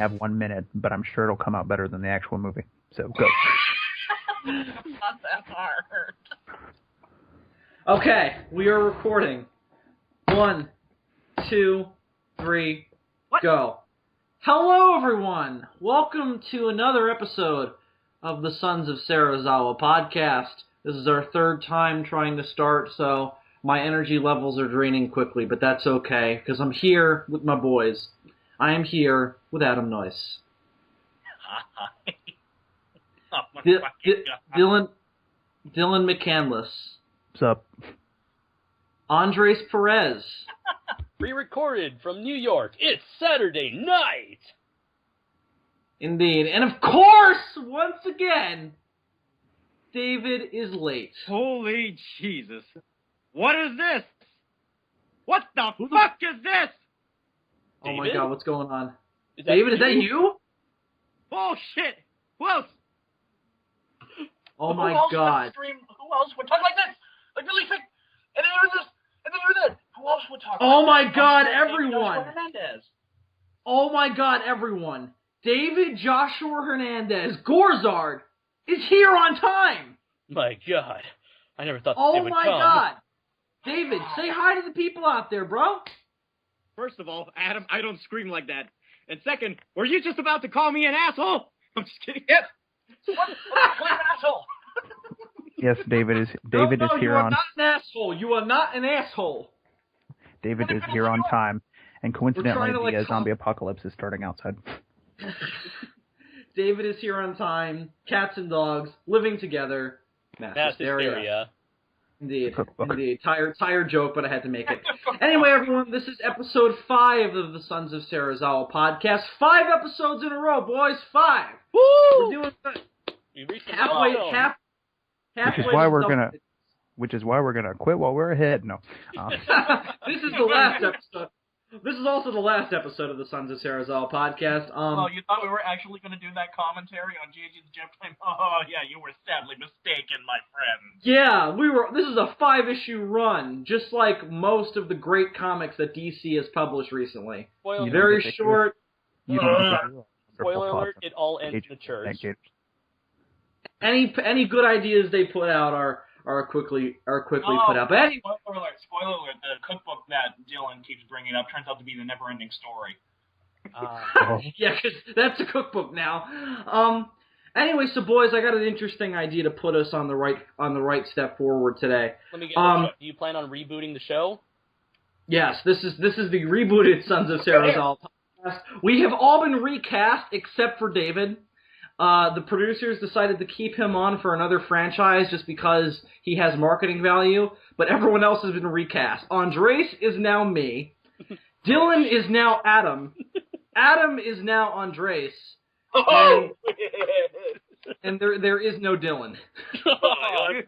have 1 minute, but I'm sure it'll come out better than the actual movie. So go. Not that hard. Okay, we are recording. 1, 2, 3, go. Hello, everyone. Welcome to another episode of the Sons of Serizawa podcast. This is our third time trying to start, so my energy levels are draining quickly, but that's okay, because I'm here with my boys. I am here with Adam Noyce. Hi. Dylan McCandless. What's up? Andres Perez. Pre-recorded from New York. It's Saturday night! Indeed. And of course, once again, David is late. Holy Jesus. What is this? What the fuck is this? Oh my god, what's going on? David, is that you? Oh shit! Who else? Oh my Who else god. would stream? Who else would talk like this? Like really thick, and then do this, and then do that. Who else would talk Oh like my god, David everyone! Joshua Hernandez. Oh my god, everyone. David Joshua Hernandez, Gorzard, is here on time! My god. I never thought Oh they would my come. god. David, say hi to the people out there, bro. First of all, Adam, I don't scream like that. And second, were you just about to call me an asshole? I'm just kidding. Yes. What an asshole. Yes, David is No, here you are on. not an asshole. You are not an asshole. David is here on time, and coincidentally, trying to, the zombie apocalypse is starting outside. David is here on time. Cats and dogs living together. Mass hysteria. Indeed. Indeed. Tired joke, but I had to make it. Anyway, everyone, this is episode 5 of the Sons of Serizawa podcast. 5 episodes in a row, boys. 5. Woo! We're doing good. We reached the Halfway Which is why we're gonna quit while we're ahead. No. This is the last episode. This is also the last episode of the Sons of Serizawa podcast. Oh, you thought we were actually going to do that commentary on JG's Jet Plane? Oh, yeah, you were sadly mistaken, my friend. Yeah, this is a 5-issue run, just like most of the great comics that DC has published recently. Spoiler Very alert. short. You don't Spoiler alert, it all ends in the church. Any good ideas they put out are quickly put out. But anyway, Spoiler alert, the cookbook that Dylan keeps bringing up turns out to be the never-ending story. yeah, because that's a cookbook now. Anyway, so boys, I got an interesting idea to put us on the right step forward today. Let me get do you plan on rebooting the show? Yes, this is the rebooted Sons of Serizawa podcast. We have all been recast except for David. The producers decided to keep him on for another franchise just because he has marketing value, but everyone else has been recast. Andres is now me. Dylan is now Adam. Adam is now Andres. And there is no Dylan. Hi,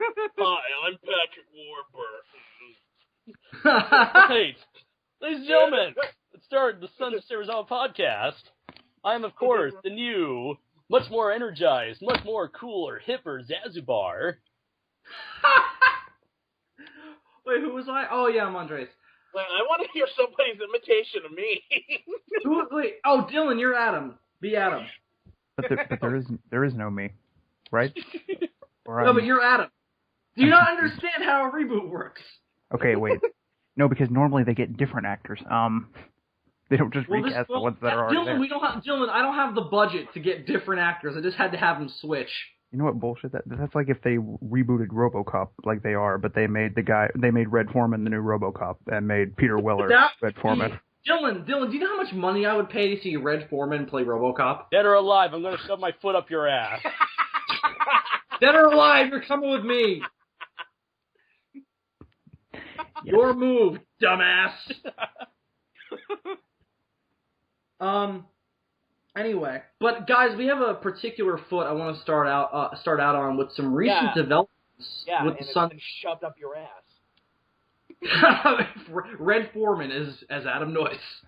I'm Patrick Warburton. Right. Ladies and gentlemen, let's start the Sons of Serizawa podcast. I am, of course, the new, much more energized, much more cooler, hipper Zazubaar. Wait, who was I? Oh, yeah, I'm Andres. Wait, I want to hear somebody's imitation of me. Wait, oh, Dylan, you're Adam. Be Adam. But there is no me, right? No, but you're Adam. Do you not understand how a reboot works? Okay, wait. No, because normally they get different actors. They don't just recast the ones that are already there. Dylan, I don't have the budget to get different actors. I just had to have them switch. You know what bullshit that's like if they rebooted RoboCop like they are, but they made Red Foreman the new RoboCop and made Peter Weller Red Foreman. Dylan, do you know how much money I would pay to see Red Foreman play RoboCop? Dead or alive, I'm going to shove my foot up your ass. Dead or alive, you're coming with me. Yes. Your move, dumbass. Anyway, but guys, we have a particular foot I want to start out on with some recent developments with the Sun. Shoved up your ass. Red Foreman as Adam Noyce.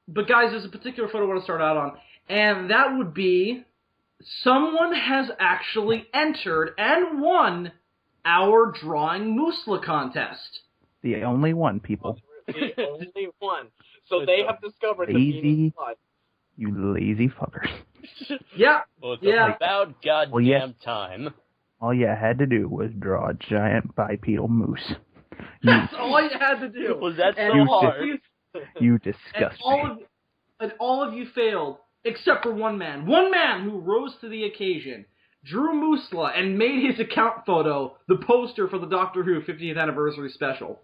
But guys, there's a particular photo I want to start out on, and that would be someone has actually entered and won our Drawing Musla contest. The only one, people. The only one. So they have discovered the Lazy. meaning of life. You lazy fuckers. Yeah. Well, it's Yeah. about goddamn time. All you had to do was draw a giant bipedal moose. That's all you had to do. Was that And so all hard? of you- You disgust me. And all of you failed, except for one man. One man who rose to the occasion, drew Musla, and made his account photo the poster for the Doctor Who 50th anniversary special.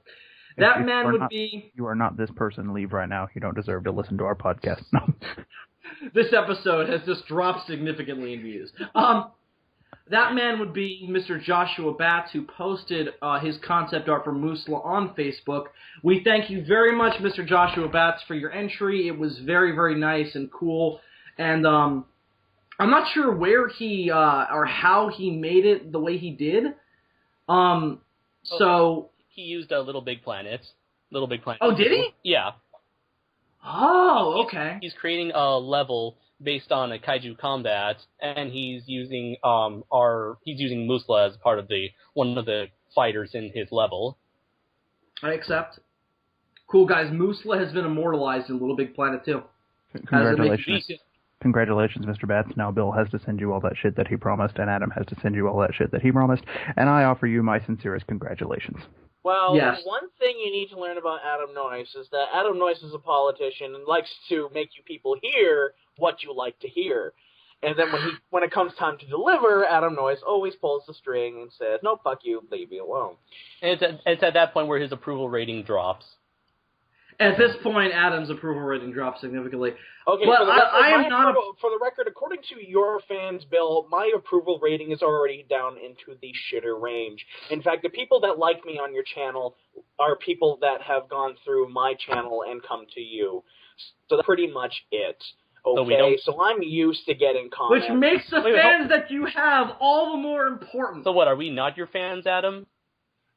That If man you are would not- be... You are not this person. Leave right now. You don't deserve to listen to our podcast. No. This episode has just dropped significantly in views. That man would be Mr. Joshua Batts, who posted his concept art for Musla on Facebook. We thank you very much, Mr. Joshua Batts, for your entry. It was very, very nice and cool. And I'm not sure where he or how he made it the way he did. So He used Little Big Planets. Little Big Planets. Oh, did he? Yeah. Oh, okay. He's creating a level based on a kaiju combat, and he's using Musla as part of one of the fighters in his level. I accept. Cool, guys. Musla has been immortalized in Little Big Planet too. Congratulations. Congratulations, Mr. Batts. Now Bill has to send you all that shit that he promised, and Adam has to send you all that shit that he promised, and I offer you my sincerest congratulations. Well, Yes. one thing you need to learn about Adam Noyce is that Adam Noyce is a politician and likes to make you people hear what you like to hear. And then when it comes time to deliver, Adam Noyce always pulls the string and says, "No, fuck you, leave me alone." And it's at that point where his approval rating drops. At this point, Adam's approval rating drops significantly. Okay, Well, for the record, I am not for the record, according to your fans, Bill, my approval rating is already down into the shitter range. In fact, the people that like me on your channel are people that have gone through my channel and come to you. So that's pretty much it. Okay, so I'm used to getting comments. Which makes the fans that you have all the more important. So what, are we not your fans, Adam?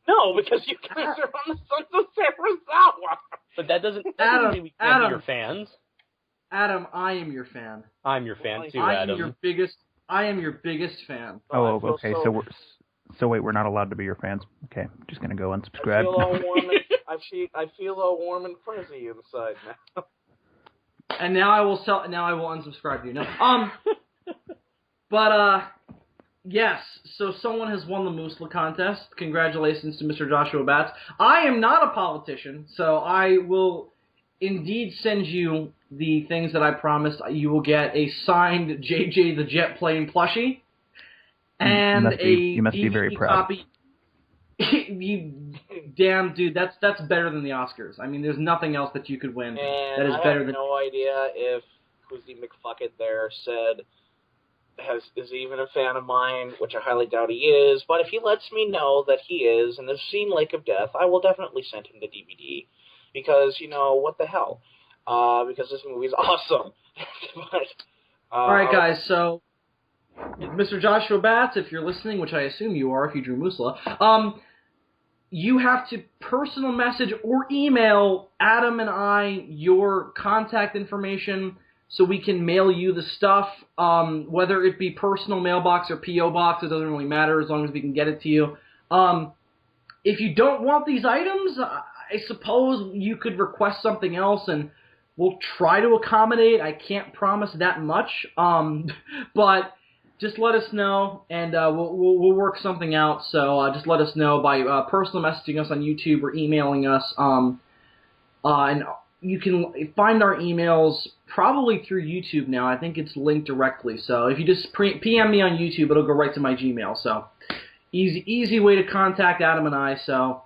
No, because you guys are on the Sons of Serizawa. But that doesn't mean we can't be your fans. Adam, I am your fan. I'm your fan too, I Adam. I am your biggest fan. Oh, okay. So wait, we're not allowed to be your fans. Okay, I'm just gonna go unsubscribe. I feel all warm and fuzzy inside now. And now I will unsubscribe you. No. But yes. So someone has won the Musla contest. Congratulations to Mr. Joshua Batts. I am not a politician, so I will indeed send you the things that I promised. You will get a signed JJ the Jet Plane plushie and you must be very proud. copy. You damn dude, that's better than the Oscars. I mean, there's nothing else that you could win that is better than. I have no idea if Whoosy McFuckett there is even a fan of mine, which I highly doubt he is. But if he lets me know that he is and has seen Lake of Death, I will definitely send him the DVD because what the hell? Because this movie is awesome. But, all right, guys. So, Mr. Joshua Batts, if you're listening, which I assume you are, if you drew Musla, you have to personal message or email Adam and I your contact information so we can mail you the stuff, whether it be personal mailbox or P.O. box. It doesn't really matter as long as we can get it to you. If you don't want these items, I suppose you could request something else, and we'll try to accommodate. I can't promise that much, but just let us know, and we'll work something out. So just let us know by personal messaging us on YouTube or emailing us. And you can find our emails probably through YouTube now. I think it's linked directly. So if you just PM me on YouTube, it'll go right to my Gmail. So easy way to contact Adam and I. So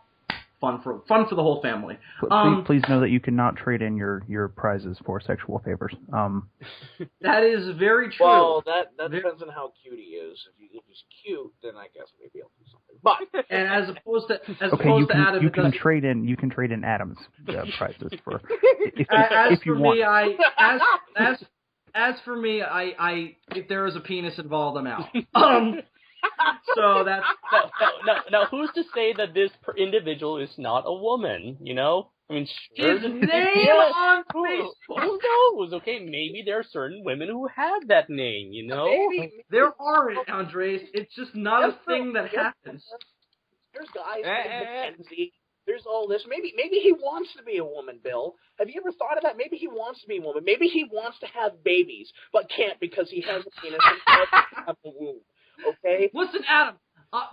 fun for the whole family. Please know that you cannot trade in your prizes for sexual favors. That is very true. Well, that depends on how cute he is. If he's cute, then I guess maybe I'll do something. But and as opposed to Adam, you can trade in Adam's prizes for if you want. As for me, I if there is a penis involved, I'm out. So that's now. Who's to say that this individual is not a woman? I mean, his name on Facebook. Who knows? Okay, maybe there are certain women who have that name. Maybe there aren't, Andres. It's just not a thing that happens. There's guys named Mackenzie. There's all this. Maybe he wants to be a woman, Bill. Have you ever thought of that? Maybe he wants to be a woman. Maybe he wants to have babies, but can't because he has a penis and doesn't have a womb. Okay? Listen, Adam,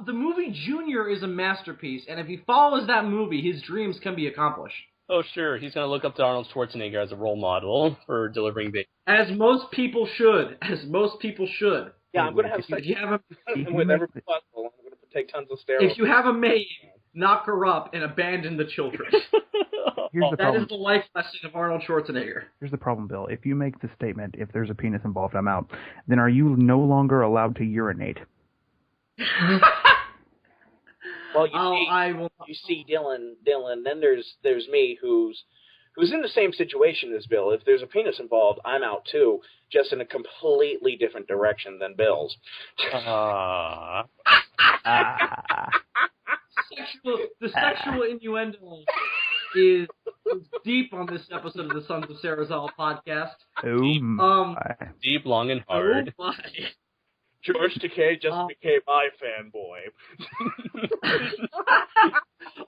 the movie Junior is a masterpiece, and if he follows that movie, his dreams can be accomplished. Oh, sure. He's going to look up to Arnold Schwarzenegger as a role model for delivering babies. As most people should. Yeah, I'm going to have sex with every possible. I'm going to take tons of steroids. If you have a maid, knock her up and abandon the children. Here's the That problem. is the life lesson of Arnold Schwarzenegger. Here's the problem, Bill. If you make the statement, if there's a penis involved, I'm out, then are you no longer allowed to urinate? Well, you see, Dylan. Then there's me, who's in the same situation as Bill. If there's a penis involved, I'm out too, just in a completely different direction than Bill's. The sexual innuendo is deep on this episode of the Sons of Serizawa podcast. Oh, Deep, long, and hard. Oh my. George Takei just became my fanboy.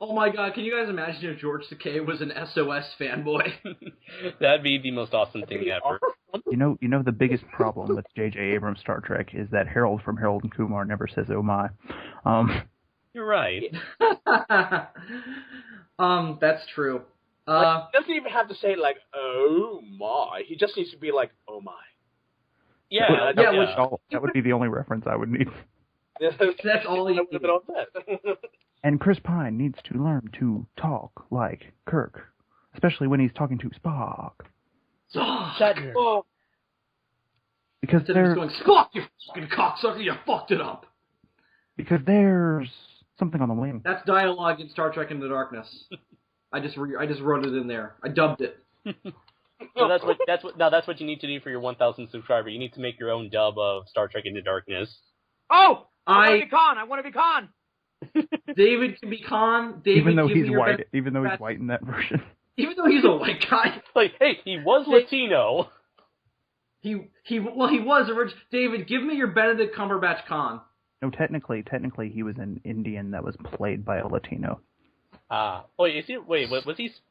Oh my god, can you guys imagine if George Takei was an SOS fanboy? That'd be the most awesome thing ever. You know the biggest problem with J.J. Abrams' Star Trek is that Harold from Harold and Kumar never says "Oh my." You're right. That's true. He doesn't even have to say like "Oh my." He just needs to be like "Oh my." Yeah, that would be the only reference I would need. That's all he needs. And Chris Pine needs to learn to talk like Kirk, especially when he's talking to Spock. Spock! Oh. Because Instead of going, Spock, you fucking cocksucker, you fucked it up. Because there's something on the wing. That's dialogue in Star Trek Into Darkness. I just wrote it in there. I dubbed it. So that's what you need to do for your 1,000 subscriber. You need to make your own dub of Star Trek Into Darkness. Oh, I want to be Khan. David can be Khan. David, even though he's white in that version. Even though he's a white guy. Like, hey, he was Latino. He was originally. David, give me your Benedict Cumberbatch Khan. No, technically he was an Indian that was played by a Latino. Is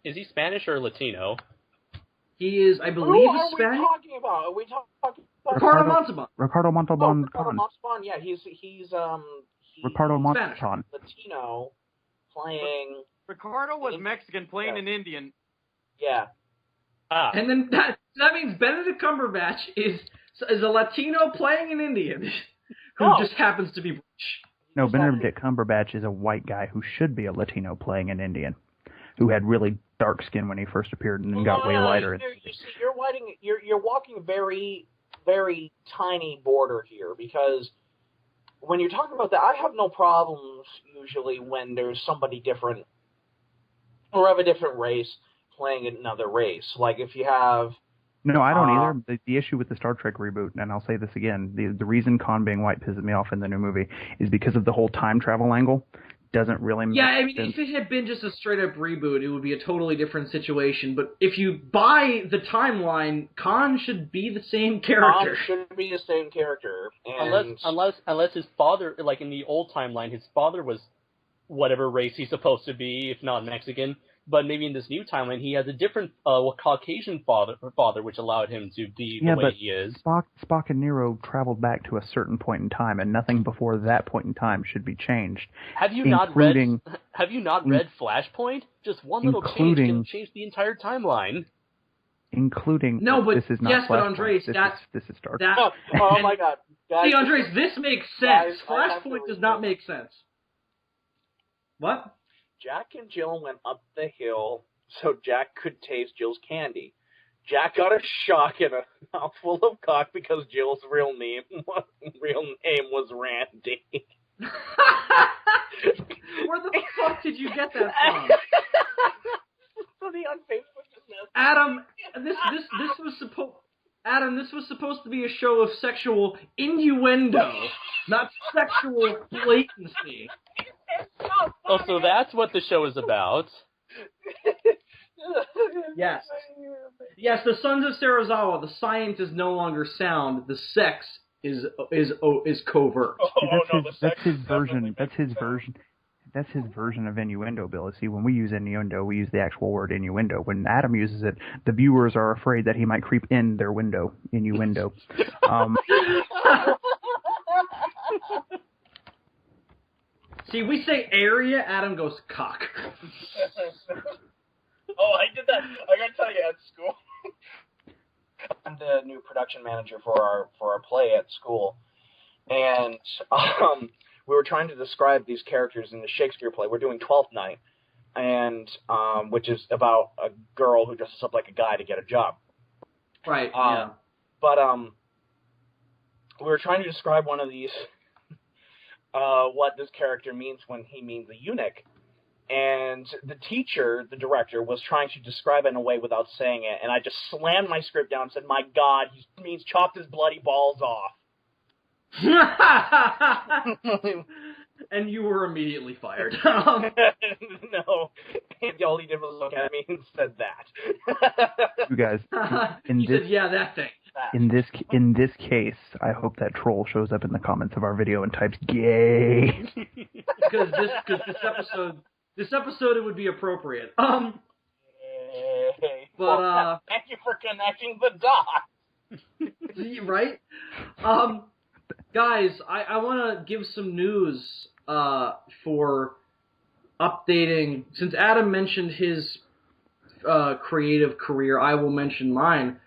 he Spanish or Latino? He is, I believe, Spanish. Who are we talking about? Are we talking about Ricardo Montalban. Ricardo Montalban, yeah, he's Ricardo Montalban. Latino playing. Ricardo was Mexican playing an Indian. Yeah. And then that means Benedict Cumberbatch is a Latino playing an Indian who just happens to be British. No, Benedict Cumberbatch is a white guy who should be a Latino playing an Indian, who had really dark skin when he first appeared and then got way lighter. You see, you're walking a very, very tiny border here, because when you're talking about that, I have no problems usually when there's somebody different or of a different race playing another race. Like if you have... No, I don't either. The issue with the Star Trek reboot, and I'll say this again, the reason Khan being white pisses me off in the new movie is because of the whole time travel angle. Doesn't really make sense. If it had been just a straight-up reboot, it would be a totally different situation. But if you buy the timeline, Khan should be the same character. Khan should be the same character. And Unless his father, like in the old timeline, his father was whatever race he's supposed to be, if not Mexican. But maybe in this new timeline, he has a different Caucasian father, which allowed him to be the way he is. Spock and Nero traveled back to a certain point in time, and nothing before that point in time should be changed. Have you not read Flashpoint? Just one little change can change the entire timeline. Including this is not but Flashpoint. Andres, this is Star Trek. Oh my God, guys! See, Andres, this makes sense. Flashpoint does not make sense. What? Jack and Jill went up the hill so Jack could taste Jill's candy. Jack got a shock and a mouthful of cock because Jill's real name was Randy. Where the fuck did you get that from? Somebody on Facebook just messaged Adam, this was supposed to be a show of sexual innuendo, not sexual blatancy. Oh, so that's what the show is about. Yes. Yes, the Sons of Serizawa, the science is no longer sound, the sex is covert. That's his version. That's his version of innuendo, Bill. See, when we use innuendo, we use the actual word innuendo. When Adam uses it, the viewers are afraid that he might creep in their window. Innuendo. See, we say area, Adam goes cock. Oh, I did that. I gotta tell you, at school, I'm the new production manager for our play at school, and we were trying to describe these characters in the Shakespeare play. We're doing Twelfth Night, and which is about a girl who dresses up like a guy to get a job. Right. Yeah. But we were trying to describe one of these. What this character means when he means a eunuch. And the teacher, the director, was trying to describe it in a way without saying it, and I just slammed my script down and said, "My God, he means chopped his bloody balls off." And you were immediately fired. No. All he did was look at me and said that. You guys, he said, yeah, that thing. In this case, I hope that troll shows up in the comments of our video and types "gay." Because this episode it would be appropriate. But thank you for connecting the dots. Right? Guys, I want to give some news for updating. Since Adam mentioned his creative career, I will mention mine.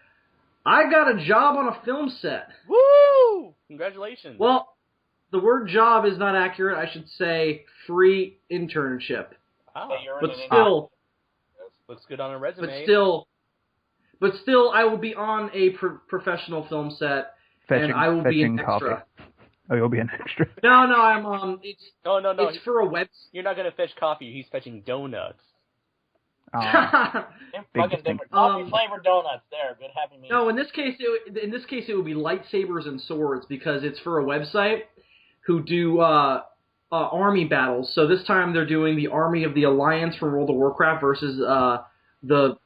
I got a job on a film set. Woo! Congratulations. Well, the word job is not accurate. I should say free internship. Oh. But still... Looks good on a resume. But still, I will be on a professional film set, and I will be an extra. Coffee. Oh, you'll be an extra? No, I'm, it's... No. It's for a web... You're not going to fetch coffee. He's fetching donuts. Coffee-flavored donuts. There, good happy meal. No, in this case, it would be lightsabers and swords, because it's for a website who do army battles. So this time they're doing the Army of the Alliance from World of Warcraft versus the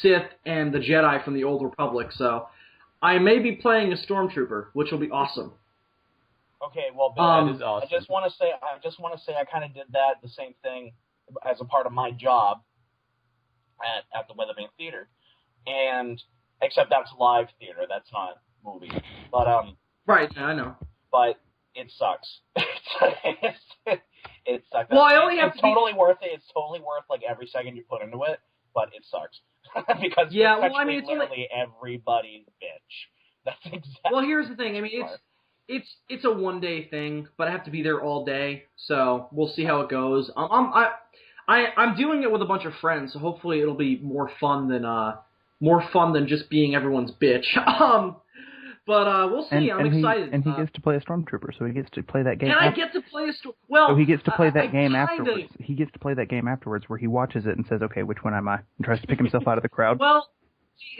Sith and the Jedi from the Old Republic. So I may be playing a stormtrooper, which will be awesome. Okay, well, Bill, that is awesome. I just want to say I kind of did the same thing as a part of my job at the Weathervane Theater, and except that's live theater, that's not movie. But right, I know. But it sucks. It sucks. Well, I only have it's totally worth it. It's totally worth like every second you put into it, but it sucks because it's literally everybody's bitch. That's exactly. Well, here's the thing. I mean, it's a one-day thing, but I have to be there all day, so we'll see how it goes. I'm doing it with a bunch of friends, so hopefully it'll be more fun than just being everyone's bitch. But we'll see. I'm excited. And he gets to play a stormtrooper, so he gets to play that game. And I get to play a Well, so he gets to play that game afterwards. He gets to play that game afterwards, where he watches it and says, "Okay, which one am I?" and tries to pick himself out of the crowd. Well,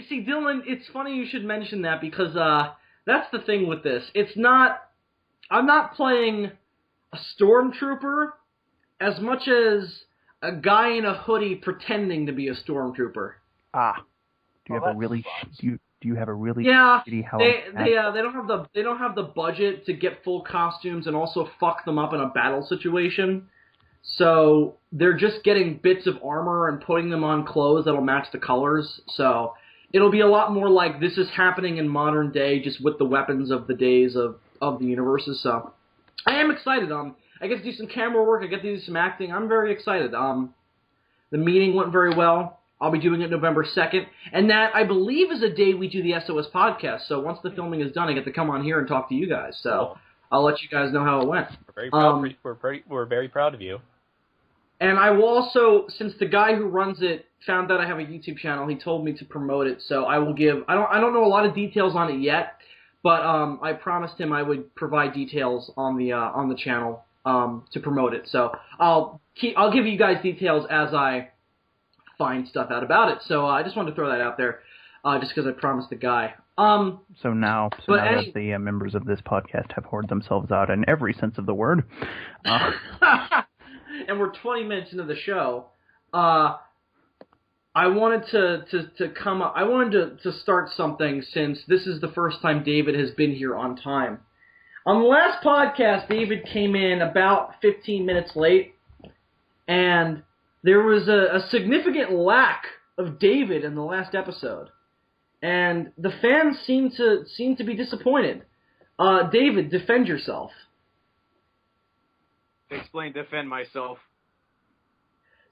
see, Dylan, it's funny you should mention that because that's the thing with this. I'm not playing a stormtrooper as much as a guy in a hoodie pretending to be a stormtrooper. Ah, do you have a really shitty Halloween? They don't have the budget to get full costumes and also fuck them up in a battle situation. So they're just getting bits of armor and putting them on clothes that'll match the colors. So it'll be a lot more like this is happening in modern day, just with the weapons of the days of the universes. So I am excited. I get to do some camera work. I get to do some acting. I'm very excited. The meeting went very well. I'll be doing it November 2nd. And that, I believe, is a day we do the SOS podcast. So once the filming is done, I get to come on here and talk to you guys. So I'll let you guys know how it went. We're very proud of you. And I will also, since the guy who runs it found out I have a YouTube channel, he told me to promote it. So I will give, I don't know a lot of details on it yet, but I promised him I would provide details on the channel to promote it. So I'll give you guys details as I find stuff out about it. So I just wanted to throw that out there, just because I promised the guy. So now that the members of this podcast have whored themselves out in every sense of the word, and we're 20 minutes into the show, I wanted to start something since this is the first time David has been here on time. On the last podcast, David came in about 15 minutes late, and there was a significant lack of David in the last episode, and the fans seem to be disappointed. David, defend yourself. Explain, defend myself.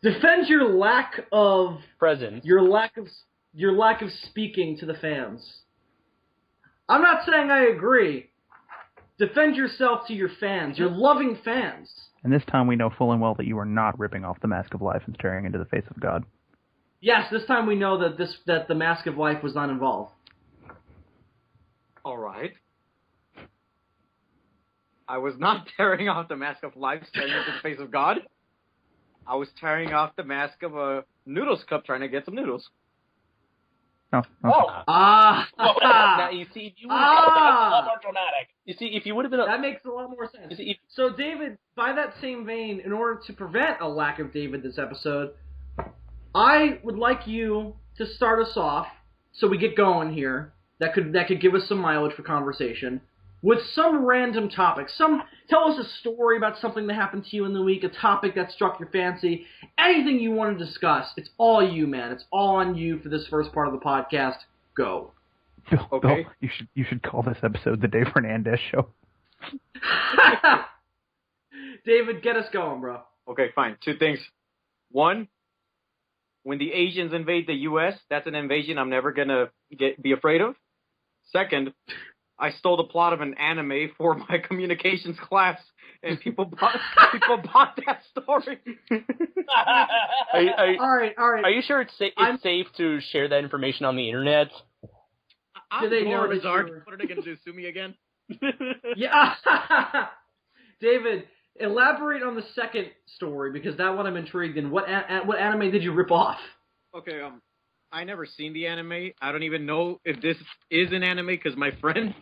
Defend your lack of presence. Your lack of speaking to the fans. I'm not saying I agree. Defend yourself to your fans, your loving fans. And this time we know full and well that you are not ripping off the Mask of Life and staring into the face of God. Yes, this time we know that the Mask of Life was not involved. All right. I was not tearing off the Mask of Life, staring into the face of God. I was tearing off the mask of a noodles cup, trying to get some noodles. No. Oh. Now, you see, That's a lot more dramatic. You see, if you would have been... That makes a lot more sense. So, David, by that same vein, in order to prevent a lack of David this episode, I would like you to start us off, so we get going here, that could give us some mileage for conversation, with some random topic. Tell us a story about something that happened to you in the week, a topic that struck your fancy, anything you want to discuss. It's all you, man. It's all on you for this first part of the podcast. Go. Okay. Bill, you should call this episode the Dave Hernandez Show. David, get us going, bro. Okay, fine. Two things. One, when the Asians invade the U.S., that's an invasion I'm never gonna be afraid of. Second, I stole the plot of an anime for my communications class, and people bought that story. All right. Are you sure it's safe to share that information on the internet? I'm they know bored, that Zark. you're- What are they going to do, sue me again? Yeah. David, elaborate on the second story, because that one I'm intrigued in. What anime did you rip off? Okay, I never seen the anime. I don't even know if this is an anime, because my friend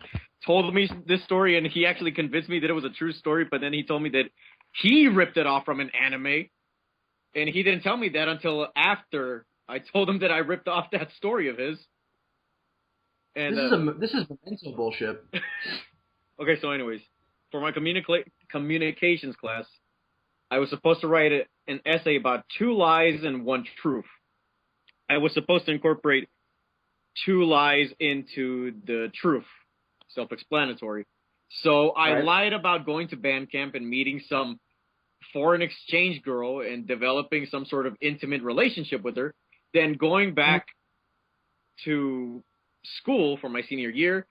told me this story, and he actually convinced me that it was a true story, but then he told me that he ripped it off from an anime, and he didn't tell me that until after I told him that I ripped off that story of his. And This is mental bullshit. okay, so anyways, for my communications class, I was supposed to write an essay about 2 lies and 1 truth. I was supposed to incorporate 2 lies into the truth. Self-explanatory. So I lied about going to band camp and meeting some foreign exchange girl and developing some sort of intimate relationship with her. Then going back to school for my senior year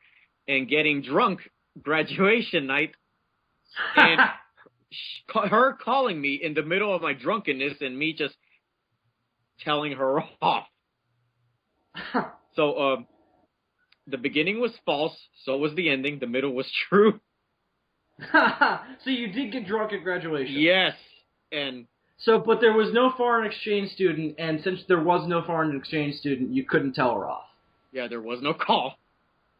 and getting drunk graduation night, and her calling me in the middle of my drunkenness and me just telling her off. So the beginning was false, so was the ending. The middle was true. So you did get drunk at graduation. Yes, and but there was no foreign exchange student, and since there was no foreign exchange student, you couldn't tell her off. yeah, there was no call.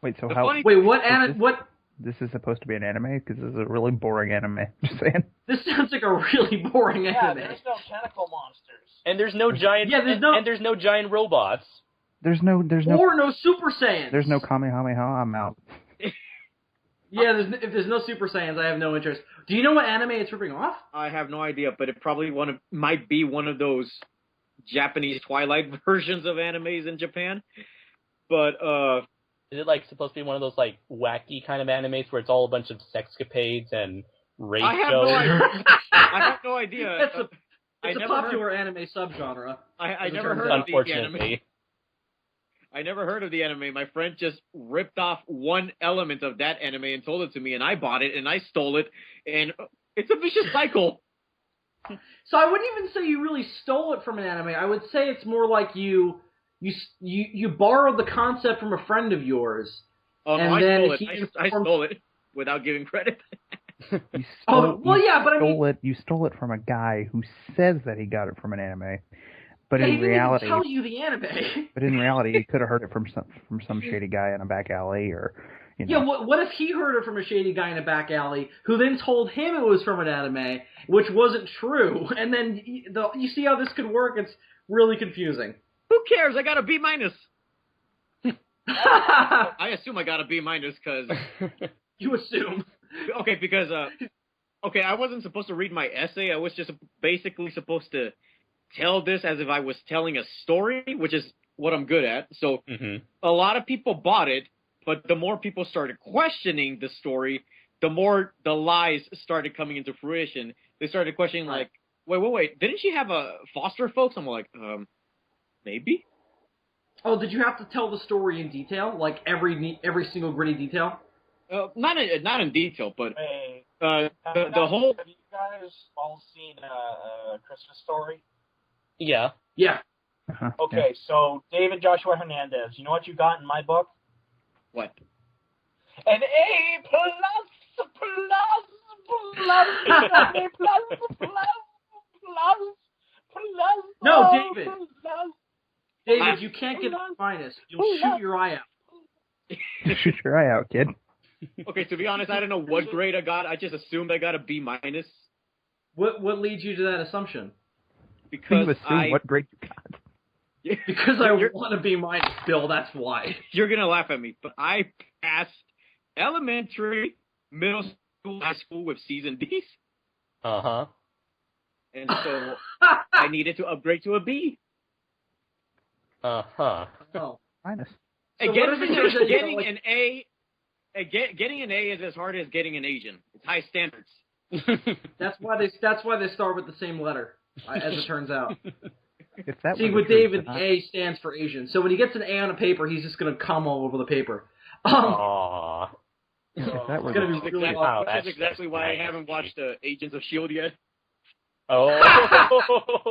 Wait, so what? This is supposed to be an anime? Because this is a really boring anime. Just saying. This sounds like a really boring anime. There's no tentacle monsters. And there's no giant. And there's no giant robots. There's no or no Super Saiyans. There's no Kamehameha. I'm out. Yeah, if there's no Super Saiyans, I have no interest. Do you know what anime it's ripping off? I have no idea, but it probably might be one of those Japanese Twilight versions of animes in Japan. But is it like supposed to be one of those like wacky kind of animes where it's all a bunch of sexcapades and rape shows? I have no idea. It's a popular anime subgenre. I never heard of the anime. I never heard of the anime. My friend just ripped off one element of that anime and told it to me, and I bought it, and I stole it, and it's a vicious cycle. So I wouldn't even say you really stole it from an anime. I would say it's more like you borrowed the concept from a friend of yours. Oh, no, I stole it without giving credit. You stole it from a guy who says that he got it from an anime. But in reality, he didn't even tell you the anime. But in reality, he could have heard it from some shady guy in a back alley, or you know. Yeah, what if he heard it from a shady guy in a back alley, who then told him it was from an anime, which wasn't true, and then you see how this could work? It's really confusing. Who cares? I got a B-. I assume I got a B- because you assume. Okay, because I wasn't supposed to read my essay. I was just basically supposed to tell this as if I was telling a story, which is what I'm good at. So a lot of people bought it, but the more people started questioning the story, the more the lies started coming into fruition. They started questioning like, wait, didn't she have foster folks? I'm like, maybe. Oh, did you have to tell the story in detail, like every single gritty detail? Not in detail, but the whole. Have you guys all seen Christmas Story? Yeah. Yeah. Okay, so David Joshua Hernandez, you know what you got in my book? What? An A plus, No, David. David, you can't get minus. You'll shoot your eye out. Shoot your eye out, kid. Okay, to be honest, I don't know what grade I got. I just assumed I got a B minus. What leads you to that assumption? Because you assume what grade you got. Because I want to be minus, Bill. That's why. You're gonna laugh at me, but I passed elementary, middle school, high school with C's and D's. And so I needed to upgrade to a B. Oh. Minus. And So getting an A is as hard as getting an Asian. It's high standards. That's why they start with the same letter, as it turns out. If that See, with David, the A stands for Asian. So when he gets an A on a paper, he's just going to cum all over the paper. Aww. If that were It's gonna be really awkward. That's exactly why I haven't watched Agents of S.H.I.E.L.D. yet. Oh.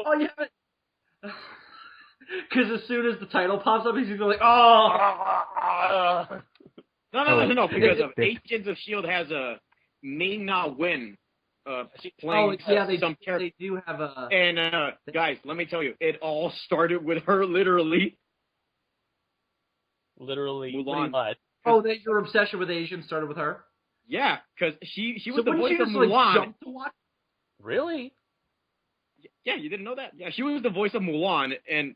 Oh, you haven't? Because as soon as the title pops up, he's going to be like, oh! No, because of Agents of S.H.I.E.L.D. has a Ming-Na Wen playing some character. They do have a... And, guys, let me tell you, it all started with her, literally. Literally. Mulan. What? Oh, that your obsession with Asian started with her? Yeah, because she was so the voice of just, Mulan. Like, jump to watch? Really? Yeah, you didn't know that? Yeah, she was the voice of Mulan, and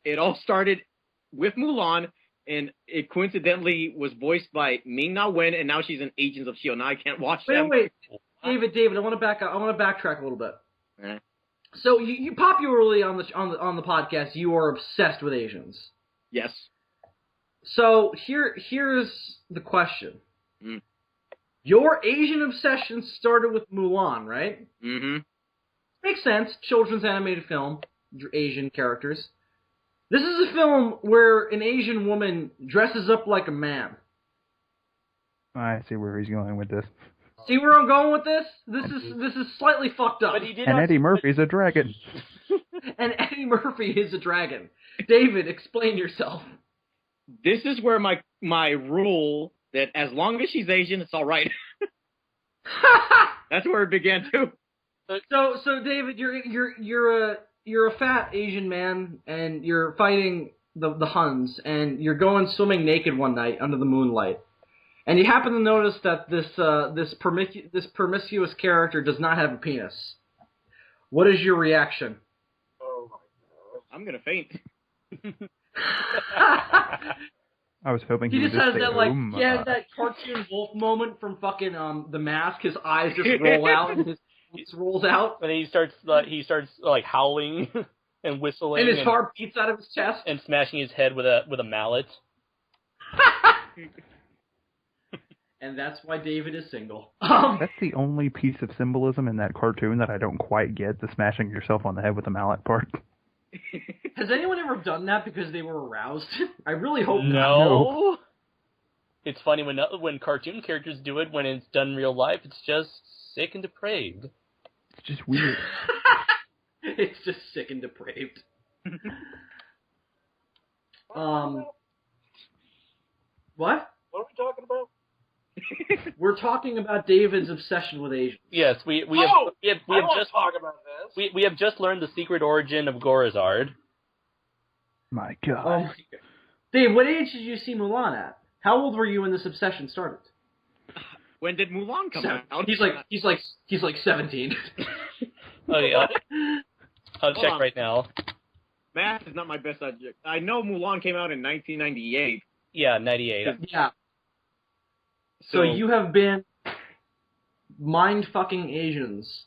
it all started with Mulan, and it coincidentally was voiced by Ming-Na Wen, and now she's in Agents of S.H.I.E.L.D. Now I can't watch them. Wait. David, I want to backtrack a little bit. Eh. So you popularly on the podcast, you are obsessed with Asians. Yes. So here's the question. Mm. Your Asian obsession started with Mulan, right? Mm-hmm. Makes sense. Children's animated film, Asian characters. This is a film where an Asian woman dresses up like a man. I see where he's going with this. See where I'm going with this? This is slightly fucked up. But he did And not... Eddie Murphy's a dragon. And Eddie Murphy is a dragon. David, explain yourself. This is where my rule that as long as she's Asian, it's all right. That's where it began too. So David, you're a fat Asian man, and you're fighting the Huns, and you're going swimming naked one night under the moonlight, and you happen to notice that this promiscuous character does not have a penis. What is your reaction? Oh my god! I'm gonna faint. I was hoping he he would just has say, that has that cartoon wolf moment from fucking The Mask. His eyes just roll out and his face rolls out, And he starts like howling and whistling, and his heart beats out of his chest, and smashing his head with a mallet. And that's why David is single. That's the only piece of symbolism in that cartoon that I don't quite get, the smashing yourself on the head with a mallet part. Has anyone ever done that because they were aroused? I really hope not. No. It's funny when cartoon characters do it. When it's done in real life, it's just sick and depraved. It's just weird. It's just sick and depraved. What? What are we talking about? We're talking about David's obsession with Asians. Yes, we have just talk about this. we have just learned the secret origin of Gorazard. My God. Oh my God. Dave, what age did you see Mulan at? How old were you when this obsession started? When did Mulan come out? He's like 17. Oh yeah, I'll check on. right now. Math is not my best subject. I know Mulan came out in 1998. Yeah, 98. Yeah. So you have been mind-fucking Asians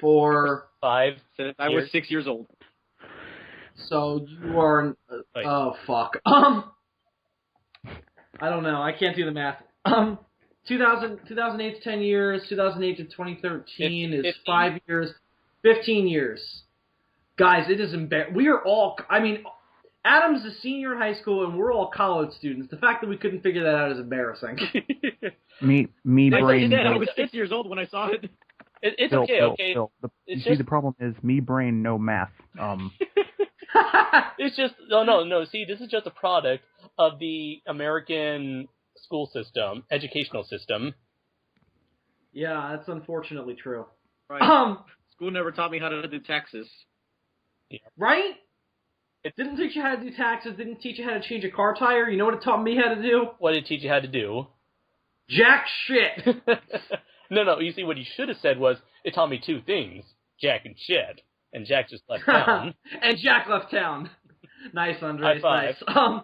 for... 5 Since I was 6 years old. So you are... oh, fuck. I don't know. I can't do the math. 2008 to 10 years. 2008 to 2013 is 5 years. 15 years. Guys, it is embarrassing. We are all... I mean, Adam's a senior in high school, and we're all college students. The fact that we couldn't figure that out is embarrassing. me brain... I was 6 years old when I saw it. It's Bill, okay, Bill, okay. Bill. See, the problem is me brain, no math. It's just... No. See, this is just a product of the American school system, educational system. Yeah, that's unfortunately true. Right. School never taught me how to do taxes. Yeah. Right? It didn't teach you how to do taxes, didn't teach you how to change a car tire. You know what it taught me how to do? What did it teach you how to do? Jack shit! No, you see, what he should have said was, it taught me 2 things, Jack and shit. And Jack just left town. And Jack left town. Nice, Andres. High five. Nice.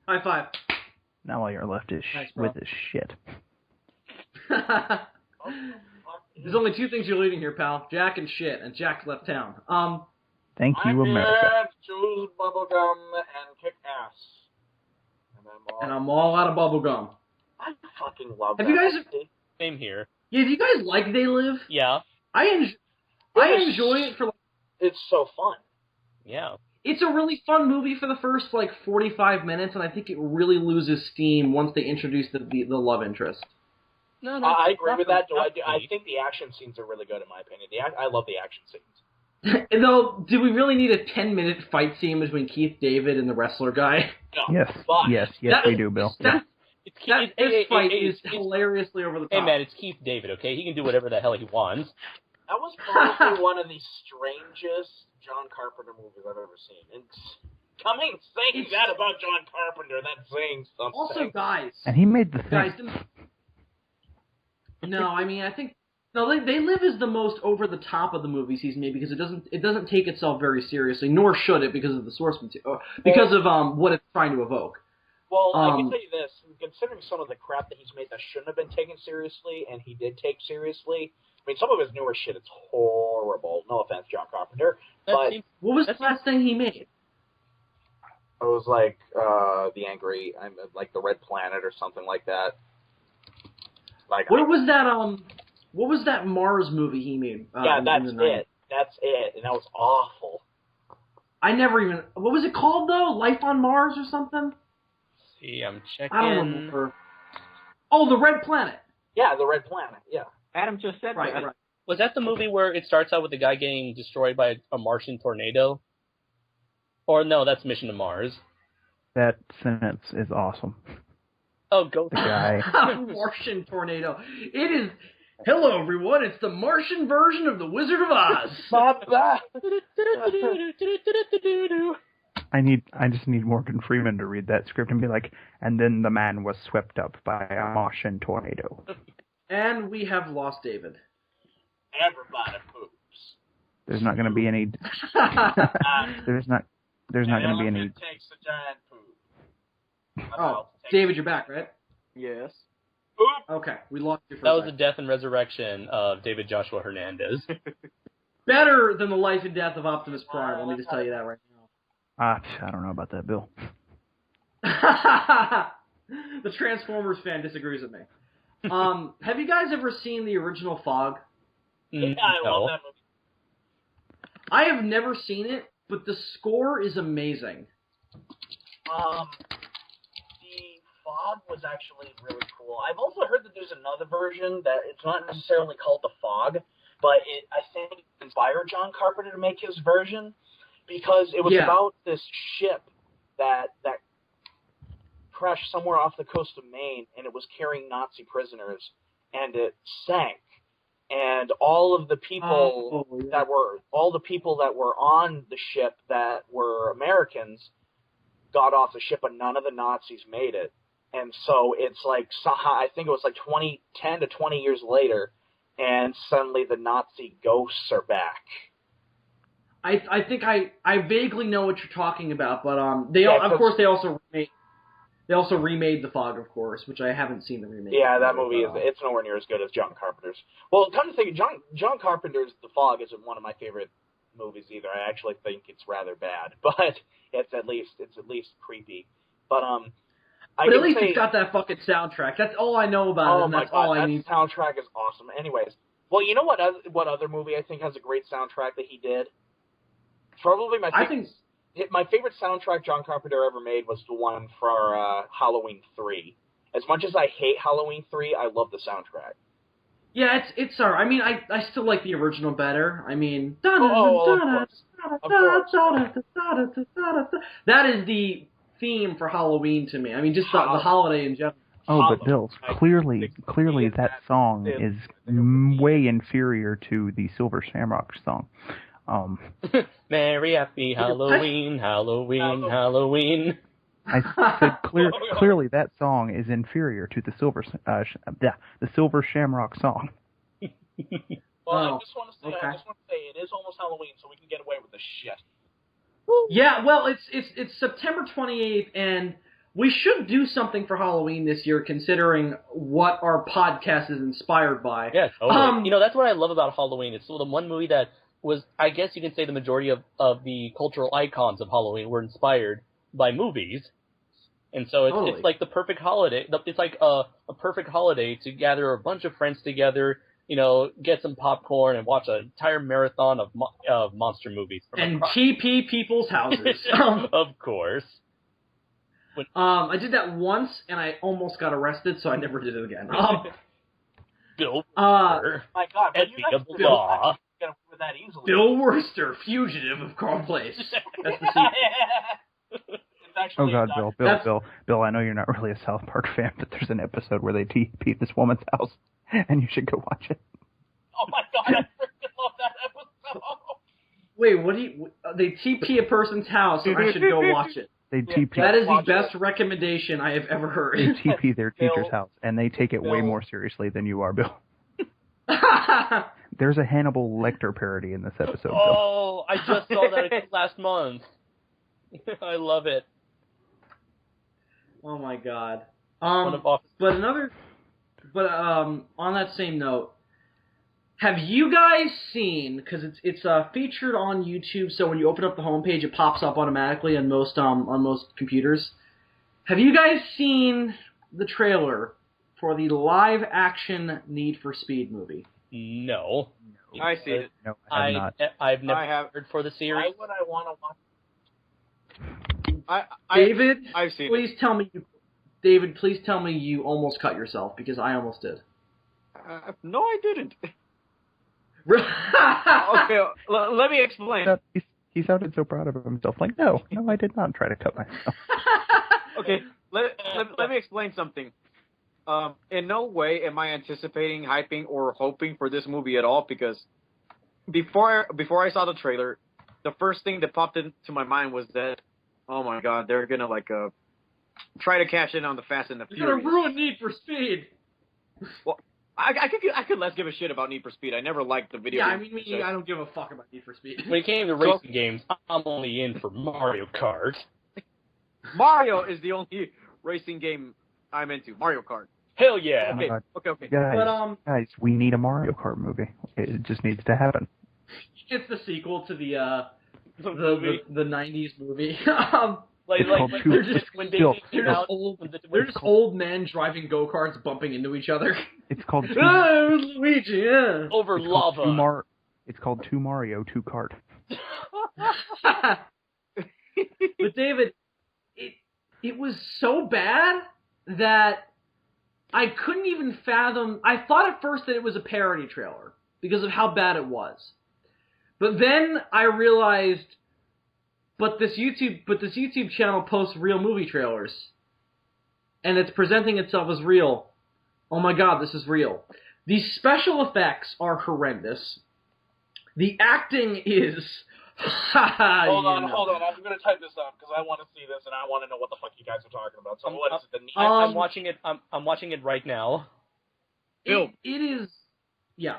High five. Now all you're left is with is shit. There's only 2 things you're leaving here, pal. Jack and shit, and Jack left town. Thank you, America. I'm here to choose bubblegum and kick ass. And I'm all out of bubblegum. I fucking love Have that. you guys... Same here. Yeah, do you guys like They Live? Yeah. I enjoy it for... It's so fun. Yeah. It's a really fun movie for the first, 45 minutes, and I think it really loses steam once they introduce the love interest. No, I agree with that. I think the action scenes are really good, in my opinion. I love the action scenes. Though, do we really need a 10-minute fight scene between Keith David and the wrestler guy? No. Yes, we do, Bill. This fight is hilariously over the top. Hey, man, it's Keith David, okay? He can do whatever the hell he wants. That was probably one of the strangest John Carpenter movies I've ever seen. And saying that about John Carpenter, that's saying something. Also, guys... And he made the thing. Guys, no, I mean, I think... No, They Live is the most over the top of the movies he's made because it doesn't take itself very seriously, nor should it because of the source material, because of what it's trying to evoke. Well, I can tell you this: considering some of the crap that he's made that shouldn't have been taken seriously, and he did take seriously. I mean, some of his newer shit is horrible. No offense, John Carpenter, but what was the last thing he made? It was like the the Red Planet or something like that. What was that? What was that Mars movie he made? Yeah, that's it. That's it, and that was awful. I never even... What was it called, though? Life on Mars or something? See, I'm checking... I don't remember. Oh, The Red Planet. Yeah, The Red Planet, yeah. Adam just said right. Was that the movie where it starts out with the guy getting destroyed by a Martian tornado? Or no, that's Mission to Mars. That sentence is awesome. Oh, go the guy. Martian tornado. It is... Hello, everyone. It's the Martian version of The Wizard of Oz. I just need Morgan Freeman to read that script and be like, and then the man was swept up by a Martian tornado. And we have lost David. Everybody poops. There's not going to be any... There's not going to be any... takes a giant poop. Oh, David, you're back, right? Yes. Okay, we lost you for That was the death and resurrection of David Joshua Hernandez. Better than the life and death of Optimus Prime, let me just tell you that right now. I don't know about that, Bill. The Transformers fan disagrees with me. Have you guys ever seen the original Fog? Yeah, I love that movie. I have never seen it, but the score is amazing. Fog was actually really cool. I've also heard that there's another version that it's not necessarily called the Fog, but I think it inspired John Carpenter to make his version because it was about this ship that crashed somewhere off the coast of Maine, and it was carrying Nazi prisoners, and it sank. And all of the people that were on the ship that were Americans got off the ship, but none of the Nazis made it. And so it's like somehow I think it was like 10 to 20 years later, and suddenly the Nazi ghosts are back. I think I vaguely know what you're talking about, but they of course they also remade. They also remade The Fog, of course, which I haven't seen the remake. Yeah, that movie it's nowhere near as good as John Carpenter's. Well, come to think, John Carpenter's The Fog isn't one of my favorite movies either. I actually think it's rather bad, but it's at least creepy. But But at least it's got that fucking soundtrack. That's all I know about it, and that's all I need. That soundtrack is awesome. Anyways, well, you know what other movie I think has a great soundtrack that he did? Probably my favorite soundtrack John Carpenter ever made was the one for Halloween 3. As much as I hate Halloween 3, I love the soundtrack. Yeah, it's alright. I mean, I still like the original better. I mean, that is the theme for Halloween to me. I mean, just the holiday in general. Oh, but Bill, clearly that song is way inferior to the Silver Shamrock song. Merry Happy Halloween, Halloween, Halloween. I said clearly that song is inferior to the Silver Shamrock song. Well, I just want to say it is almost Halloween, so we can get away with this shit. Yeah, well, it's September 28th, and we should do something for Halloween this year, considering what our podcast is inspired by. Yeah, totally. That's what I love about Halloween. It's the one movie that was, I guess you can say, the majority of the cultural icons of Halloween were inspired by movies. And so it's like the perfect holiday. It's like a perfect holiday to gather a bunch of friends together, get some popcorn and watch an entire marathon of monster movies. And TP people's houses. Of course. I did that once, and I almost got arrested, so I never did it again. Bill my God, enemy of the law. Get away with that easily. Bill Worcester, fugitive of Carl Place. That's the sequel. Oh God, Bill! I know you're not really a South Park fan, but there's an episode where they TP this woman's house, and you should go watch it. Oh my God, I freaking love that episode. Wait, they TP a person's house, and I should go watch it. They TP. That is the best recommendation I have ever heard. They TP their teacher's house, and they take it way more seriously than you are, Bill. There's a Hannibal Lecter parody in this episode. Oh, I just saw that last month. I love it. Oh my God. On that same note, have you guys seen? Because it's featured on YouTube, so when you open up the homepage, it pops up automatically on most computers. Have you guys seen the trailer for the live-action Need for Speed movie? No. I see it. No, I have not. I've never heard for the series. Why would I want to watch? David, I've seen please tell me you almost cut yourself, because I almost did. No, I didn't. Okay, let me explain. He sounded so proud of himself. Like, no, I did not try to cut myself. Okay, let me explain something. In no way am I anticipating, hyping, or hoping for this movie at all, because before I saw the trailer, the first thing that popped into my mind was that, oh my God, they're gonna try to cash in on the Fast and the Furious. You're gonna ruin Need for Speed. Well, I could less give a shit about Need for Speed. I never liked the video. Yeah, I mean, I don't give a fuck about Need for Speed. When it came to racing games, I'm only in for Mario Kart. Mario is the only racing game I'm into. Mario Kart. Hell yeah. Okay. Guys, we need a Mario Kart movie. It just needs to happen. It's the sequel to the 90s movie. They're just old men driving go-karts bumping into each other. It's called Luigi, yeah. Over lava. It's called Two Mario, Two Kart. But David, it was so bad that I couldn't even fathom. I thought at first that it was a parody trailer because of how bad it was. But then I realized, but this YouTube channel posts real movie trailers, and it's presenting itself as real. Oh my God, this is real. The special effects are horrendous. The acting is. Hold on. I'm going to type this up because I want to see this and I want to know what the fuck you guys are talking about. So what is it? I'm watching it. I'm watching it right now. Bill, it is. Yeah.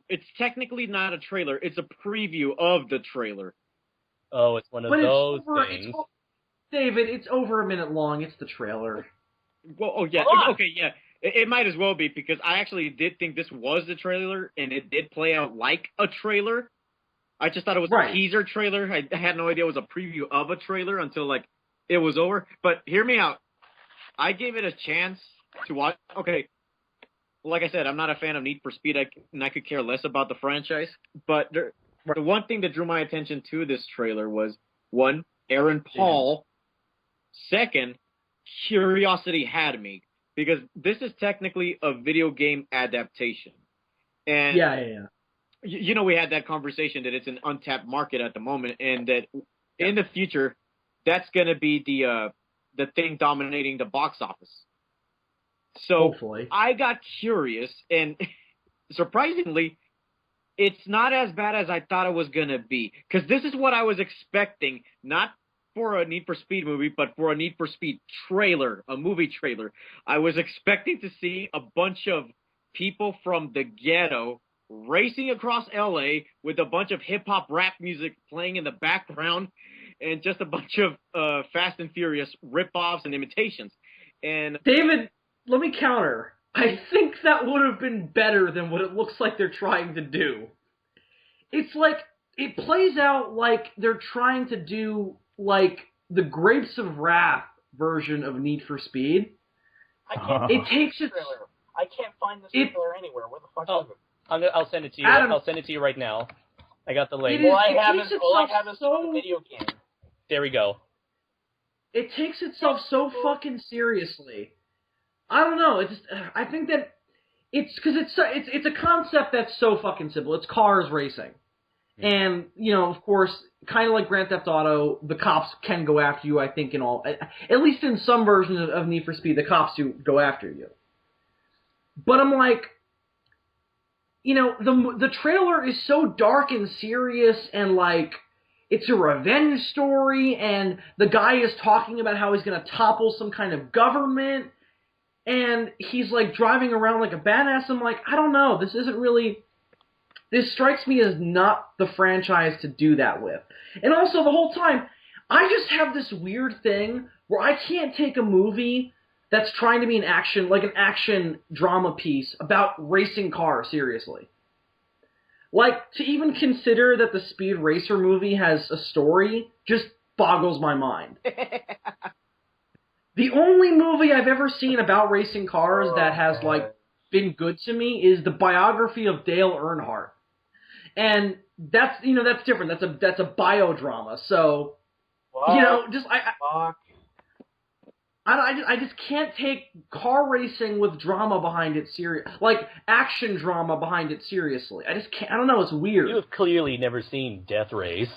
It's technically not a trailer. It's a preview of the trailer. Oh, it's one of those things. David, it's over a minute long. It's the trailer. Well, oh yeah, okay, yeah. It might as well be, because I actually did think this was the trailer, and it did play out like a trailer. I just thought it was a teaser trailer. I had no idea it was a preview of a trailer until, like, it was over. But hear me out. I gave it a chance to watch. Okay, like I said, I'm not a fan of Need for Speed, and I could care less about the franchise. But the one thing that drew my attention to this trailer was, one, Aaron Paul. Second, curiosity had me, because this is technically a video game adaptation. And you know, we had that conversation that it's an untapped market at the moment, and that in the future, that's going to be the thing dominating the box office. So hopefully. I got curious, and surprisingly, it's not as bad as I thought it was going to be, because this is what I was expecting, not for a Need for Speed movie, but for a Need for Speed trailer, a movie trailer. I was expecting to see a bunch of people from the ghetto racing across LA with a bunch of hip-hop rap music playing in the background, and just a bunch of Fast and Furious rip-offs and imitations. And David, let me counter. I think that would have been better than what it looks like they're trying to do. It's like, it plays out like they're trying to do, like, the Grapes of Wrath version of Need for Speed. I can't it takes its... I can't find this trailer anywhere. Where the fuck is it? I'll send it to you. Adam, I'll send it to you right now. I got the link. All I have is the video game. There we go. It takes itself so fucking seriously. I don't know. I think that it's because it's a concept that's so fucking simple. It's cars racing, and you know, of course, kind of like Grand Theft Auto, the cops can go after you. I think at least in some versions of Need for Speed, the cops do go after you. But I'm like, you know, the trailer is so dark and serious, and like, it's a revenge story, and the guy is talking about how he's going to topple some kind of government, and he's like driving around like a badass. I'm like, I don't know, this strikes me as not the franchise to do that with. And also, the whole time, I just have this weird thing where I can't take a movie that's trying to be an action drama piece about racing cars seriously. Like, to even consider that the Speed Racer movie has a story just boggles my mind. The only movie I've ever seen about racing cars that has, like, been good to me is the biography of Dale Earnhardt. And that's different. That's a biodrama. So, you know, just I just can't take car racing with drama behind it like action drama behind it seriously. I just can't. I don't know. It's weird. You have clearly never seen Death Race.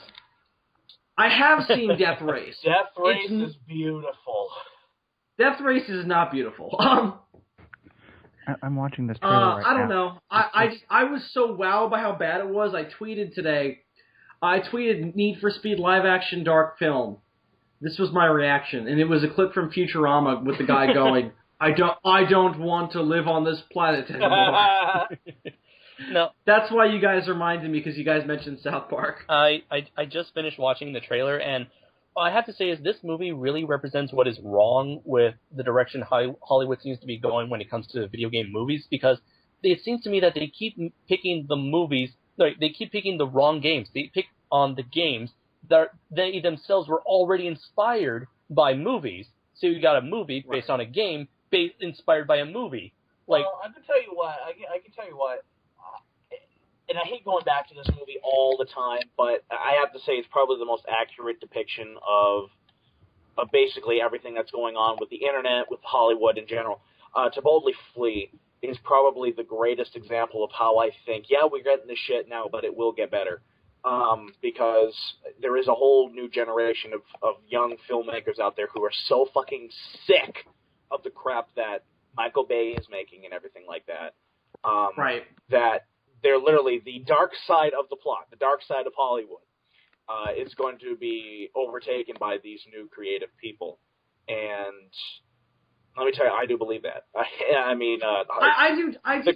I have seen Death Race. Death Race is beautiful. Death Race is not beautiful. I'm watching this trailer right now. I don't know. I was so wowed by how bad it was. I tweeted today. I tweeted Need for Speed live action dark film. This was my reaction, and it was a clip from Futurama with the guy going, I don't want to live on this planet anymore. No. That's why you guys reminded me, because you guys mentioned South Park. I just finished watching the trailer, and all I have to say is this movie really represents what is wrong with the direction Hollywood seems to be going when it comes to video game movies, because it seems to me that they keep picking the movies, they keep picking the wrong games. They pick on the games that they themselves were already inspired by movies. So you got a movie based on a game inspired by a movie. Like, well, I can tell you what. And I hate going back to this movie all the time, but I have to say it's probably the most accurate depiction of basically everything that's going on with the internet, with Hollywood in general. To Boldly Flee is probably the greatest example of how I think, yeah, we're getting this shit now, but it will get better. Because there is a whole new generation of young filmmakers out there who are so fucking sick of the crap that Michael Bay is making and everything like that. That they're literally the dark side of the plot, the dark side of Hollywood, is going to be overtaken by these new creative people. And let me tell you, I do believe that. I mean, the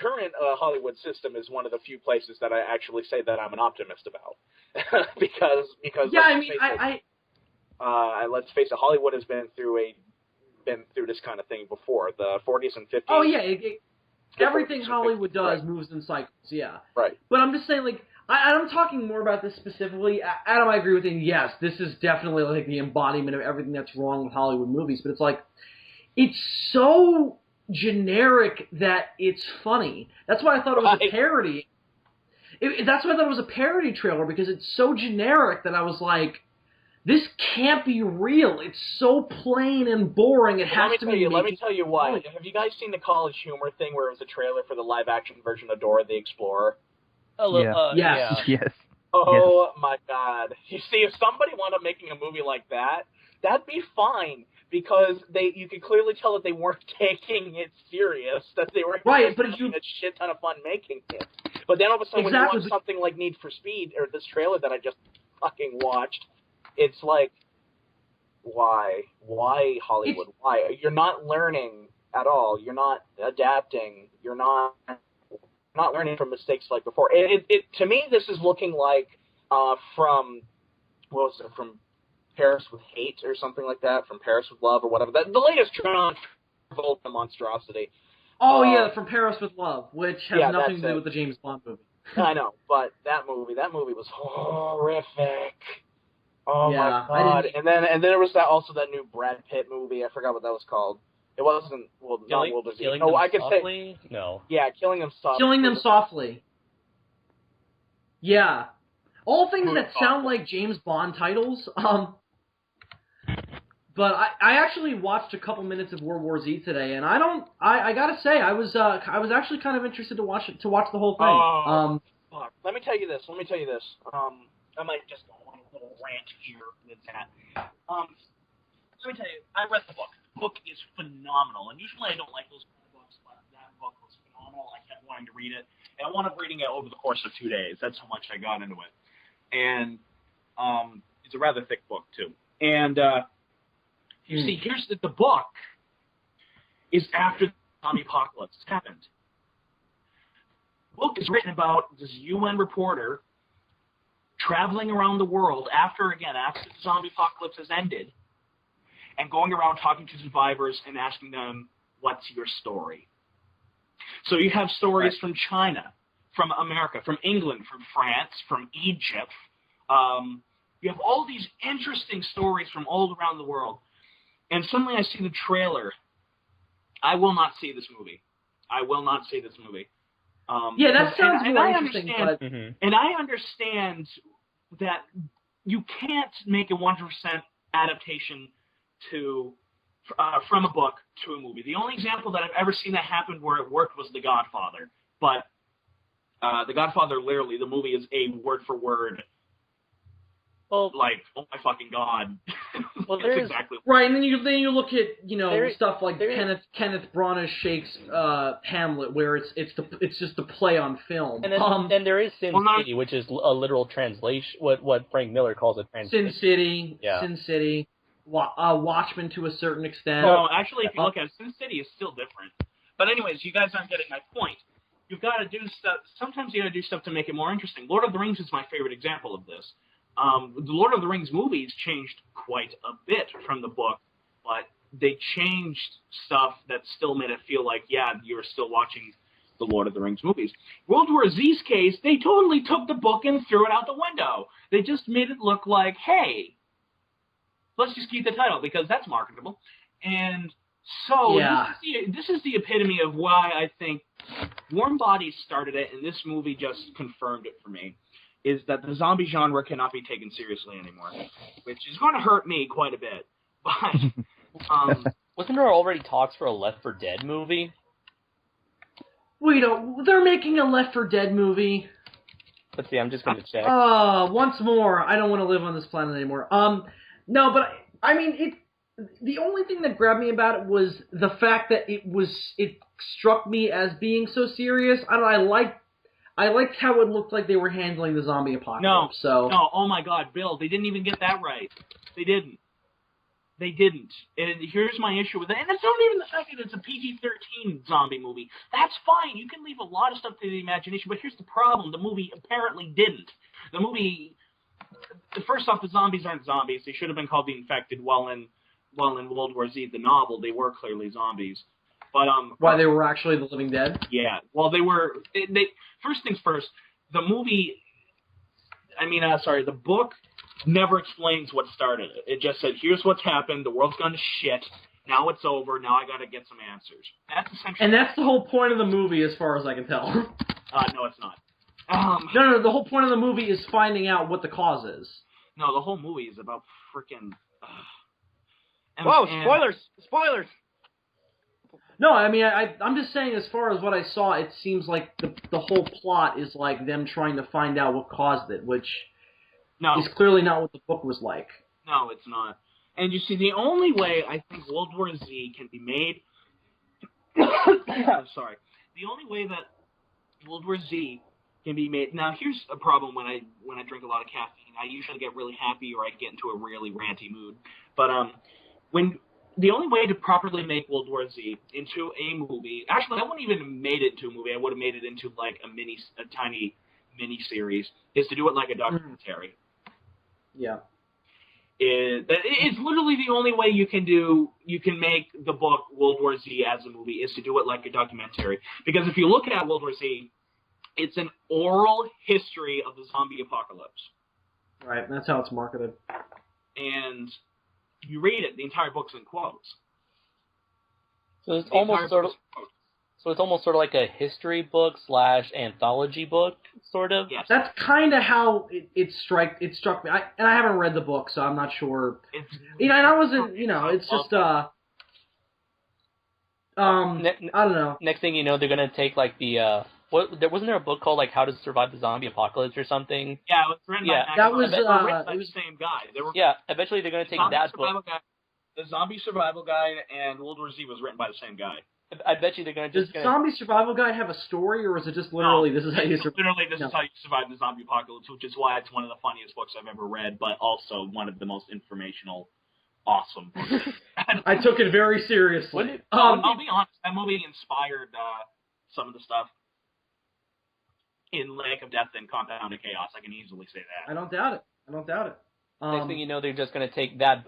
current Hollywood system is one of the few places that I actually say that I'm an optimist about, because yeah, let's face it, Hollywood has been through this kind of thing before. The 40s and 50s. Oh yeah, everything Hollywood does moves in cycles. Yeah. Right. But I'm just saying, like, I'm talking more about this specifically. Adam, I agree with you. Yes, this is definitely like the embodiment of everything that's wrong with Hollywood movies. But it's like, it's so generic that it's funny. That's why I thought it was a parody. That's why I thought it was a parody trailer, because it's so generic that I was like, this can't be real. It's so plain and boring. It has to be. Let me tell you why. Have you guys seen the College Humor thing where it was a trailer for the live-action version of Dora the Explorer? Yes. Yes. Oh, my God. You see, if somebody wound up making a movie like that, that'd be fine, because you could clearly tell that they weren't taking it serious, that they were having a shit ton of fun making it. But then all of a sudden, when you watch something like Need for Speed, or this trailer that I just fucking watched, it's like, why? Why, Hollywood? Why? You're not learning at all. You're not adapting. You're not learning from mistakes like before. To me, this is looking like from Paris with Hate or something like that, from Paris with Love or whatever. The latest John Travolta monstrosity. Oh yeah, from Paris with Love, which has nothing to do with the James Bond movie. I know, but that movie was horrific. Oh my God! And then there was that new Brad Pitt movie. I forgot what that was called. It wasn't not World of Killing Them Softly? No. Yeah, Killing Them Softly. Killing Them Softly. Yeah. All things that sound like James Bond titles. But I actually watched a couple minutes of World War Z today, and I gotta say I was actually kind of interested to watch the whole thing. Fuck. Let me tell you this. I might just go on a little rant here with that. Let me tell you, I read the book. The book is phenomenal, and usually I don't like those kind of books, but that book was phenomenal. I kept wanting to read it, and I wound up reading it over the course of 2 days. That's how much I got into it. And it's a rather thick book, too. And you see, here's the book is after the zombie apocalypse happened. The book is written about this UN reporter traveling around the world after the zombie apocalypse has ended, and going around talking to survivors and asking them, what's your story? So you have stories from China, from America, from England, from France, from Egypt. You have all these interesting stories from all around the world. And suddenly I see the trailer. I will not see this movie. Yeah, that sounds more interesting. And I understand that you can't make a 100% adaptation from a book to a movie. The only example that I've ever seen that happen where it worked was The Godfather. But The Godfather, literally, the movie is a word for word. Well, like, oh my fucking God. Well, that's exactly right. And then you look at stuff like Kenneth Branagh's Shakespeare's Hamlet, where it's just a play on film. And then there is Sin City, which is a literal translation. What Frank Miller calls a translation. Sin City, Watchmen to a certain extent. Well, actually, if you look at it, Sin City is still different. But anyways, you guys aren't getting my point. You've got to do stuff. Sometimes you got to do stuff to make it more interesting. Lord of the Rings is my favorite example of this. The Lord of the Rings movies changed quite a bit from the book, but they changed stuff that still made it feel like, yeah, you're still watching the Lord of the Rings movies. World War Z's case, they totally took the book and threw it out the window. They just made it look like, hey, let's just keep the title because that's marketable. And so this is the epitome of why I think Warm Bodies started it, and this movie just confirmed it for me. Is that the zombie genre cannot be taken seriously anymore, which is going to hurt me quite a bit. But wasn't there already talks for a Left 4 Dead movie? Wait, they're making a Left 4 Dead movie. Let's see, I'm just going to check. Once more, I don't want to live on this planet anymore. No, but I mean, the only thing that grabbed me about it was the fact that it struck me as being so serious. I don't know, I liked how it looked like they were handling the zombie apocalypse. No, oh my God, Bill, they didn't even get that right. They didn't. And here's my issue with it. And it's not even the fact that it's a PG-13 zombie movie. That's fine. You can leave a lot of stuff to the imagination. But here's the problem. The movie apparently didn't. The movie first off, the zombies aren't zombies. They should have been called the infected. While in World War Z, the novel, they were clearly zombies. But why they were actually the living dead? Yeah. Well, they were. First things first. The movie. The book never explains what started it. It just said, "Here's what's happened. The world's gone to shit. Now it's over. Now I got to get some answers." That's essentially. And that's the whole point of the movie, as far as I can tell. No, it's not. No. The whole point of the movie is finding out what the cause is. No, the whole movie is about freaking. Whoa! Spoilers! Spoilers! No, I mean, I'm just saying, as far as what I saw, it seems like the whole plot is like them trying to find out what caused it, which is clearly not what the book was like. No, it's not. And you see, the only way I think World War Z can be made... I'm sorry. The only way that World War Z can be made... Now, here's a problem when I drink a lot of caffeine. I usually get really happy or I get into a really ranty mood. But the only way to properly make World War Z into a movie... Actually, I wouldn't even have made it into a movie. I would have made it into, like, a tiny mini-series, is to do it like a documentary. Yeah. It's literally the only way you can make the book World War Z as a movie, is to do it like a documentary. Because if you look at World War Z, it's an oral history of the zombie apocalypse. Right, that's how it's marketed. And you read it, the entire book's in quotes. So it's almost sort of like a history book / anthology book, sort of. Yes. That's kind of how it struck me. And I haven't read the book, so I'm not sure. And I wasn't. It's just I don't know. Next thing you know, they're gonna take like the wasn't there a book called like How to Survive the Zombie Apocalypse or something? Yeah, it was written by the same guy. Eventually they're gonna take that book. The Zombie Survival Guide and World War Z was written by the same guy. I bet you they're going to just... Does Zombie Survival Guide have a story, or is it just literally this is how you survive? Literally, this is how you survive the zombie apocalypse, which is why it's one of the funniest books I've ever read, but also one of the most informational, awesome books. I took it very seriously. I'll be honest, that movie inspired some of the stuff in Lake of Death and Compounded Chaos. I can easily say that. I don't doubt it. Next thing you know, they're just going to take that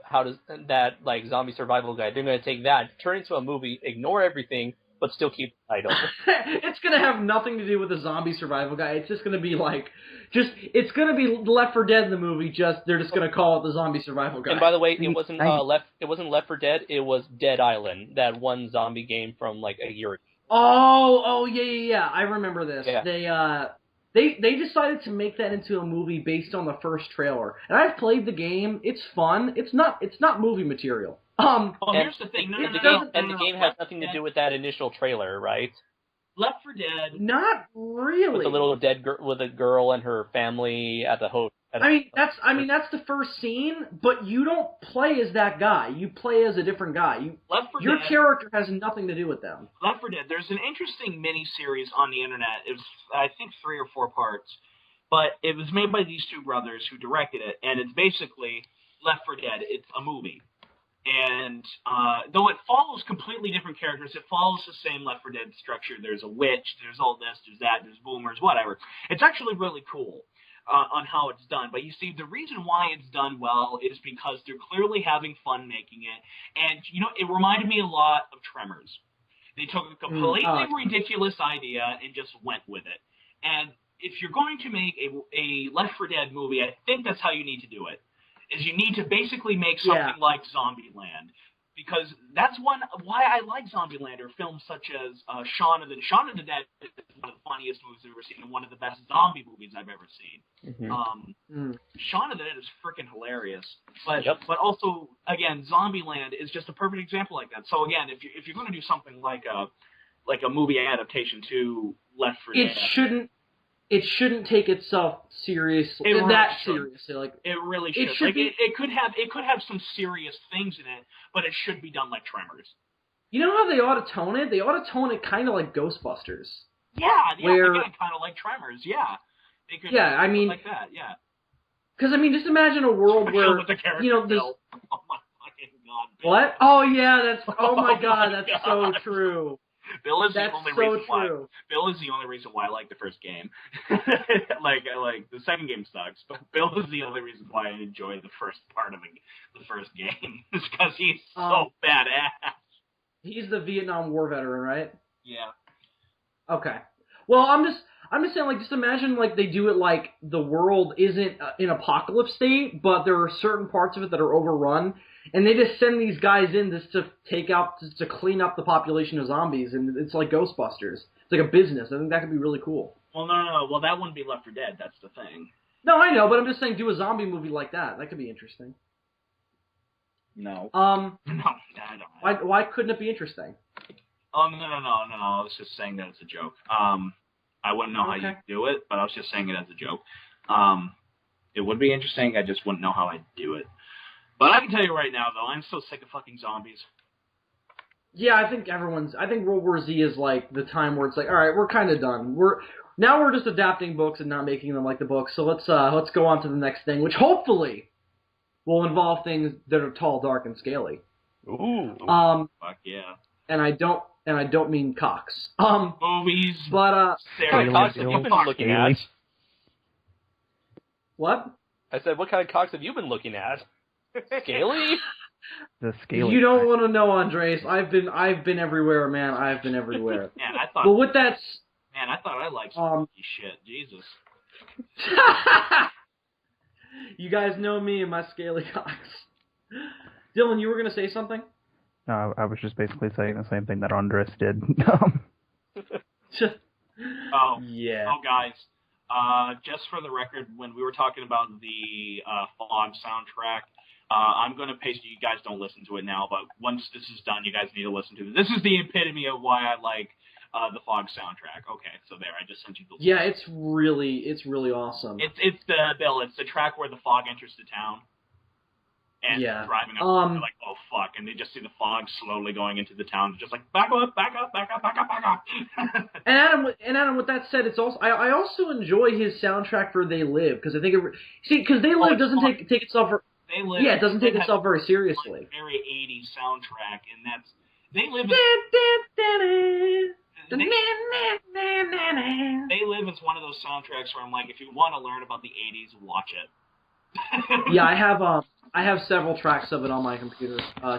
like zombie survival guide. They're going to take that, turn it into a movie, ignore everything, but still keep the title. It's going to have nothing to do with the zombie survival guide. It's just going to be it's going to be Left 4 Dead in the movie. They're just going to call it the zombie survival guide. And by the way, it wasn't Left 4 Dead. It was Dead Island, that one zombie game from like a year ago. Oh yeah. I remember this. Yeah. They decided to make that into a movie based on the first trailer, and I've played the game. It's fun. It's not movie material. Here's the thing. The game has nothing to do with that initial trailer, right? Left 4 Dead. Not really. With the little dead with a girl and her family at the hotel. That's the first scene, but you don't play as that guy. You play as a different guy. Your character has nothing to do with them. Left 4 Dead. There's an interesting mini-series on the internet. It was, I think, 3 or 4 parts, but it was made by these two brothers who directed it, and it's basically Left 4 Dead. It's a movie. And though it follows completely different characters, it follows the same Left 4 Dead structure. There's a witch, there's all this, there's that, there's boomers, whatever. It's actually really cool on how it's done. But you see, the reason why it's done well is because they're clearly having fun making it. And, it reminded me a lot of Tremors. They took a completely ridiculous idea and just went with it. And if you're going to make a Left 4 Dead movie, I think that's how you need to do it. Is you need to basically make something like Zombieland. Because that's why I like Zombieland, or films such as Shaun of the Dead is one of the funniest movies I've ever seen, and one of the best zombie movies I've ever seen. Mm-hmm. Shaun of the Dead is freaking hilarious. But also, again, Zombieland is just a perfect example like that. So again, if you're going to do something like a movie adaptation to Left 4 Dead, it shouldn't take itself seriously. Seriously, like it really should. It could have some serious things in it, but it should be done like Tremors. You know how they ought to tone it? They ought to tone it kind of like Ghostbusters. Yeah, kind of like Tremors. Yeah, they could. Yeah, I mean, like that. Yeah. Because just imagine a world where this. Oh my fucking god. Bill. What? Oh yeah, oh my god, that's so true. Bill is That's the only so reason true. Bill is the only reason why I like the first game. like the second game sucks, but Bill is the only reason why I enjoy the first part of the first game. It's because he's so badass. He's the Vietnam War veteran, right? Yeah. Okay. Well, I'm just saying, like, just imagine, like, they do it like the world isn't in apocalypse state, but there are certain parts of it that are overrun, and they just send these guys in just to clean up the population of zombies, and it's like Ghostbusters. It's like a business. I think that could be really cool. Well, no. Well, that wouldn't be Left 4 Dead. That's the thing. No, I know, but I'm just saying, do a zombie movie like that. That could be interesting. No. No, I don't. Why couldn't it be interesting? Oh, no. I was just saying that it's a joke. I wouldn't know how you do it, but I was just saying it as a joke. It would be interesting. I just wouldn't know how I'd do it. But I can tell you right now, though, I'm so sick of fucking zombies. Yeah, I think World War Z is like the time where it's like, all right, we're kind of done. We're just adapting books and not making them like the books. So let's go on to the next thing, which hopefully will involve things that are tall, dark, and scaly. Ooh. Fuck yeah. And I don't mean cocks. Movies. But what kind of cocks have you been looking at? What? I said, what kind of cocks have you been looking at? Scaly? The scaly. You don't want to know, Andres. I've been everywhere, man. I've been everywhere. Man, I thought. But with that. Man, I thought I liked some shit. Jesus. You guys know me and my scaly cocks. Dylan, you were gonna say something? No, I was just basically saying the same thing that Andres did. Yeah. Oh, guys. Just for the record, when we were talking about the Fog soundtrack, I'm going to paste you guys don't listen to it now, but once this is done, you guys need to listen to it. This is the epitome of why I like the Fog soundtrack. Okay, so there, I just sent you the link. Yeah, it's really awesome. It's the track where the Fog enters the town. And driving up, they're like, oh fuck, and they just see the fog slowly going into the town, just like back up. And Adam, with that said, it's also I also enjoy his soundtrack for They Live, because I think because They Live doesn't take itself it doesn't take itself very seriously. Like very 80s soundtrack, and that's They Live. They Live is one of those soundtracks where I'm like, if you want to learn about the 80s, watch it. Yeah, I have several tracks of it on my computer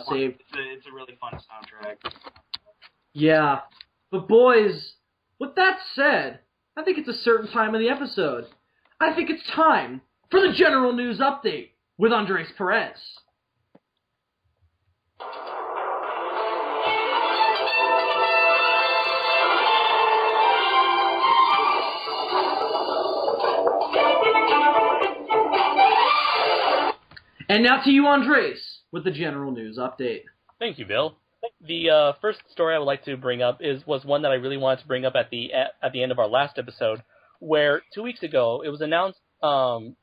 saved. It's a really fun soundtrack. Yeah, but boys, with that said, I think it's a certain time of the episode. I think it's time for the general news update with Andres Perez. And now to you, Andres, with the general news update. Thank you, Bill. The first story I would like to bring up was one that I really wanted to bring up at the end of our last episode, where 2 weeks ago it was announced that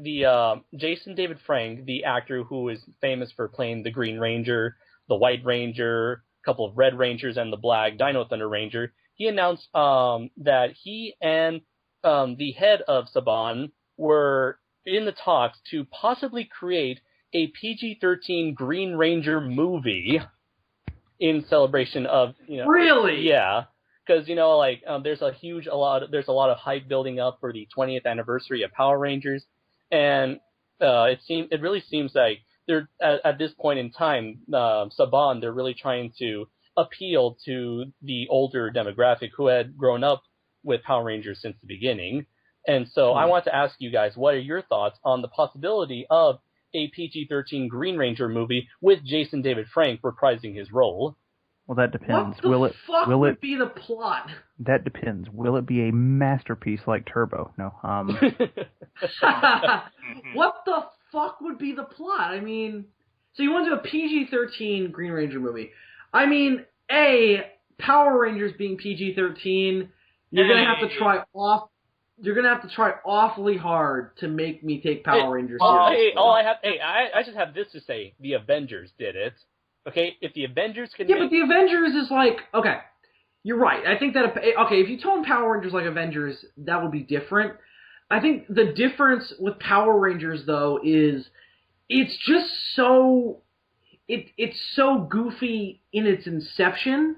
the Jason David Frank, the actor who is famous for playing the Green Ranger, the White Ranger, a couple of Red Rangers, and the Black Dino Thunder Ranger, he announced that he and the head of Saban were in the talks to possibly create a PG-13 Green Ranger movie in celebration of, Really? Yeah, because there's a lot of hype building up for the 20th anniversary of Power Rangers, and it really seems like they're at this point in time, Saban, they're really trying to appeal to the older demographic who had grown up with Power Rangers since the beginning. And so I want to ask you guys, what are your thoughts on the possibility of a PG-13 Green Ranger movie with Jason David Frank reprising his role? Well, that depends. What the fuck would be the plot? That depends. Will it be a masterpiece like Turbo? No. What the fuck would be the plot? I mean, so you want to do a PG-13 Green Ranger movie. I mean, Power Rangers being PG-13, you're going to have to try awfully hard to make me take Power Rangers seriously. I just have this to say. The Avengers did it. Okay? If the Avengers can but the Avengers is like... Okay, you're right. I think that... if you tone Power Rangers like Avengers, that would be different. I think the difference with Power Rangers, though, is it's just so... It's so goofy in its inception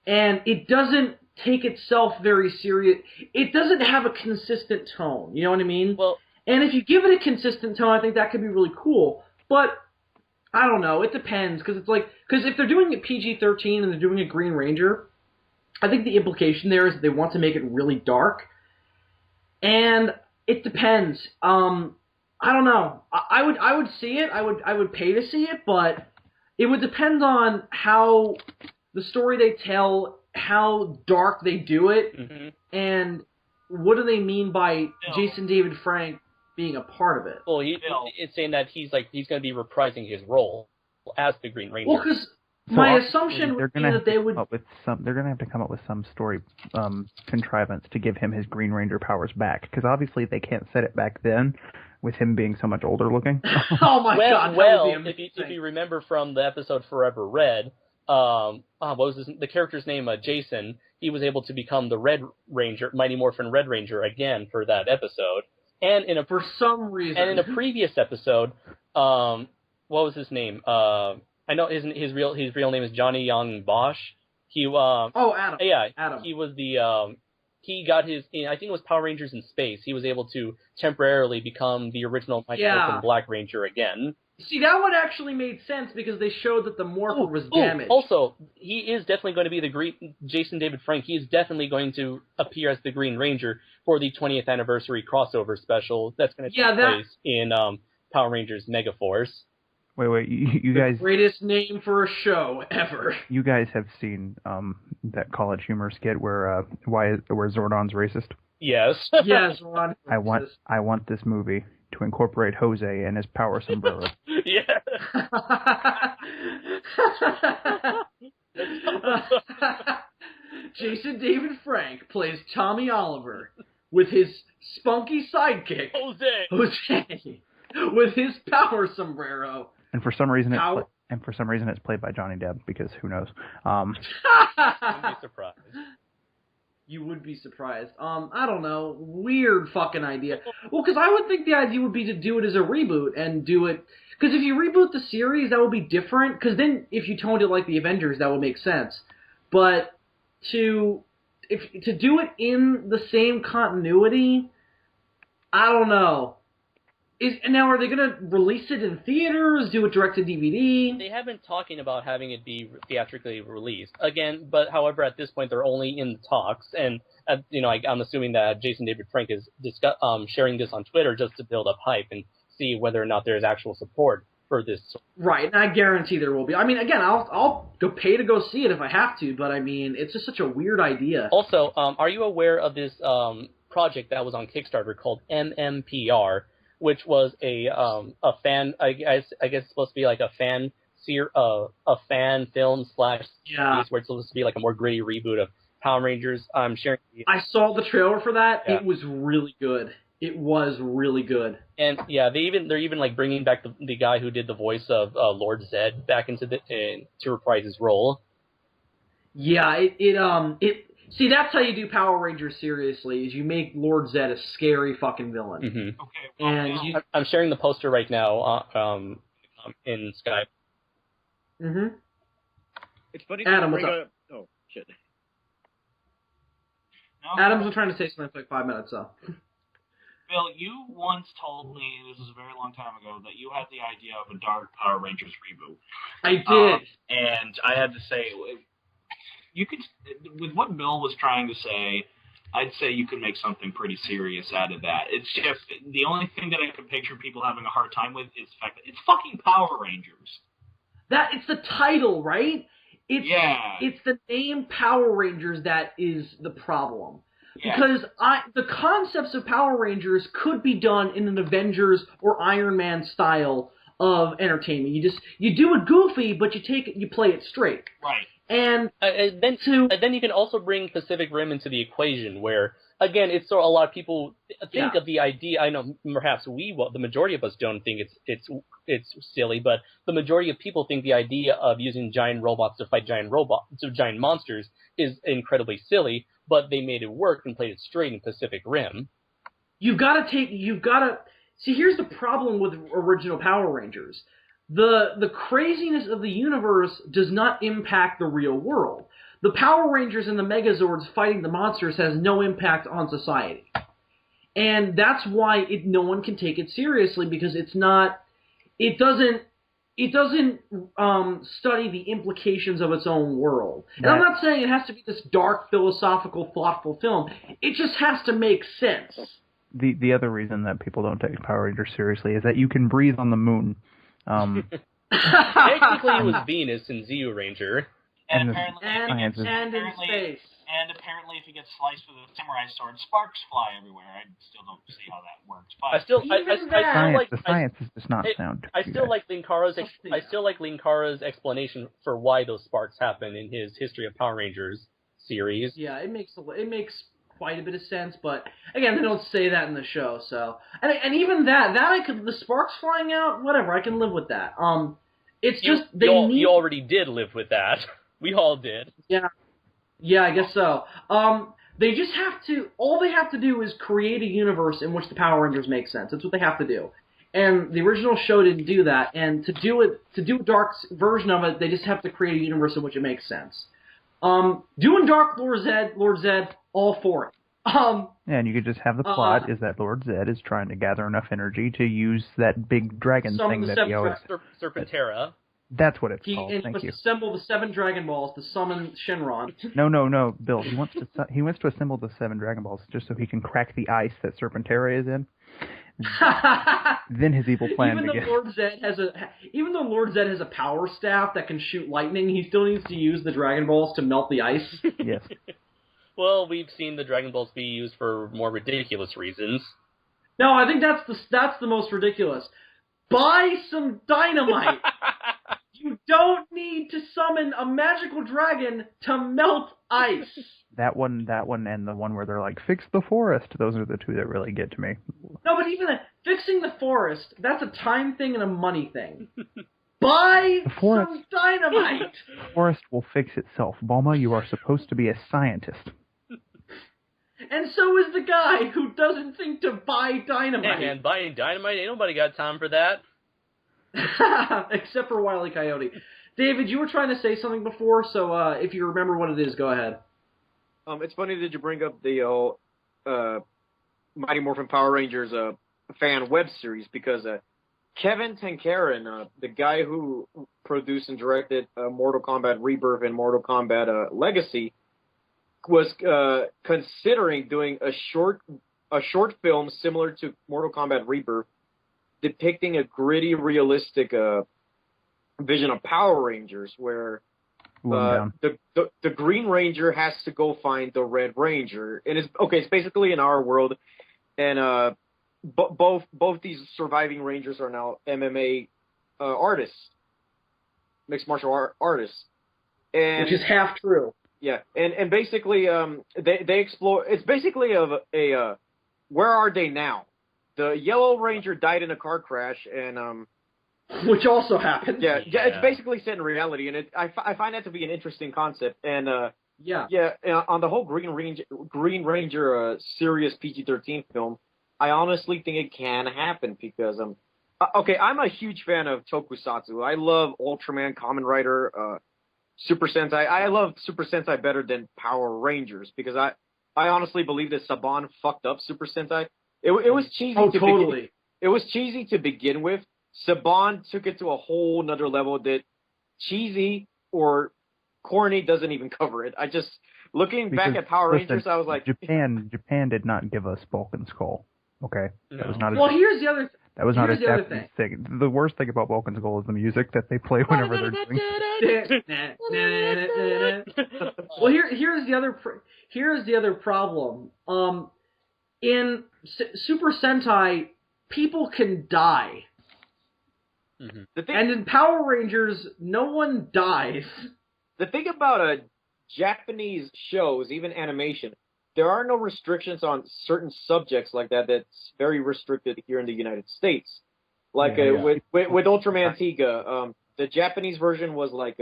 and it doesn't take itself very serious. It doesn't have a consistent tone. You know what I mean? Well, and if you give it a consistent tone, I think that could be really cool. But I don't know. It depends, because if they're doing it PG-13 and they're doing a Green Ranger, I think the implication there is that they want to make it really dark. And it depends. I don't know. I would see it. I would pay to see it, but it would depend on how the story they tell, how dark they do it, and what do they mean by Jason David Frank being a part of it. Well, it's saying that he's going to be reprising his role as the Green Ranger. Well, because my assumption would be that they would. They're going to have to come up with some story contrivance to give him his Green Ranger powers back, because obviously they can't set it back then with him being so much older looking. Oh my God! Well, if you remember from the episode Forever Red, what was the character's name? Jason. He was able to become the Red Ranger, Mighty Morphin Red Ranger again for that episode. And for some reason, and in a previous episode, what was his name? I know his real name is Johnny Young Bosch. Adam. Yeah, Adam. He was he got his. I think it was Power Rangers in Space. He was able to temporarily become the original Mighty Morphin Black Ranger again. See, that one actually made sense because they showed that the morpher was damaged. Also, he is definitely going to be the Jason David Frank. He is definitely going to appear as the Green Ranger for the 20th anniversary crossover special that's going to take place in Power Rangers Megaforce. Wait, you guys... The greatest name for a show ever. You guys have seen that College Humor skit where Zordon's racist? Yes. Yes, Zordon. I want this movie to incorporate Jose and his power sombrero. Yeah. Jason David Frank plays Tommy Oliver with his spunky sidekick, Jose, with his power sombrero. And for some reason it's played by Johnny Depp, because who knows? I'd be surprised. You would be surprised. I don't know. Weird fucking idea. Well, because I would think the idea would be to do it as a reboot and do it... Because if you reboot the series, that would be different. Because then if you toned it like the Avengers, that would make sense. But to do it in the same continuity, I don't know. Now, are they going to release it in theaters, do it direct to DVD? They have been talking about having it be theatrically released. Again, however, at this point, they're only in talks. And, I'm assuming that Jason David Frank is sharing this on Twitter just to build up hype and see whether or not there's actual support for this. Right, and I guarantee there will be. I mean, again, I'll go pay to go see it if I have to, but I mean, it's just such a weird idea. Also, are you aware of this project that was on Kickstarter called MMPR? Which was a fan, I guess it's supposed to be like a fan film / where it's supposed to be like a more gritty reboot of Power Rangers. I'm sharing. I saw the trailer for that. Yeah. It was really good. It was really good. And yeah, they're even like bringing back the guy who did the voice of Lord Zed back into to reprise his role. Yeah, it. See, that's how you do Power Rangers seriously, is you make Lord Zed a scary fucking villain. Mm-hmm. Okay, well, and I'm sharing the poster right now in Skype. Mm-hmm. It's funny. Adam, what's up? Oh, shit. No, Adam's been trying to say something for like 5 minutes, so. Bill, you once told me, this was a very long time ago, that you had the idea of a Dark Power Rangers reboot. I did. And I had to say... You could, with what Bill was trying to say, I'd say you could make something pretty serious out of that. It's just, the only thing that I could picture people having a hard time with is the fact that it's fucking Power Rangers. It's the title, right? It's the name Power Rangers that is the problem. Yeah. Because the concepts of Power Rangers could be done in an Avengers or Iron Man style of entertainment. You do it goofy, but you play it straight. Right. And then you can also bring Pacific Rim into the equation, where again, it's so a lot of people think of the idea. I know perhaps the majority of us don't think it's silly, but the majority of people think the idea of using giant robots to fight giant monsters is incredibly silly. But they made it work and played it straight in Pacific Rim. See, here's the problem with original Power Rangers. The craziness of the universe does not impact the real world. the Power Rangers and the Megazords fighting the monsters has no impact on society. And that's why no one can take it seriously, because it doesn't study the implications of its own world. And I'm not saying it has to be this dark, philosophical, thoughtful film. It just has to make sense. The other reason that people don't take Power Rangers seriously is that you can breathe on the moon. Technically, it was Venus in Zeo Ranger. And in space. And apparently, if he gets sliced with a samurai sword, sparks fly everywhere. I still don't see how that works. But the science is just not sound. I still like Linkara's explanation for why those sparks happen in his History of Power Rangers series. Yeah, it makes quite a bit of sense, but again, they don't say that in the show. So, and even the sparks flying out, whatever, I can live with that. It's just you already did live with that. We all did. Yeah, I guess so. They just have to. All they have to do is create a universe in which the Power Rangers make sense. That's what they have to do. And the original show didn't do that. And to do a dark version of it, they just have to create a universe in which it makes sense. Doing Dark Lord Zed, all for it. And you could just have the plot is that Lord Zed is trying to gather enough energy to use that big dragon thing that he always... Serpentera. That's what it's called. And Thank you. He must assemble the 7 Dragon Balls to summon Shenron. No, Bill. He wants to assemble the 7 Dragon Balls just so he can crack the ice that Serpentera is in. Then his evil plan begins. Even though Lord Zed has a power staff that can shoot lightning, he still needs to use the Dragon Balls to melt the ice. Yes. Well, we've seen the Dragon Balls be used for more ridiculous reasons. No, I think that's the most ridiculous. Buy some dynamite. You don't need to summon a magical dragon to melt ice. That one, and the one where they're like, fix the forest. Those are the two that really get to me. No, but even fixing the forest, that's a time thing and a money thing. Buy some dynamite. The forest will fix itself. Bulma, you are supposed to be a scientist. And so is the guy who doesn't think to buy dynamite. Hey man, buying dynamite, ain't nobody got time for that. Except for Wile E. Coyote. David, you were trying to say something before, so if you remember what it is, go ahead. It's funny that you bring up the Mighty Morphin Power Rangers fan web series, because Kevin Tankaran, the guy who produced and directed Mortal Kombat Rebirth and Mortal Kombat Legacy, was considering doing a short film similar to Mortal Kombat Rebirth, depicting a gritty, realistic vision of Power Rangers, where the Green Ranger has to go find the Red Ranger, and it's basically in our world, and both these surviving Rangers are now MMA artists, mixed martial artists, and which is half true. Yeah, and basically, they explore. It's basically a where are they now? The Yellow Ranger died in a car crash, and which also happened. Yeah, it's basically set in reality, and I find that to be an interesting concept. And on the whole Green Ranger serious PG-13 film, I honestly think it can happen, because I'm a huge fan of Tokusatsu. I love Ultraman, Kamen Rider, Super Sentai. I love Super Sentai better than Power Rangers, because I honestly believe that Saban fucked up Super Sentai. It was cheesy. Totally. It was cheesy to begin with. Saban took it to a whole nother level that cheesy or corny doesn't even cover it. Looking back at Power Rangers, I was like, Japan did not give us Bulk and Skull. Okay, no. That was not. Here's the other. That was not a Japanese thing. The worst thing about Bulk and Skull is the music that they play whenever they're doing. Well, here's the other problem. In Super Sentai, people can die. Mm-hmm. And in Power Rangers, no one dies. The thing about Japanese shows, even animation, there are no restrictions on certain subjects like that. That's very restricted here in the United States. Like with Ultraman Tiga, the Japanese version was like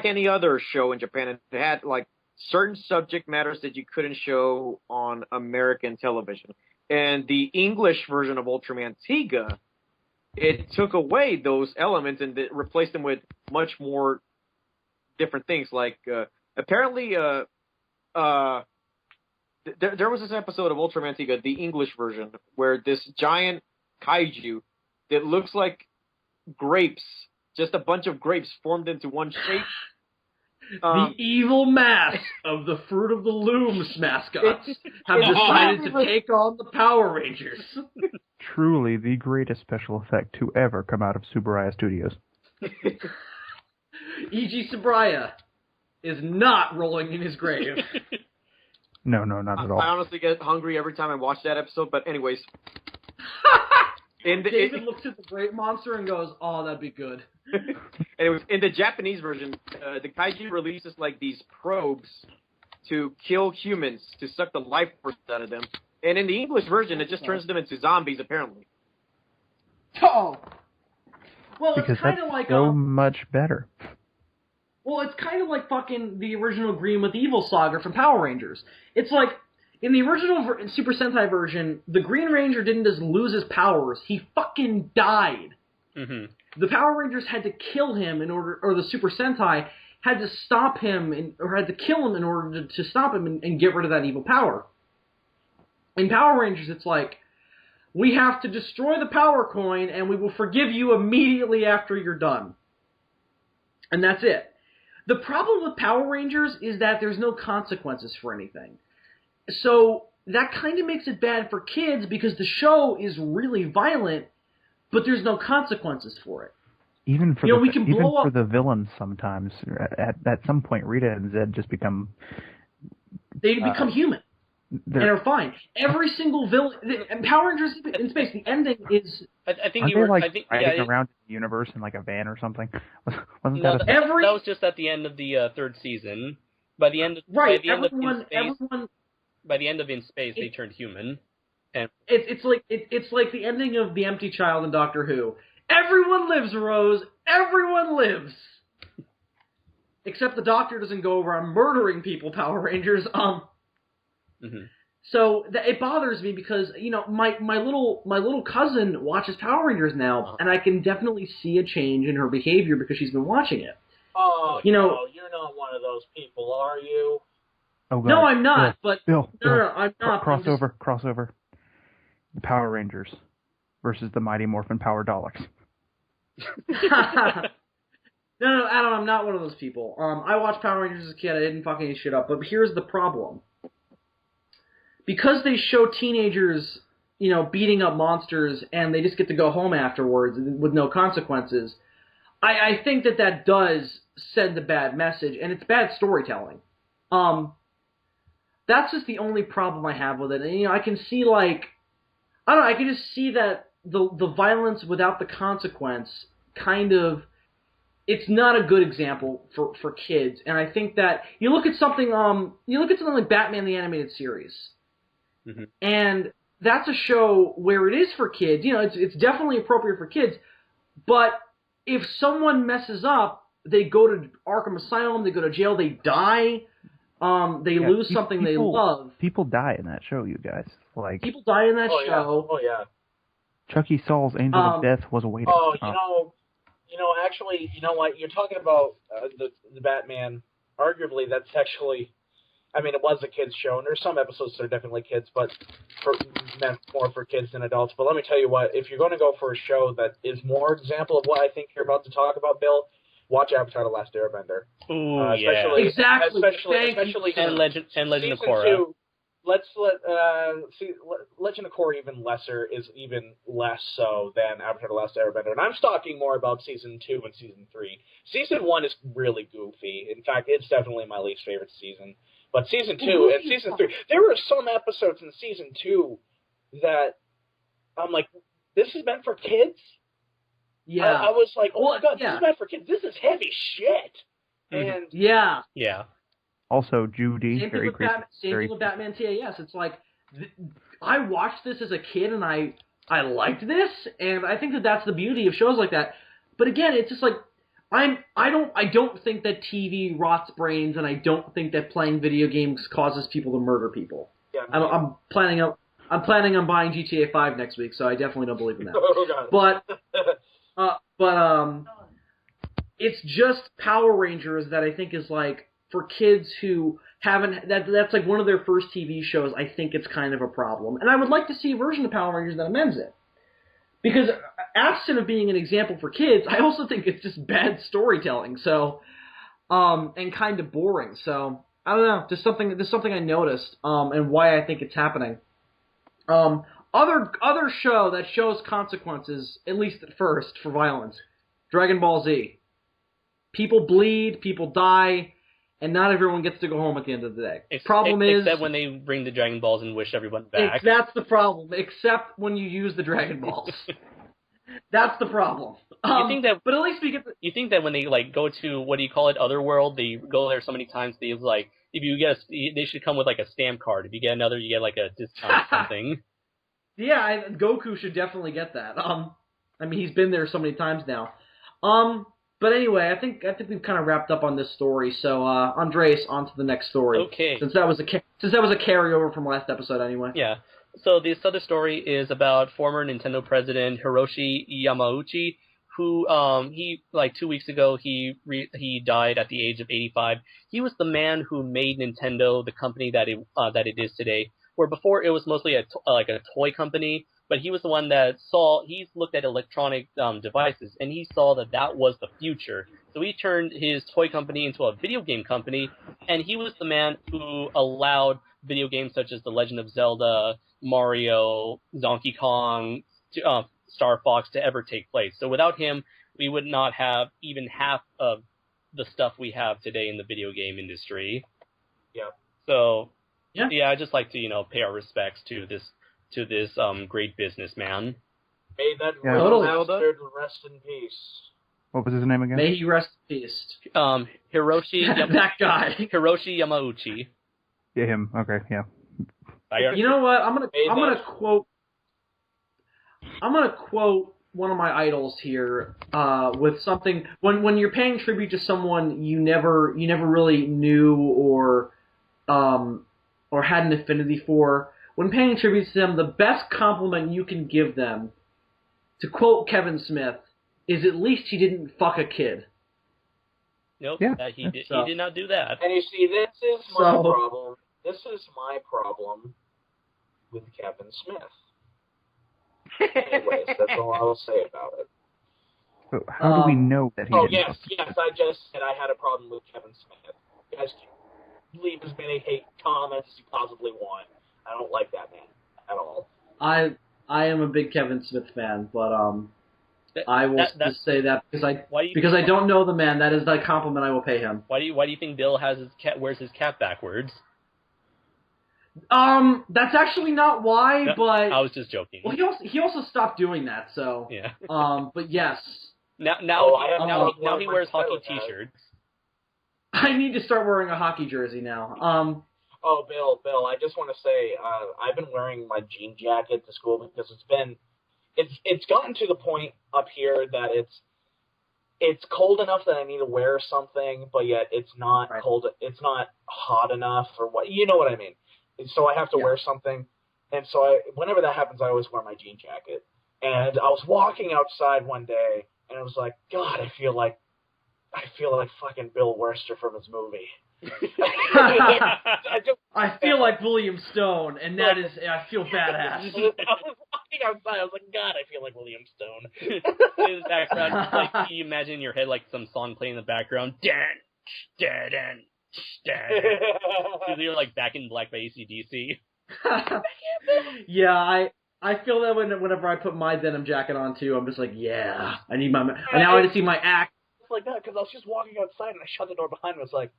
any other show in Japan. It had like certain subject matters that you couldn't show on American television. And the English version of Ultraman Tiga, it took away those elements and replaced them with much more different things, like Apparently, there was this episode of Ultraman Tiga, the English version, where this giant kaiju that looks like grapes, just a bunch of grapes formed into one shape. The evil mass of the Fruit of the Looms mascots have decided to take on the Power Rangers. Truly the greatest special effect to ever come out of Subaraya Studios. E.G. Subaraya is not rolling in his grave. No, not at all. I honestly get hungry every time I watch that episode, but anyways. David looks at the great monster and goes, "Oh, that'd be good." Anyways, in the Japanese version, the kaiju releases like these probes to kill humans, to suck the life force out of them. And in the English version, it just turns them into zombies, apparently. Oh! Well, Because it's kind that's of like so much better. Well, it's kind of like fucking the original Green with Evil saga from Power Rangers. It's like, in the original Super Sentai version, the Green Ranger didn't just lose his powers, he fucking died. Mm-hmm. The Power Rangers had to kill him in order, or the Super Sentai had to stop him, or had to kill him in order to stop him and get rid of that evil power. In Power Rangers, it's like, we have to destroy the power coin, and we will forgive you immediately after you're done. And that's it. The problem with Power Rangers is that there's no consequences for anything. So that kind of makes it bad for kids because the show is really violent, but there's no consequences for it. Even for the villains sometimes. At some point, Rita and Zed just become... They become human. And are fine. Every single villain... And Power Rangers in Space, the ending is... I think riding around the universe in like a van or something? That was just at the end of the third season. By the end of In Space, they turned human. And it's like the ending of The Empty Child in Doctor Who. Everyone lives, Rose. Everyone lives. Except the Doctor doesn't go around murdering people. Power Rangers. Mm-hmm. So it bothers me because my little cousin watches Power Rangers now, and I can definitely see a change in her behavior because she's been watching it. Oh, no, you're not one of those people, are you? Oh, God. No, I'm not. Bill, No, I'm not. Crossover. The Power Rangers versus the Mighty Morphin Power Daleks. No, Adam, I'm not one of those people. I watched Power Rangers as a kid. I didn't fuck any shit up. But here's the problem. Because they show teenagers, beating up monsters and they just get to go home afterwards with no consequences, I think that does send a bad message, and it's bad storytelling. That's just the only problem I have with it. And, I can see, I can just see that the violence without the consequence kind of, it's not a good example for kids. And I think that you look at something like Batman the Animated Series. Mm-hmm. And that's a show where it is for kids. It's definitely appropriate for kids. But if someone messes up, they go to Arkham Asylum, they go to jail, they die, they lose something they love. People die in that show, you guys. People die in that show. Yeah. Oh, yeah. Chucky Saul's Angel of Death was awaiting. Oh, actually, you know what? You're talking about the Batman. Arguably, that's actually... I mean, it was a kids' show, and there's some episodes that are definitely kids, but meant more for kids than adults. But let me tell you what, if you're going to go for a show that is more example of what I think you're about to talk about, Bill, watch Avatar: The Last Airbender. Ooh, yeah. Exactly. Especially and Legend of Korra. 2, Legend of Korra even lesser is even less so than Avatar: The Last Airbender. And I'm talking more about Season 2 and Season 3. Season 1 is really goofy. In fact, it's definitely my least favorite season. But Season 2 and Season 3, there were some episodes in Season 2 that I'm like, this is meant for kids? Yeah. I was like, oh my God, this is meant for kids. This is heavy shit. Mm-hmm. And yeah. Also, Judy. Same thing with Batman TAS. It's like, I watched this as a kid and I liked this, and I think that's the beauty of shows like that. But again, it's just like, I don't think that TV rots brains, and I don't think that playing video games causes people to murder people. Yeah, I'm planning on buying GTA 5 next week, so I definitely don't believe in that. Oh, God. But it's just Power Rangers that I think is like, for kids who haven't, that's like one of their first TV shows, I think it's kind of a problem. And I would like to see a version of Power Rangers that amends it. Because absent of being an example for kids, I also think it's just bad storytelling, so, and kind of boring. So, I don't know, there's something I noticed, and why I think it's happening. Other show that shows consequences, at least at first, for violence, Dragon Ball Z. People bleed, people die, and not everyone gets to go home at the end of the day. Except when they bring the Dragon Balls and wish everyone back. That's the problem, except when you use the Dragon Balls. That's the problem. You think that? But at least we get. You think that when they like go to what do you call it, Otherworld? They go there so many times. They like if you get they should come with like a stamp card. If you get another, you get like a discount or something. Yeah, Goku should definitely get that. I mean he's been there so many times now. But anyway, I think we've kind of wrapped up on this story. So Andres, on to the next story. Okay. Since that was a carryover from last episode, anyway. Yeah. So this other story is about former Nintendo president Hiroshi Yamauchi, who he like 2 weeks ago he died at the age of 85. He was the man who made Nintendo the company that it is today. Where before it was mostly a toy company, but he was the one that he's looked at electronic devices, and he saw that was the future. So he turned his toy company into a video game company, and he was the man who allowed video games such as The Legend of Zelda, Mario, Donkey Kong, Star Fox to ever take place. So without him, we would not have even half of the stuff we have today in the video game industry. Yeah. So... Yeah, I'd just like to, pay our respects to this great businessman. May that bastard rest in peace. What was his name again? May he rest in peace. Hiroshi that guy. Hiroshi Yamauchi. Yeah, him. Okay, yeah. You know what? I'm gonna quote one of my idols here with something when you're paying tribute to someone you never really knew or had an affinity for. When paying tribute to them, the best compliment you can give them, to quote Kevin Smith, is at least he didn't fuck a kid. Nope, yeah. He did not do that. And you see, this is my problem. This is my problem with Kevin Smith. Anyways, that's all I'll say about it. So how do we know that he didn't yes, fuck yes, I just said I had a problem with Kevin Smith. You guys leave as many hate comments as you possibly want. I don't like that man at all. I am a big Kevin Smith fan, but I will just say that because I don't know the man. That is the compliment I will pay him. Why do you think Bill wears his cap backwards? That's actually not why, No, but I was just joking. Well, he also stopped doing that. So yeah. But yes. Now he wears hockey T-shirts. I need to start wearing a hockey jersey now. Oh, Bill, I just want to say, I've been wearing my jean jacket to school because it's gotten to the point up here that it's cold enough that I need to wear something, but yet it's not cold, it's not hot enough or what, you know what I mean. And so I have to wear something, and so whenever that happens, I always wear my jean jacket. And I was walking outside one day, and I was like, God, I feel like fucking Bill Wurster from his movie. I feel like William Stone, and that is, I feel badass. I was walking outside, I was like, God, I feel like William Stone. In the background, like, you imagine in your head, like, some song playing in the background. You're like Back in Black by AC/DC. Yeah, I feel that whenever I put my denim jacket on, too, I'm just like, yeah, I need my, and now I just see my act. It's like that, because I was just walking outside, and I shut the door behind me, I was like,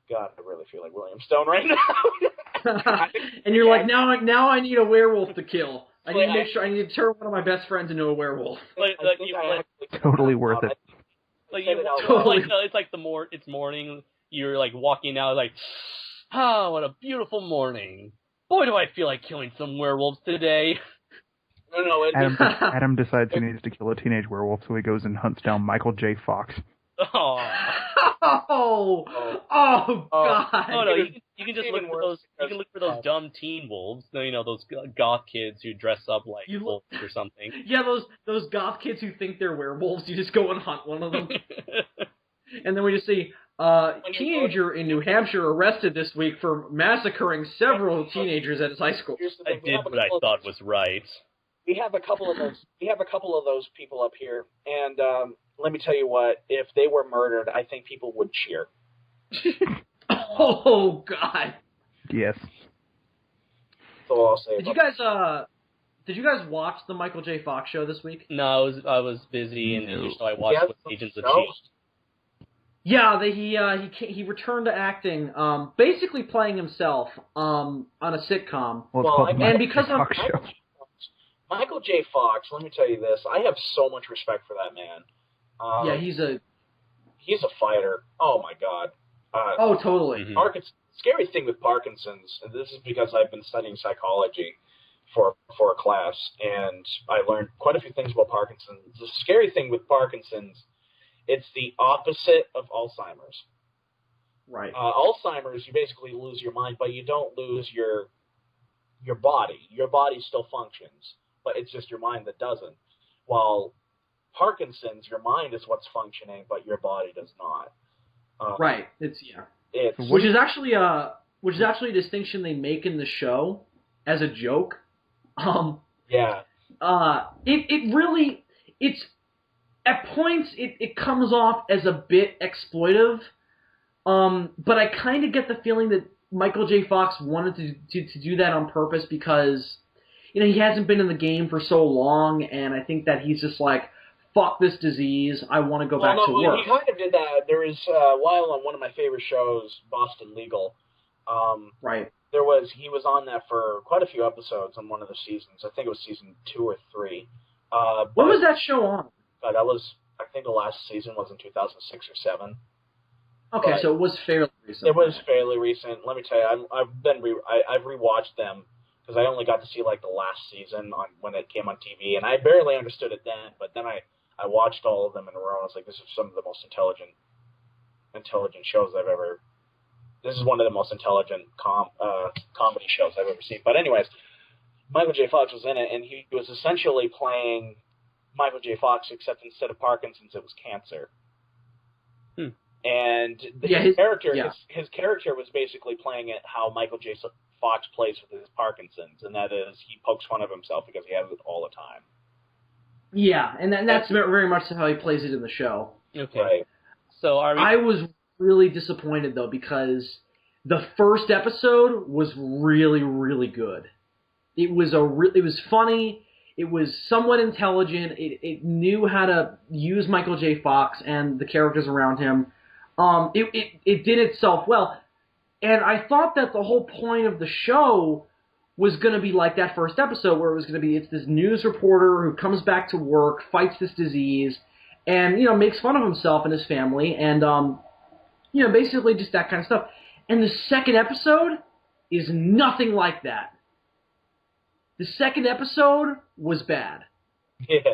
God, I really feel like William Stone right now. And you're like, now I need a werewolf to kill. I need to make sure I need to turn one of my best friends into a werewolf. Totally worth it. It's like it's morning. You're like walking out, like, oh, what a beautiful morning. Boy, do I feel like killing some werewolves today. No, Adam decides he needs to kill a teenage werewolf, so he goes and hunts down Michael J. Fox. Oh God! Oh no, you can just look for those. You can look for those dumb teen wolves. Those goth kids who dress up like wolves or something. Yeah, those goth kids who think they're werewolves. You just go and hunt one of them, and then we just see Teenager in New Hampshire arrested this week for massacring several teenagers at his high school. I did what I thought was right. We have a couple of those. We have a couple of those people up here, and let me tell you what: if they were murdered, I think people would cheer. Oh God! Yes. That's all I'll say. Did you guys watch the Michael J. Fox show this week? No, I was busy, and so I watched with Agents of S.H.I.E.L.D. Yeah, he returned to acting, basically playing himself on a sitcom. Michael J. Fox, let me tell you this: I have so much respect for that man. Yeah, he's a fighter. Oh my God. Totally. Mm-hmm. Scary thing with Parkinson's, and this is because I've been studying psychology for a class, and I learned quite a few things about Parkinson's. The scary thing with Parkinson's, it's the opposite of Alzheimer's. Right. Alzheimer's, you basically lose your mind, but you don't lose your body. Your body still functions, but it's just your mind that doesn't. While Parkinson's, your mind is what's functioning, but your body does not. Right. Which is actually a distinction they make in the show as a joke. Yeah. It's at points it comes off as a bit exploitive. But I kind of get the feeling that Michael J. Fox wanted to do that on purpose because, he hasn't been in the game for so long, and I think that he's just like, fuck this disease, I want to go back to work. He kind of did that. There was a while on one of my favorite shows, Boston Legal. Right. He was on that for quite a few episodes on one of the seasons. I think it was season 2 or 3. When was that show on? That was, I think the last season was in 2006 or 7. Okay, so it was fairly recent. It was fairly recent. Let me tell you, I've rewatched them because I only got to see like the last season when it came on TV, and I barely understood it then. But then I watched all of them in a row. I was like, this is some of the most intelligent shows I've ever. This is one of the most intelligent comedy shows I've ever seen. But anyways, Michael J. Fox was in it, and he was essentially playing Michael J. Fox, except instead of Parkinson's, it was cancer. And his character was basically playing it how Michael J. Fox plays with his Parkinson's, and that is he pokes fun of himself because he has it all the time. Yeah, and that's very much how he plays it in the show. Okay. Right. So I was really disappointed though because the first episode was really, really good. It was funny. It was somewhat intelligent. It knew how to use Michael J. Fox and the characters around him. It did itself well, and I thought that the whole point of the show was going to be like that first episode, where it was going to be it's this news reporter who comes back to work, fights this disease, and makes fun of himself and his family, and basically just that kind of stuff. And the second episode is nothing like that. The second episode was bad. Yeah.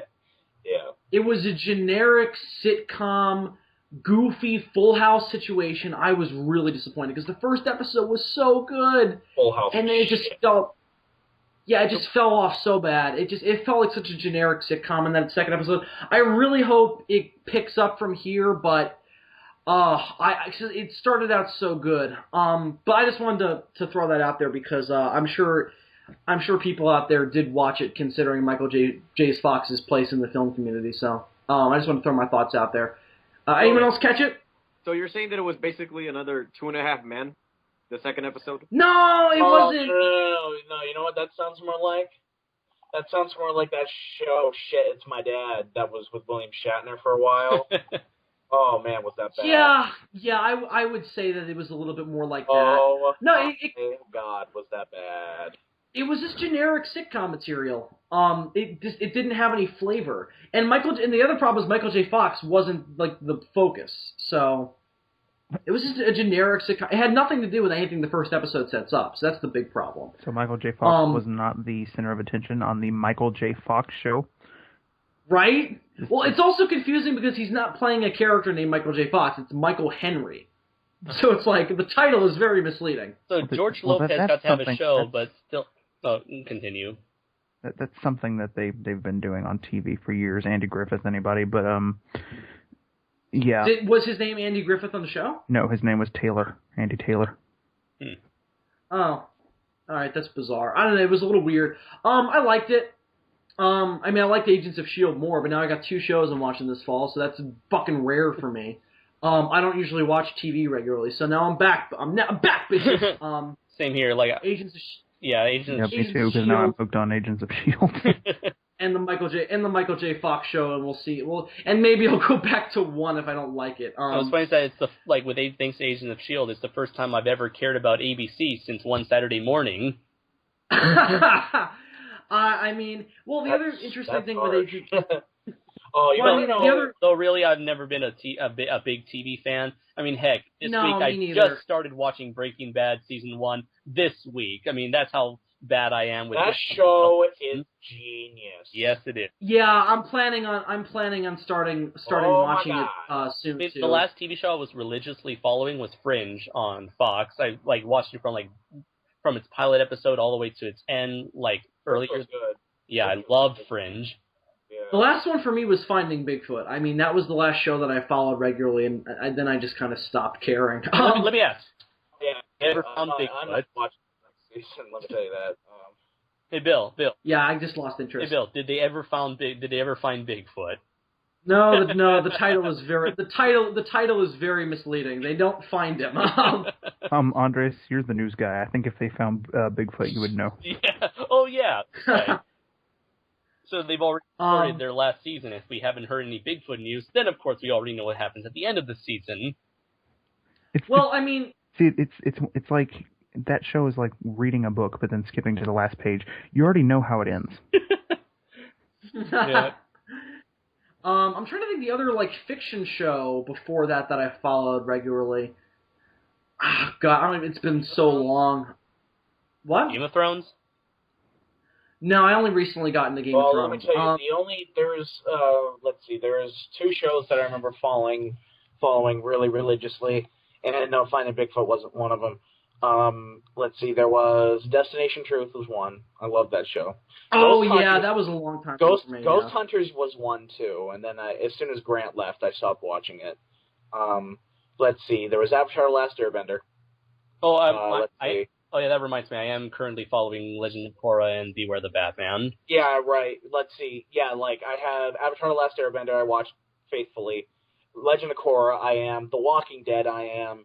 It was a generic sitcom, goofy Full House situation. I was really disappointed because the first episode was so good. Full House. And then it just fell off so bad. It felt like such a generic sitcom in that second episode. I really hope it picks up from here, but it started out so good. But I just wanted to throw that out there because I'm sure people out there did watch it considering Michael J. Fox's place in the film community. So I just want to throw my thoughts out there. Anyone else catch it? So you're saying that it was basically another 2.5 Men, the second episode? No, it wasn't. No, you know what that sounds more like? That sounds more like that show, Shit, It's My Dad, that was with William Shatner for a while. Oh, man, was that bad. Yeah, I would say that it was a little bit more like that. Oh, no, God, was that bad. It was just generic sitcom material. It didn't have any flavor. And the other problem is Michael J. Fox wasn't like the focus. So it was just a generic sitcom. It had nothing to do with anything the first episode sets up. So that's the big problem. So Michael J. Fox was not the center of attention on the Michael J. Fox show? Right? Well, it's also confusing because he's not playing a character named Michael J. Fox. It's Michael Henry. So it's like the title is very misleading. So George Lopez got to have a show, but still... Oh, continue. That's something that they've been doing on TV for years. Andy Griffith, anybody, but Yeah. Was his name Andy Griffith on the show? No, his name was Taylor. Andy Taylor. Oh. All right, that's bizarre. I don't know, it was a little weird. I liked it. I liked Agents of S.H.I.E.L.D. more, but now I got 2 shows I'm watching this fall, so that's fucking rare for me. I don't usually watch TV regularly, so now I'm back. I'm back, bitches. Same here. Like Agents of Agents me too, because now I'm hooked on Agents of S.H.I.E.L.D. and the Michael J. Fox show, and we'll see. And maybe I'll go back to 1 if I don't like it. It's funny that it's with thanks to Agents of S.H.I.E.L.D., it's the first time I've ever cared about ABC since One Saturday Morning. The other interesting thing with Agents. Though really, I've never been a big TV fan. I mean, heck, this week I just started watching Breaking Bad season 1 this week. I mean, that's how bad I am with that show. Is genius. Yes, it is. Yeah, I'm planning on starting watching it soon too. The last TV show I was religiously following was Fringe on Fox. I watched it from its pilot episode all the way to its end, earlier. Good. Yeah, I loved Fringe. Yeah. The last one for me was Finding Bigfoot. I mean, that was the last show that I followed regularly, and then I just kind of stopped caring. Let me ask. Yeah, Ever found Bigfoot? I'm not watching the next season. Let me tell you that. Hey, Bill. Yeah, I just lost interest. Hey, Bill. Did they ever find Bigfoot? No. The title is the title is very misleading. They don't find him. Andres, you're the news guy. I think if they found Bigfoot, you would know. Yeah. Oh, yeah. Right. So they've already started their last season. If we haven't heard any Bigfoot news, then of course we already know what happens at the end of the season. It's like that show is like reading a book, but then skipping to the last page. You already know how it ends. Yeah. I'm trying to think the other fiction show before that I followed regularly. Ah, God, it's been so long. What? Game of Thrones? No, I only recently got into Game of Thrones. Well, let me tell you, there's 2 shows that I remember following really religiously, and no, Finding Bigfoot wasn't one of them. There was Destination Truth was one. I love that show. Oh, that was a long time ago for me. Ghost Hunters was one, too, and then as soon as Grant left, I stopped watching it. There was Avatar: The Last Airbender. Oh, yeah, that reminds me. I am currently following Legend of Korra and Beware the Batman. Yeah, right. Let's see. Yeah, I had Avatar: The Last Airbender I watched faithfully. Legend of Korra I am. The Walking Dead I am.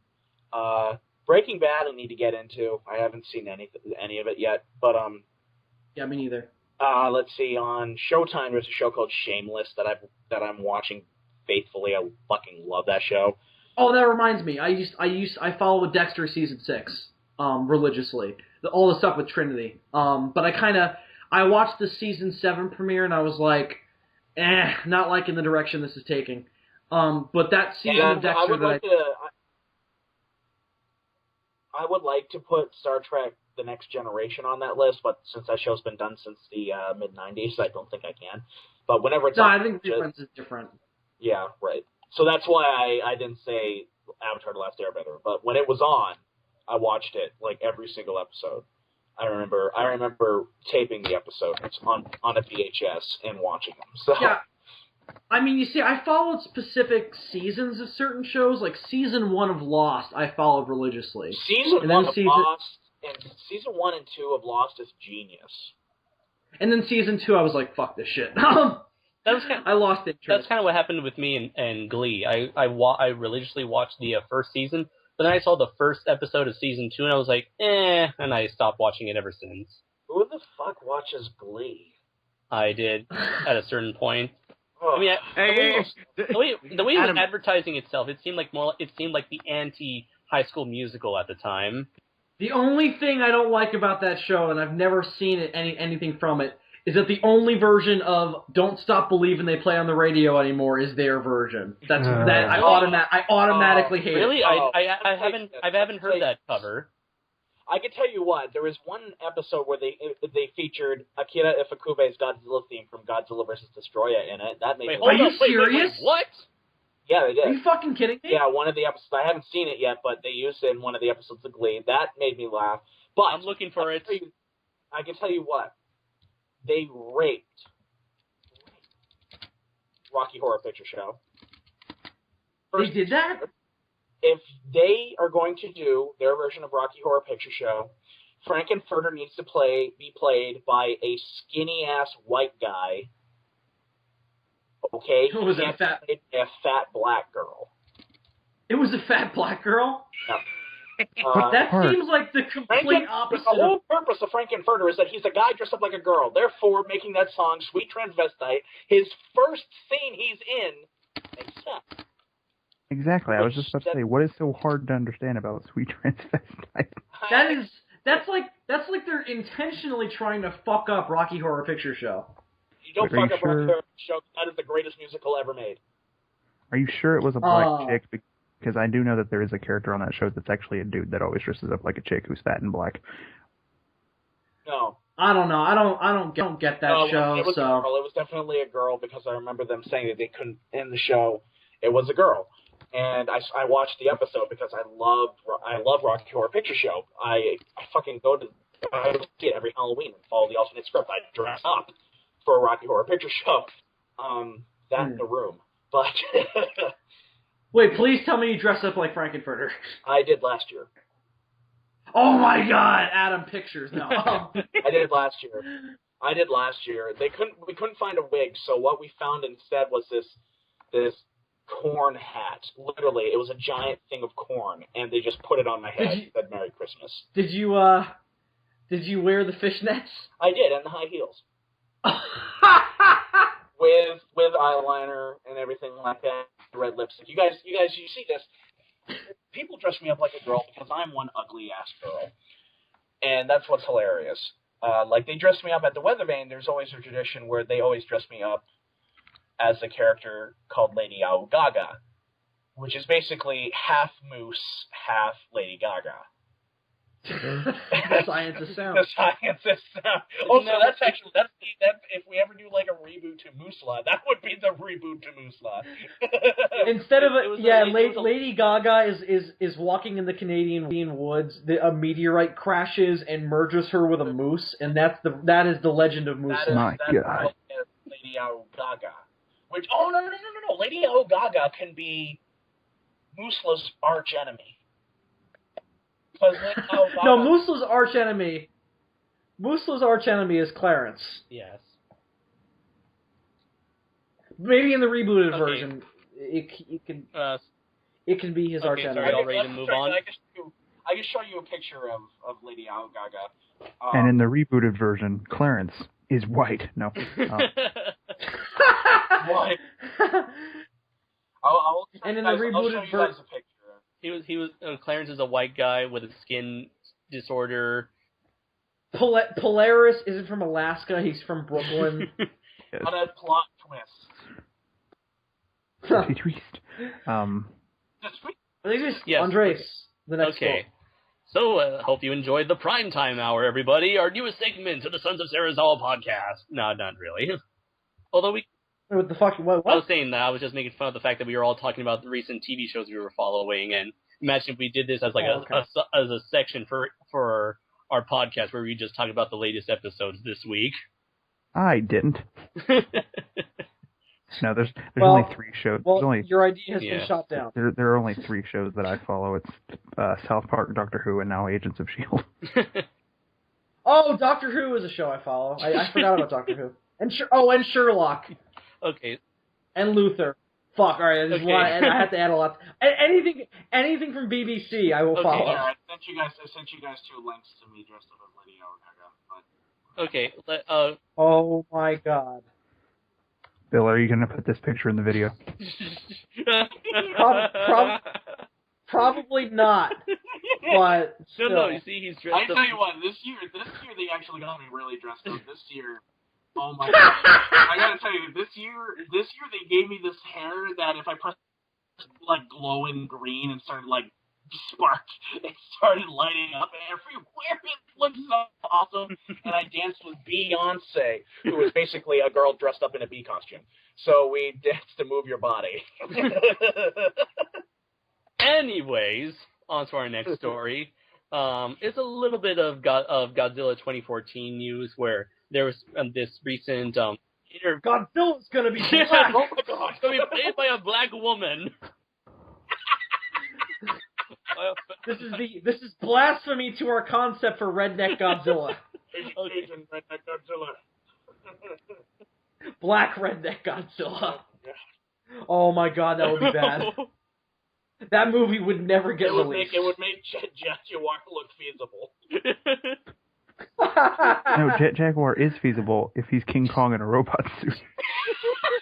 Breaking Bad I need to get into. I haven't seen any of it yet, but Yeah, me neither. Let's see. On Showtime there's a show called Shameless that I'm watching faithfully. I fucking love that show. Oh, that reminds me. I followed Dexter season 6. Religiously, all the stuff with Trinity. But I watched the season 7 premiere and I was like, not liking the direction this is taking. But that season of Dexter I would like to put Star Trek: The Next Generation on that list, but since that show's been done since the mid-90s, I don't think I can. But whenever it's I think the difference is different. Yeah, right. So that's why I didn't say Avatar: The Last Airbender. But when it was on, I watched it every single episode. I remember taping the episodes on a VHS and watching them. So yeah, I mean, you see, I followed specific seasons of certain shows. Like season 1 of Lost, I folled religiously. Season 1 and 2 of Lost is genius. And then season 2, I was like, fuck this shit. I lost interest. That's kind of what happened with me and Glee. I religiously watched the first season. But then I saw the first episode of season 2, and I was like, and I stopped watching it ever since. Who the fuck watches Glee? I did, at a certain point. Oh. I mean, the way it was advertising itself, it seemed like the anti-High School Musical at the time. The only thing I don't like about that show, and I've never seen anything from it, is that the only version of "Don't Stop Believin'" they play on the radio anymore is their version. I automatically hate it. Really, I haven't heard that cover. I can tell you what. There was one episode where they featured Akira Ifukube's Godzilla theme from Godzilla vs. Destroyer in it. That made me Are you serious? Wait, what? Yeah, they did. Are you fucking kidding me? Yeah, one of the episodes. I haven't seen it yet, but they used it in one of the episodes of Glee. That made me laugh. But I'm looking for it. I can tell you what. They raped Rocky Horror Picture Show. They did that? If they are going to do their version of Rocky Horror Picture Show, Frankenfurter needs to be played by a skinny-ass white guy. Okay? Who was a fat black girl. It was a fat black girl? No. That seems like the complete opposite. The whole purpose of Frankenfurter is that he's a guy dressed up like a girl. Therefore, making that song, Sweet Transvestite, his first scene he's in, makes sense. Exactly. I was just about to say, what is so hard to understand about Sweet Transvestite? That's like they're intentionally trying to fuck up Rocky Horror Picture Show. You don't fuck up Rocky Horror Picture Show. That is the greatest musical ever made. Are you sure it was a black chick? Because I do know that there is a character on that show that's actually a dude that always dresses up like a chick who's fat and black. No. I don't know. I don't get that show. It was a girl. It was definitely a girl because I remember them saying that they couldn't end the show. It was a girl. And I watched the episode because I love Rocky Horror Picture Show. I fucking I see it every Halloween and follow the alternate script. I dress up for a Rocky Horror Picture Show. That in the room. But wait, please tell me you dress up like Frankenfurter. I did last year. Oh my God, Adam Pictures. No. I did last year. We couldn't find a wig, so what we found instead was this corn hat. Literally, it was a giant thing of corn, and they just put it on my head and said Merry Christmas. Did you wear the fishnets? I did, and the high heels. with eyeliner and everything like that, red lipstick. You guys, you see this? People dress me up like a girl because I'm one ugly ass girl, and that's what's hilarious. Like they dress me up at the Weathervane. There's always a tradition where they always dress me up as a character called Lady Gaga, which is basically half moose, half Lady Gaga. The science of sound. The science of sound. Also, that's if we ever do like a reboot to Musla, that would be the reboot to Musla. Instead of Lady Gaga is walking in the Canadian woods. A meteorite crashes and merges her with a moose, and that is the legend of Musla. My God. Lady Gaga. Which no. Lady Gaga can be Musla's arch enemy. No, Musla's arch enemy is Clarence. Yes. Maybe in the rebooted version, it can be his arch enemy. Sorry, all ready to move on? I can show you a picture of Lady Gaga. And in the rebooted version, Clarence is white. No. What? And in the rebooted version, He was Clarence is a white guy with a skin disorder. Polaris isn't from Alaska. He's from Brooklyn. What a plot twist. Twist. Yes. Andres, the next Okay. So, hope you enjoyed the Primetime Hour, everybody. Our newest segment of the Sons of Serizawa podcast. No, not really. Although what the fuck? What? I was saying that I was just making fun of the fact that we were all talking about the recent TV shows we were following, and imagine if we did this as like as a section for our podcast where we just talk about the latest episodes this week. I didn't. No, there's only 3 shows. Well, your idea has been shot down. There are only 3 shows that I follow. It's South Park, Doctor Who, and now Agents of S.H.I.E.L.D. Oh, Doctor Who is a show I follow. I forgot about Doctor Who. And Sherlock. Okay. And Luther. Fuck, alright, I have to add a lot. Anything from BBC I will follow. Yeah, I sent you guys 2 links to me dressed up as Lady Gaga. Okay. Oh my God. Bill, are you going to put this picture in the video? Probably not. But still. No, you see, he's dressed up. I tell you what, this year they actually got me really dressed up. This year, oh my God! I gotta tell you, this year they gave me this hair that if I pressed like glowing green and started like spark, it started lighting up everywhere. It looked so awesome, and I danced with Beyonce, who was basically a girl dressed up in a bee costume. So we danced to Move Your Body. Anyways, on to our next story. It's a little bit of Godzilla 2014 news where there was this recent Godzilla's gonna be black. Oh my God, it's gonna be played by a black woman. This is blasphemy to our concept for Redneck Godzilla. Agent Redneck Godzilla. Black Redneck Godzilla. Oh my god, that would be bad. That movie would never get released. It would make Jaguar look feasible. No, Jaguar is feasible if he's King Kong in a robot suit.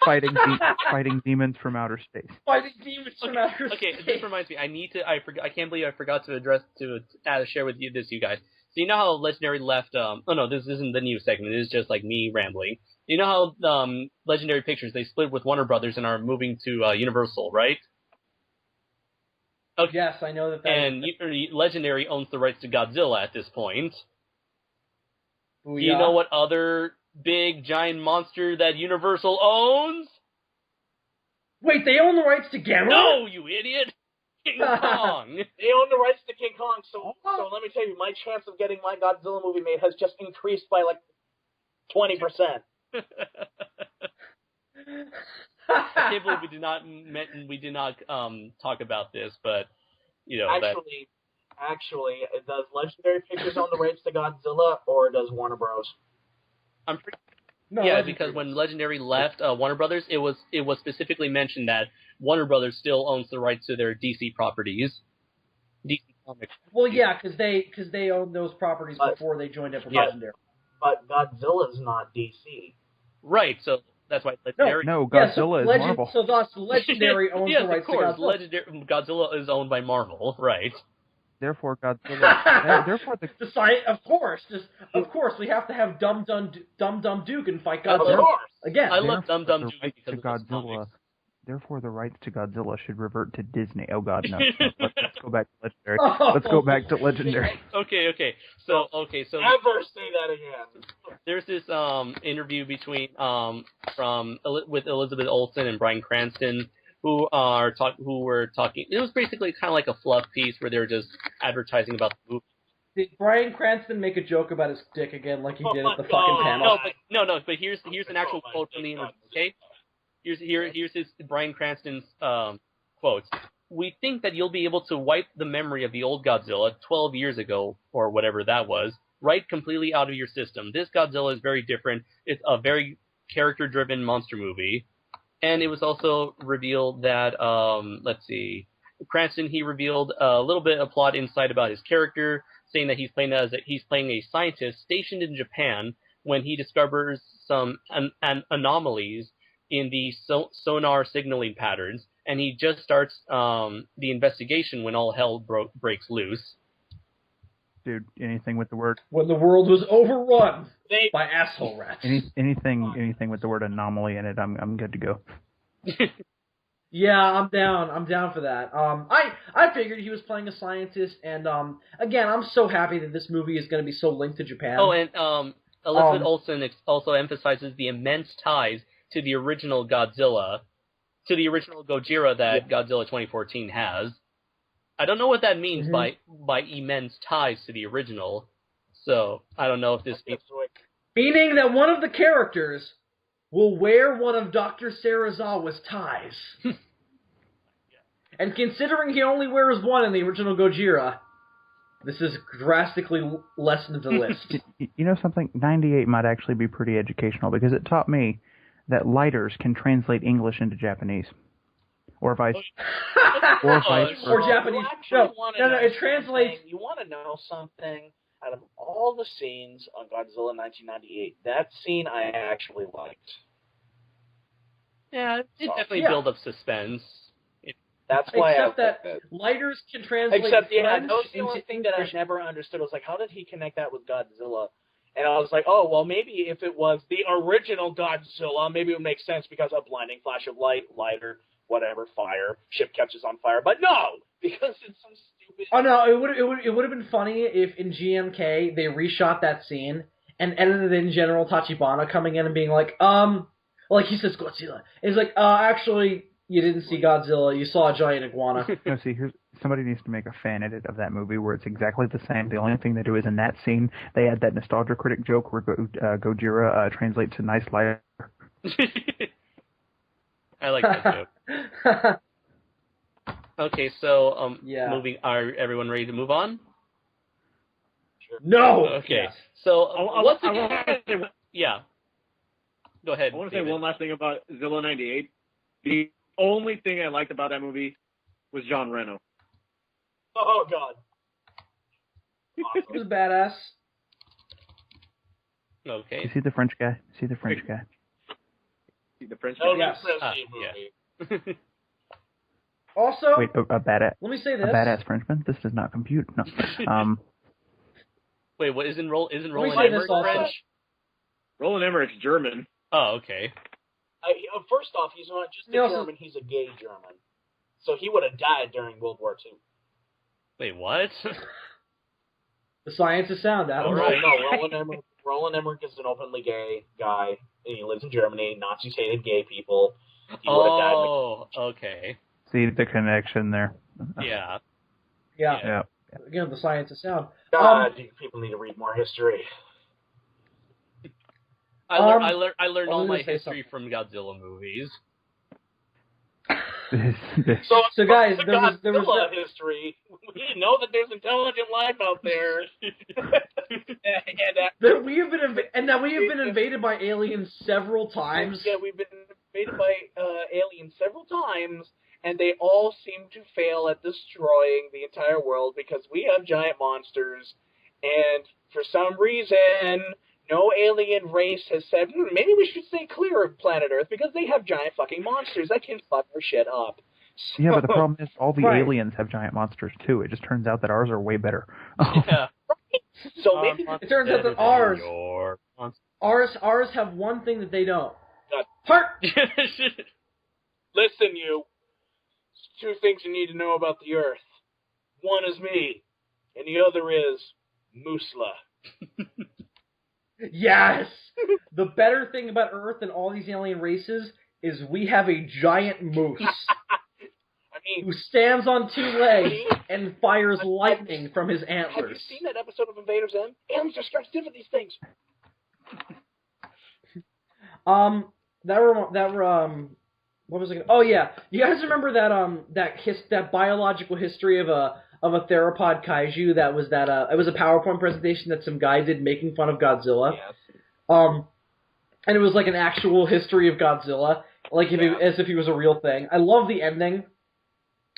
fighting demons from outer space. Fighting demons from outer space. Okay, this reminds me. I can't believe I forgot to share with you guys. So you know how Legendary left? Oh no, this isn't the new segment. This is just like me rambling. You know how Legendary Pictures, they split with Warner Brothers and are moving to Universal, right? Okay. Yes, I know that. And Legendary owns the rights to Godzilla at this point. Booyah. Do you know what other big giant monster that Universal owns? Wait, they own the rights to Gamma? No, you idiot! King Kong! They own the rights to King Kong, so let me tell you, my chance of getting my Godzilla movie made has just increased by like 20%. I can't believe we did not talk about this, but you know Actually, does Legendary Pictures own the rights to Godzilla, or does Warner Bros? I'm pretty. No, yeah, because when Legendary left Warner Brothers, it was specifically mentioned that Warner Brothers still owns the rights to their DC properties, DC Comics. Well, yeah, because they owned those properties before they joined up with Legendary. But Godzilla's not DC. Right, so that's why Legendary. No, Godzilla is Marvel. So thus, Legendary owns the rights to Godzilla. Godzilla is owned by Marvel, right? Therefore, Godzilla. Of course, we have to have Dum Dum Dugan fight Godzilla. Of course. Again. I love Dum Dum Dugan because of Godzilla. Therefore, the rights to Godzilla should revert to Disney. Oh God, no! Let's go back to Legendary. Let's go back to Legendary. Okay. So never say that again. There's this interview between with Elizabeth Olsen and Bryan Cranston, who were talking. It was basically kind of like a fluff piece where they were just advertising about the movie. Did Bryan Cranston make a joke about his dick again, like he did at the fucking panel? No. But here's an actual quote from the interview. Okay, here's his Bryan Cranston's quotes. We think that you'll be able to wipe the memory of the old Godzilla 12 years ago or whatever that was, right, completely out of your system. This Godzilla is very different. It's a very character-driven monster movie. And it was also revealed that, Cranston, he revealed a little bit of plot insight about his character, saying that he's playing a scientist stationed in Japan when he discovers some anomalies in the sonar signaling patterns, and he just starts the investigation when all hell breaks loose. Dude, anything with the word... When the world was overrun by asshole rats. Anything with the word anomaly in it, I'm good to go. Yeah, I'm down. I'm down for that. I figured he was playing a scientist, and again, I'm so happy that this movie is going to be so linked to Japan. Oh, and Elizabeth Olsen also emphasizes the immense ties to the original Godzilla, to the original Gojira that Godzilla 2014 has. I don't know what that means by immense ties to the original, so I don't know if this means... Meaning that one of the characters will wear one of Dr. Serizawa's ties. And considering he only wears one in the original Gojira, this is drastically lessened the list. You know something? 98 might actually be pretty educational, because it taught me that lighters can translate English into Japanese. Or vice versa. Or Japanese. No, it translates... You want to know something? Out of all the scenes on Godzilla 1998, that scene I actually liked. Yeah, it definitely build up suspense. That's why Except that lighters can translate French that was the only thing that I never understood. Was like, how did he connect that with Godzilla? And I was like, oh, well, maybe if it was the original Godzilla, maybe it would make sense because a blinding flash of light, lighter, whatever, fire, ship catches on fire. But no, because it's some stupid... Oh, no, it would have been funny if in GMK they reshot that scene and edited in General Tachibana coming in and being like he says Godzilla. And he's like, actually, you didn't see Godzilla, you saw a giant iguana. No, see, somebody needs to make a fan edit of that movie where it's exactly the same. The only thing they do is in that scene, they add that nostalgia critic joke where Gojira translates to nice lighter. I like that joke. Okay, so Yeah. moving. Are everyone ready to move on? Sure. No. Okay. Yes. So once I again, yeah. Go ahead. want to say David. one last thing about Zilla 98. The only thing I liked about that movie was John Reno. Oh God. He Awesome. was badass. Okay. You see the French guy? See the French guy? See the French That guy. was Yes. a French movie. Also, Wait, a badass. let me say A this. badass Frenchman? This does not compute. No. Wait, what isn't Roland Let me say Emmerich this also. French? Roland Emmerich's German. Oh, okay. First off, he's not just He a also- German; he's a gay German. So he would have died during World War II. Wait, what? The science is sound, Adam. All right. No, Roland Emmerich is an openly gay guy, and he lives in Germany. Nazis hated gay people. He would have died. Oh, okay. See the connection there. Yeah. Yeah. Yeah. Again, the science is sound. God, people need to read more history. I learned all I'm my gonna say history something. from Godzilla movies. So, guys, there was Godzilla history. We know that there's intelligent life out there, that we have been invaded by aliens several times. Yeah, we've been invaded by aliens several times, and they all seem to fail at destroying the entire world because we have giant monsters, and for some reason, no alien race has said, maybe we should stay clear of planet Earth because they have giant fucking monsters that can fuck our shit up. So, Yeah, but the problem is all the Right. aliens have giant monsters too. It just turns out that ours are way better. Yeah. so maybe It turns out that ours have one thing that they don't. God. Heart. Listen, you. There's two things you need to know about the Earth. One is me, and the other is Musla. Yes. The better thing about Earth and all these alien races is we have a giant moose I mean, who stands on two legs and fires lightning from his have you antlers. seen that episode of Invaders Zim? Aliens are stretched into these things. What was it? Oh yeah, you guys remember that biological history of a theropod kaiju that was it was a PowerPoint presentation that some guy did making fun of Godzilla. Yes. And it was like an actual history of Godzilla, like as if he was a real thing. I love the ending,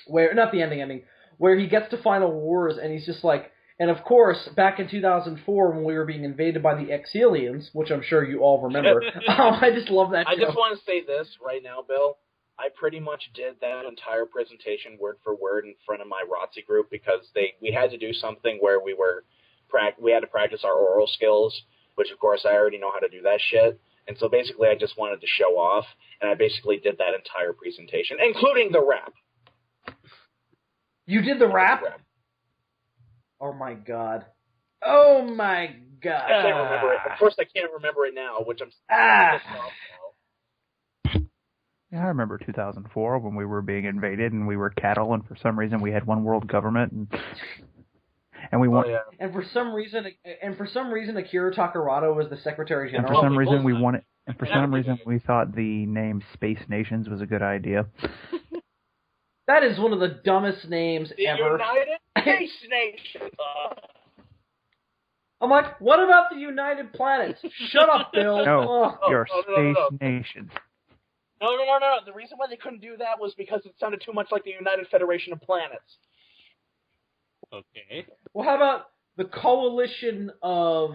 where he gets to Final Wars and he's just like, and of course, back in 2004 when we were being invaded by the X-aliens, which I'm sure you all remember, I just love that I joke. just want to say this right now, Bill. I pretty much did that entire presentation word for word in front of my ROTC group because we had to do something where we had to practice our oral skills, which of course I already know how to do that shit. And so basically I just wanted to show off, and I basically did that entire presentation, including the rap. You did the rap? Oh my god. Oh my god. I can't remember it. Of course I can't remember it now, which I'm pissed off about. Yeah, I remember 2004 when we were being invaded and we were cattle, and for some reason we had one world government, and we wanted. Oh, yeah. And for some reason, Akira Takarado was the Secretary And General. for some reason we wanted. And for some reason we thought the name Space Nations was a good idea. That is one of the dumbest names The ever. United Space Nation. I'm like, what about the United Planets? Shut up, Bill. No, Oh. you're no. Space Nations. No. The reason why they couldn't do that was because it sounded too much like the United Federation of Planets. Okay. Well, how about the Coalition of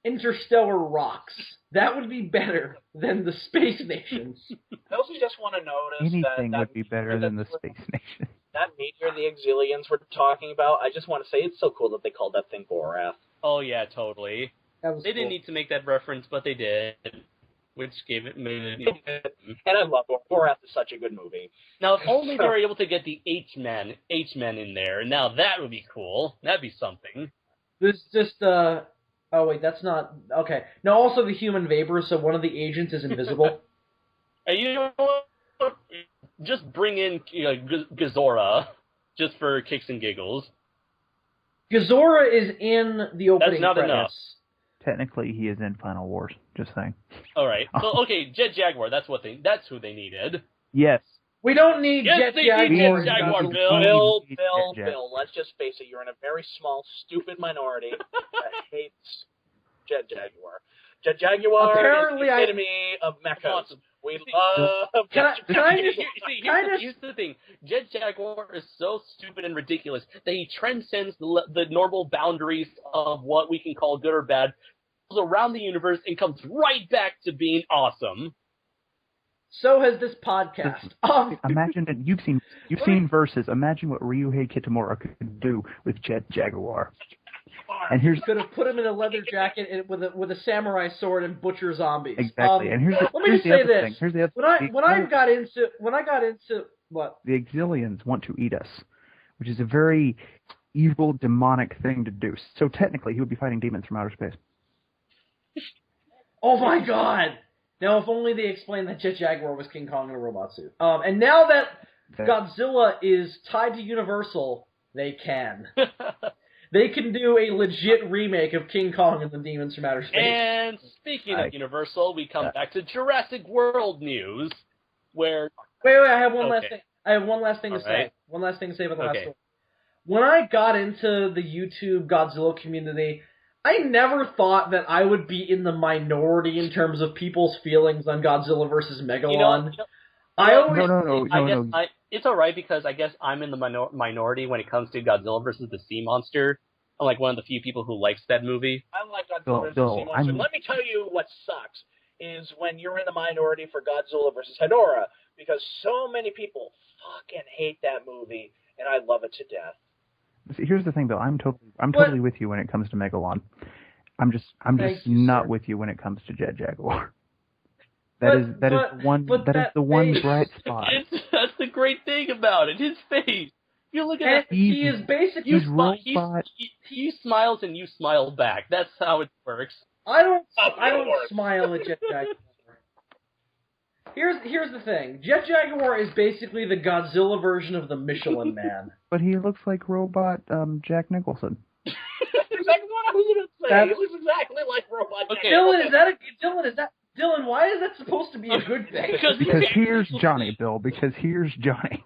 Interstellar Rocks? That would be better than the Space Nations. Those who just want to notice Anything that would be better than the meteor- Space Nation. That meteor the Exilians were talking about, I just want to say it's so cool that they called that thing Borath. Oh yeah, totally. That was They didn't cool. need to make that reference, but they did, which gave it. And I love Borath is such a good movie. Now, if only they were able to get the H-Men in there, and now that would be cool. That'd be something. This just, oh wait, that's not, okay. No, also the human vapor, so one of the agents is invisible. And you know what? Just bring in Gazora, just for kicks and giggles. Gazora is in the opening That's not credits. enough. Technically, he is in Final Wars. Just saying. All right. So okay, Jaguar. That's who they needed. Yes. We don't need Jet Jaguar. Bill, let's just face it, you're in a very small, stupid minority that hates Jet Jaguar. Jet Jaguar Apparently, is the epitome of mechas. We love Here's the thing. Jet Jaguar is so stupid and ridiculous that he transcends the normal boundaries of what we can call good or bad, goes around the universe, and comes right back to being awesome. So has this podcast. Imagine that you've seen Versus. Imagine what Ryuhei Kitamura could do with Jet Jaguar. And here's could have put him in a leather jacket and with a samurai sword and butcher zombies. Exactly. And let me just say this. Here's the other when I got into what the Exilians want to eat us, which is a very evil, demonic thing to do. So technically, he would be fighting demons from outer space. Oh my God! Now, if only they explained that Jet Jaguar was King Kong in a robot suit. And now that Godzilla is tied to Universal, they can. They can do a legit remake of King Kong and the Demons from Outer Space. And speaking of Universal, we come back to Jurassic World news, where... Wait, I have one last thing. I have one last thing to say. One last thing to say about the last story. When I got into the YouTube Godzilla community, I never thought that I would be in the minority in terms of people's feelings on Godzilla versus Megalon. No. It's alright because I guess I'm in the minority when it comes to Godzilla versus the Sea Monster. I'm like one of the few people who likes that movie. I like Godzilla versus the Sea Monster. Let me tell you what sucks is when you're in the minority for Godzilla versus Hedorah, because so many people fucking hate that movie, and I love it to death. See, here's the thing, Bill. I'm totally with you when it comes to Megalon. I'm just not with you when it comes to Jet Jaguar. That is the one bright spot. That's the great thing about it. His face. You look at it. He is basically he smiles and you smile back. That's how it works. I don't smile at Jet Jaguar. Here's the thing. Jet Jaguar is basically the Godzilla version of the Michelin Man. But he looks like robot Jack Nicholson. That's exactly what I was going to say. He looks exactly like robot Jack Nicholson. Dylan, why is that supposed to be a good thing? Because here's Johnny, Bill. Because here's Johnny.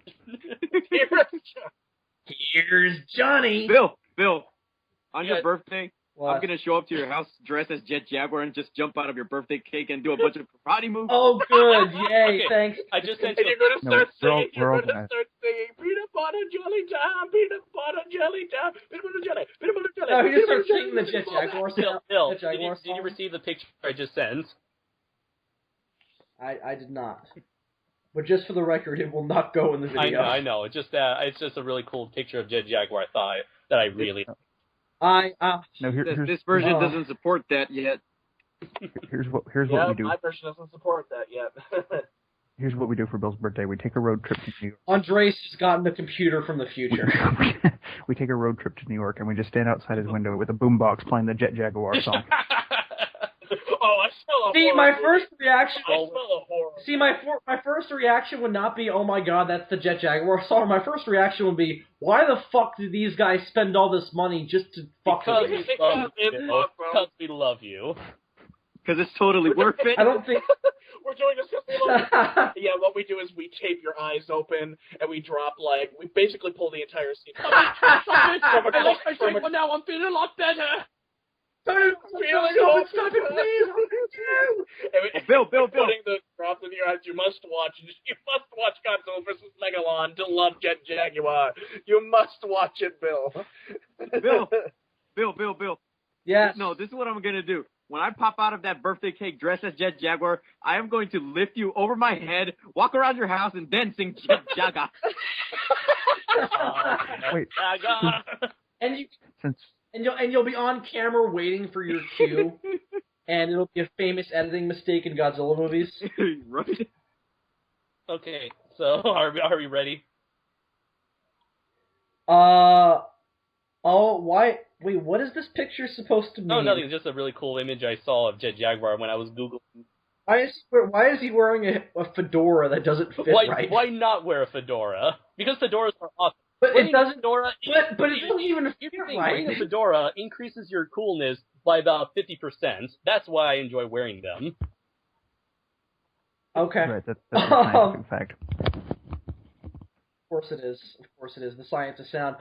Here's Johnny. Bill, on your birthday, what? I'm going to show up to your house dressed as Jet Jaguar and just jump out of your birthday cake and do a bunch of karate moves. Oh, good. Yay, thanks. I just sent you. And you're going to start singing. You're going to start singing peanut butter jelly time, peanut butter jelly time, peanut butter jelly, peanut butter jelly. No, you start singing the Jet Jaguar song. Bill, did you receive the picture I just sent? I did not. But just for the record, it will not go in the video. I know. It's just a really cool picture of Jet Jaguar. I thought that I really. This version doesn't support that yet. Here's what we do. My version doesn't support that yet. Here's what we do for Bill's birthday. We take a road trip to New York. Andres has gotten the computer from the future. We take a road trip to New York and we just stand outside his window with a boombox playing the Jet Jaguar song. I smell a See, horror. my first reaction. I smell a horror. See, my first reaction would not be, "Oh my God, that's the Jet Jaguar song." My first reaction would be, "Why the fuck do these guys spend all this money just to fuck with me?" Because we love you. Because it's totally worth it. I don't think we're doing this because we love it. Yeah, what we do is we tape your eyes open and we drop we basically pull the entire scene. Now I'm feeling a lot better. Stop it, please! Bill. Putting the drops in your eyes. You must watch Godzilla vs. Megalon to love Jet Jaguar. You must watch it, Bill. Bill. Yes. No, this is what I'm gonna do. When I pop out of that birthday cake dressed as Jet Jaguar, I am going to lift you over my head, walk around your house, and then sing Jet Jaguar. Wait. And you'll be on camera waiting for your cue, and it'll be a famous editing mistake in Godzilla movies. Right. Okay, so are we ready? Why? Wait, what is this picture supposed to mean? No, nothing. It's just a really cool image I saw of Jet Jaguar when I was Googling. Why is he wearing a fedora that doesn't fit right? Why not wear a fedora? Because fedoras are awesome. But it doesn't. Fedora, but it doesn't even fit right. Wearing a fedora increases your coolness by about 50%. That's why I enjoy wearing them. Okay. Right, that's a scientific fact. course it is. Of course it is. The science of sound.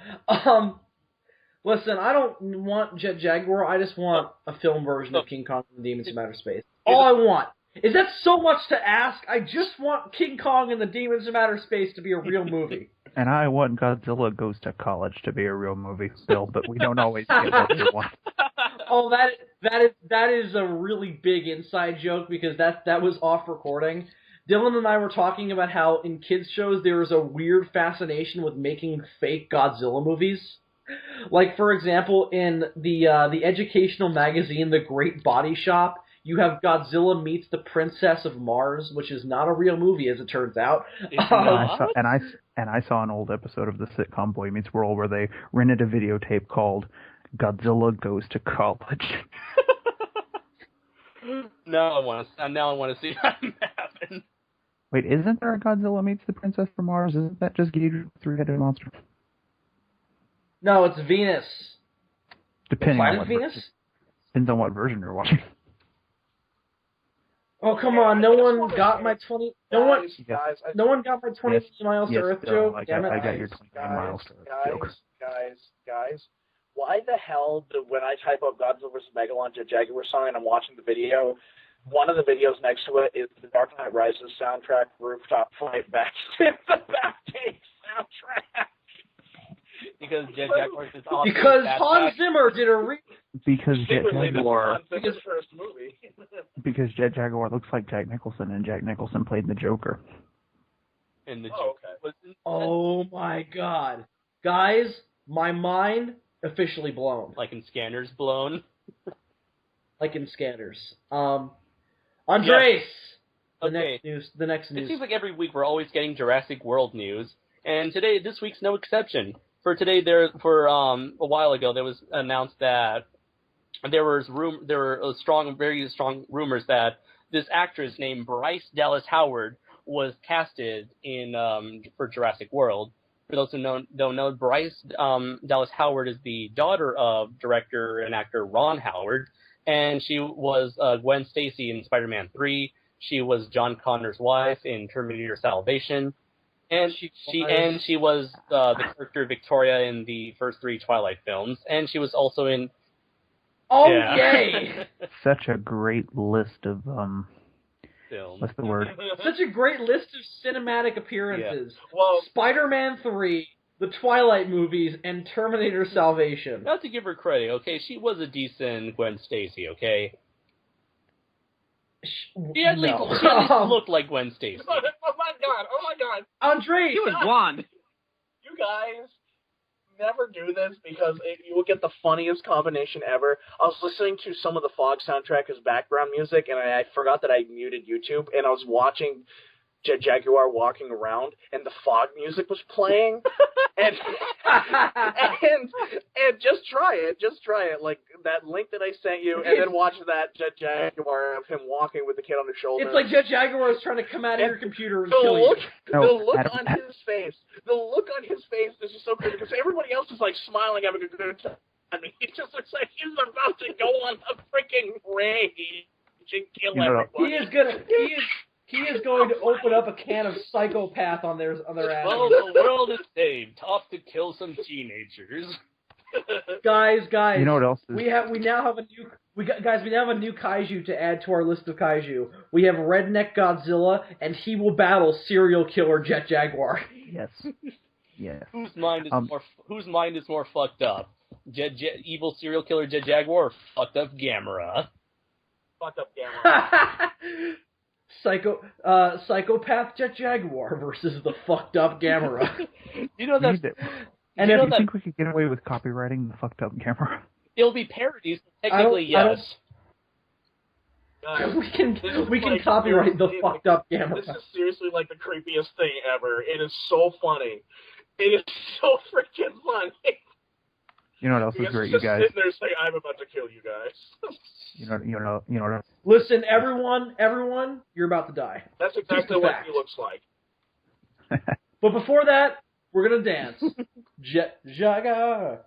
Listen, I don't want Jet Jaguar. I just want a film version of King Kong and the Demons of Outer Space. All I want. Is that so much to ask? I just want King Kong and the Demons of Outer Space to be a real movie. And I want Godzilla Goes to College to be a real movie, Bill, but we don't always get what we want. Oh, that is a really big inside joke because that was off recording. Dylan and I were talking about how in kids shows there is a weird fascination with making fake Godzilla movies. Like, for example, in the educational magazine The Great Body Shop, you have Godzilla Meets the Princess of Mars, which is not a real movie, as it turns out. I saw an old episode of the sitcom Boy Meets World where they rented a videotape called Godzilla Goes to College. Now I want to see that happen. Wait, isn't there a Godzilla Meets the Princess from Mars? Isn't that just Ghidorah, the three-headed monster? No, it's Venus. Depending on what Venus? Depends on what version you're watching. Oh, come on! No one got my 20. No one got my 20 miles to Earth joke. Damn it! I got your 20 miles to Earth joke. Guys, why the hell when I type up Godzilla vs. Megalon Jet Jaguar song and I'm watching the video, one of the videos next to it is the Dark Knight Rises soundtrack rooftop flight back to the Backtape soundtrack. Because Jet Jaguar is awesome. Because Hans Zimmer did a Because Jet Jaguar. First movie. Because Jet Jaguar looks like Jack Nicholson, and Jack Nicholson played the Joker. In the Joker. Okay. Oh my God, guys, my mind officially blown. Like in Scanners blown. Like in Scanners. Andres. Yes. The next news. It seems like every week we're always getting Jurassic World news, and this week's no exception. For today, a while ago, there was announced that there were very strong rumors that this actress named Bryce Dallas Howard was casted for Jurassic World. For those who don't know, Bryce Dallas Howard is the daughter of director and actor Ron Howard, and she was Gwen Stacy in Spider-Man 3. She was John Connor's wife in Terminator Salvation. And she was the character Victoria in the first 3 Twilight films, and she was also in. Oh yay! Such a great list of films. What's the word? Such a great list of cinematic appearances. Yeah. Well, Spider-Man 3, the Twilight movies, and Terminator Salvation. Not to give her credit, okay? She was a decent Gwen Stacy, okay? She at least looked like Gwen Stacy. Oh my god! Andre! She was blonde. You guys never do this because you will get the funniest combination ever. I was listening to some of the Fog soundtrack as background music, and I forgot that I muted YouTube, and I was watching Jet Jaguar walking around, and the Fog music was playing, and just try it, like that link that I sent you, and then watch that Jet Jaguar of him walking with the kid on his shoulder. It's like Jet Jaguar is trying to come out of your computer and kill you. The look on his face is just so crazy, because everybody else is like smiling, having a good time. I mean, he just looks like he's about to go on a freaking rage and kill everybody. He is going to open up a can of Psychopath on their ass. Well, the world is saved. Off to kill some teenagers. Guys. You know what else is? We now have a new kaiju to add to our list of kaiju. We have Redneck Godzilla, and he will battle serial killer Jet Jaguar. Yes. Yeah. Whose mind is more fucked up? Evil serial killer Jet Jaguar or fucked up Gamera? Fucked up Gamera. Psychopath Jet Jaguar versus the fucked up Gamera. You know that. And if you think we could get away with copyrighting the fucked up Gamera? It'll be parodies. Technically, yes. We can copyright the fucked up Gamera. This is seriously like the creepiest thing ever. It is so funny. It is so freaking funny. You know what else is great, you guys? Sitting there saying, "I'm about to kill you guys." You know. Listen, everyone, you're about to die. That's exactly what he looks like. But before that, we're gonna dance. Jet Jaguar.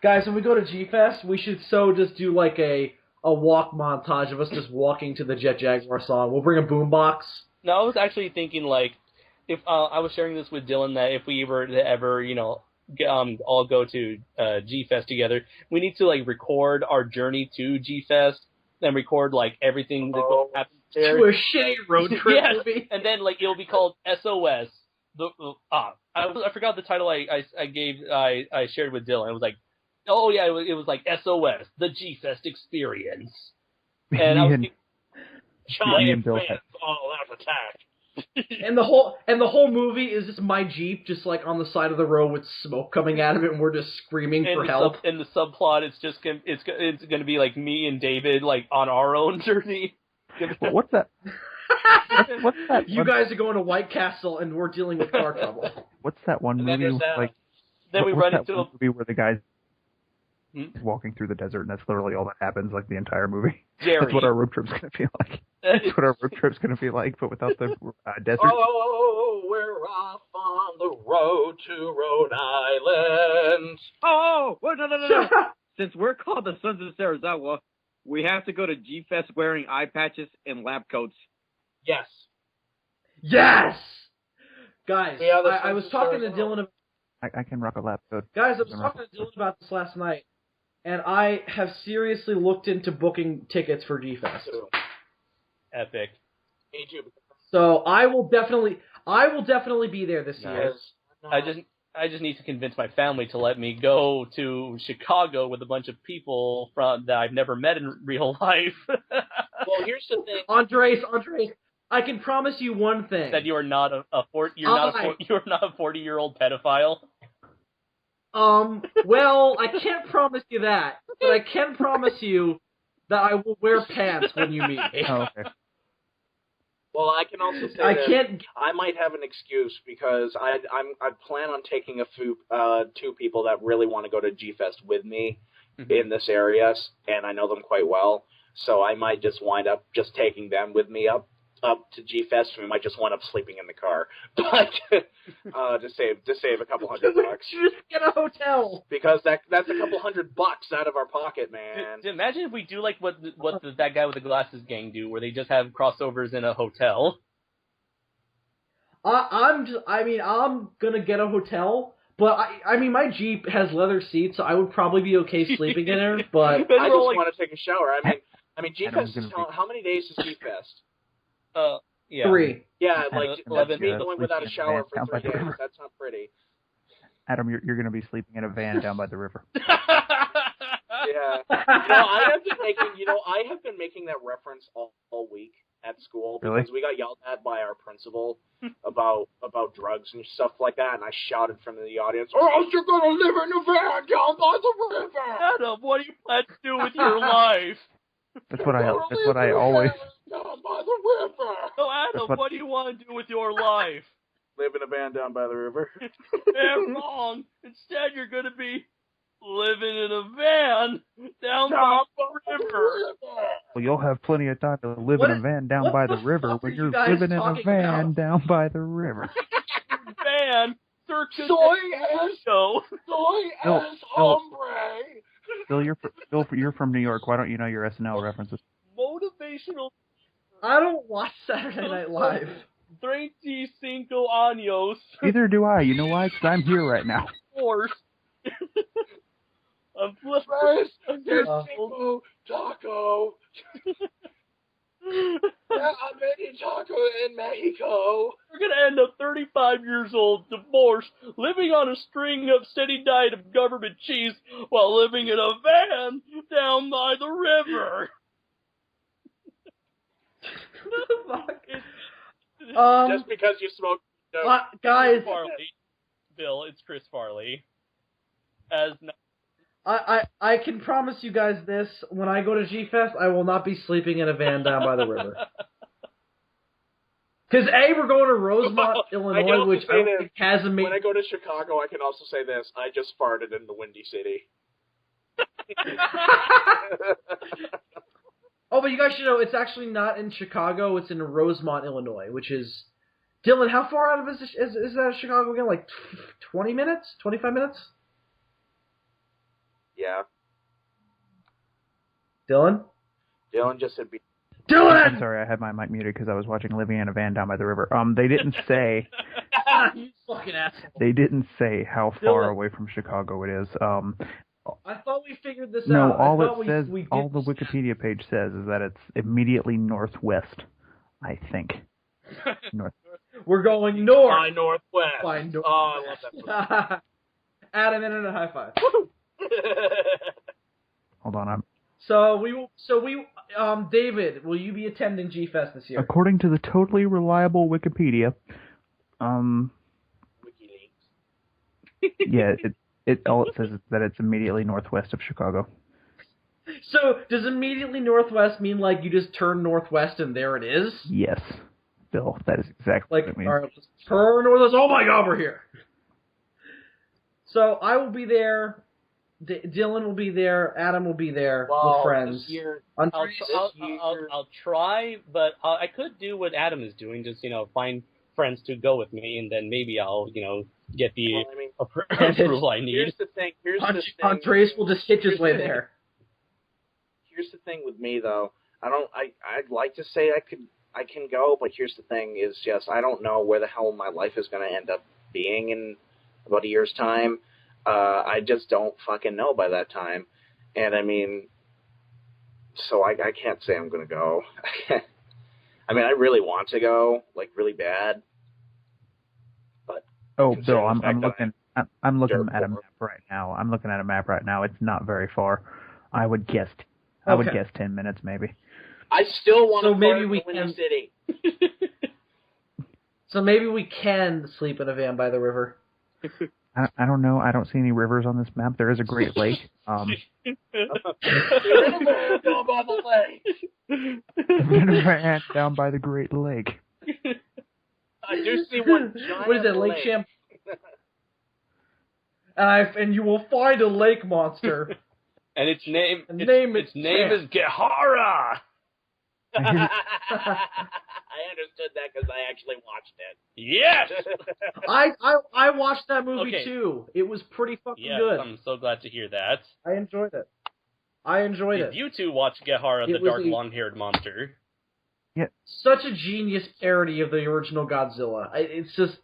Guys, when we go to Gfest, we should just do like a walk montage of us just walking to the Jet Jaguar song. We'll bring a boombox. No, I was actually thinking like if I was sharing this with Dylan that if we were to ever, all go to Gfest together, we need to like record our journey to Gfest and record like everything that happens there. To a shitty road trip movie. And then like it'll be called SOS. I forgot the title I shared with Dylan. It was like, oh yeah, it was like SOS, the Gfest experience. And I was thinking, giant fans all out attack. And the whole movie is just my Jeep just like on the side of the road with smoke coming out of it, and we're just screaming for help. And the subplot is just it's gonna be like me and David like on our own journey. What's that? What's that? You guys are going to White Castle, and we're dealing with car trouble. What's that one movie? Then we run into a movie where the guy's walking through the desert, and that's literally all that happens, like the entire movie. Jerry. That's what our road trip's gonna be like. That's what our road trip's gonna be like, but without the desert. Oh, we're off on the road to Rhode Island. Oh, wait, no. Since we're called the Sons of Serizawa, we have to go to Gfest wearing eye patches and lab coats. Yes. Yes! Guys, I was talking to Dylan. I can rock a lab coat. Guys, I was talking to Dylan about this last night, and I have seriously looked into booking tickets for Gfest. Epic. Me too. So I will definitely be there this year. I just need to convince my family to let me go to Chicago with a bunch of people that I've never met in real life. Well, here's the thing, Andres, I can promise you one thing: that you are not a 40-year-old pedophile. Well, I can't promise you that, but I can promise you that I will wear pants when you meet me. Oh, okay. Well, I can also say I might have an excuse because I plan on taking two people that really want to go to Gfest with me in this area, and I know them quite well. So I might just wind up just taking them with me up to Gfest. We might just wind up sleeping in the car, but to save a couple $100. Just get a hotel. Because that's a couple $100 out of our pocket, man. Imagine if we do like what that guy with the glasses gang do, where they just have crossovers in a hotel. I'm gonna get a hotel, but I mean my Jeep has leather seats, so I would probably be okay sleeping in there. But I just want to take a shower. I mean, Gfest is how many days is Gfest? Yeah. 3. Yeah, like 11. Me going without a shower for 3 days. That's not pretty. Adam, you're going to be sleeping in a van down by the river. Yeah. I have been making that reference all week at school because we got yelled at by our principal about drugs and stuff like that, and I shouted from the audience, "Or else you're going to live in a van down by the river." Adam, what do you plan to do with your life? That's what I always. Down by the river. So Adam, what do you want to do with your life? Live in a van down by the river. They're wrong. Instead, you're going to be living in a van down by the river. Well, you'll have plenty of time to live in a van down by the river when you're living in a van down by the river. Van, soy ass hombre. Phil, you're from New York. Why don't you know your SNL references? Motivational. I don't watch Saturday Night Live. 35 años. Neither do I. You know why? Because I'm here right now. Force. I'm taco. Yeah, I'm eating taco in Mexico. We're gonna end up 35 years old, divorced, living on a string of steady diet of government cheese while living in a van down by the river. Just because you smoke. Guys, Bill, it's Chris Farley. I can promise you guys this: when I go to Gfest, I will not be sleeping in a van down by the river. Because we're going to Rosemont, Illinois, which I don't think has a. When I go to Chicago, I can also say this: I just farted in the Windy City. Oh, but you guys should know it's actually not in Chicago. It's in Rosemont, Illinois, which is... Dylan, how far out of is that Chicago again? Like 20 minutes? 25 minutes? Yeah. Dylan just said... Dylan! I'm sorry, I had my mic muted because I was watching Living in a Van Down by the River. They didn't say... You fucking asshole. They didn't say how far away from Chicago it is. I thought we figured this no, out. all it says, all the Wikipedia page says is that it's immediately northwest, I think. North. We're going north. By northwest. By northwest. Oh, I love that. Adam, internet high five. Hold on, David, will you be attending Gfest this year? according to the totally reliable Wikipedia, yeah, all it says is that it's immediately northwest of Chicago. So, does immediately northwest mean like you just turn northwest and there it is? Yes, Bill, that is exactly what it means. All right, let's turn northwest. Oh my God, we're here. So I will be there. Dylan will be there. Adam will be there with friends. This year, I'll try, but I could do what Adam is doing. Just find friends to go with me, and then maybe I'll get the approval I need. Here's the thing. Andres will just hitch his way there. Here's the thing with me though. I'd like to say I can go, but here's the thing: is just I don't know where the hell my life is going to end up being in about a year's time. I just don't fucking know by that time, and I mean, so I can't say I'm going to go. I mean, I really want to go, like really bad. But Bill, I'm looking at a map right now. I'm looking at a map right now. It's not very far. I would guess 10 minutes maybe. I still want to maybe we in the city. So maybe we can sleep in a van by the river. I don't know. I don't see any rivers on this map. There is a Great Lake. Down by the lake. I've never ran down by the Great Lake. I do see one giant What is it, Lake Champlain? And you will find a lake monster. And its name is Gehara. I understood that because I actually watched it. Yes! I watched that movie too. It was pretty fucking good. I'm so glad to hear that. I enjoyed it. You two watch Gehara, the dark long-haired monster. Yeah. Such a genius parody of the original Godzilla. It's just,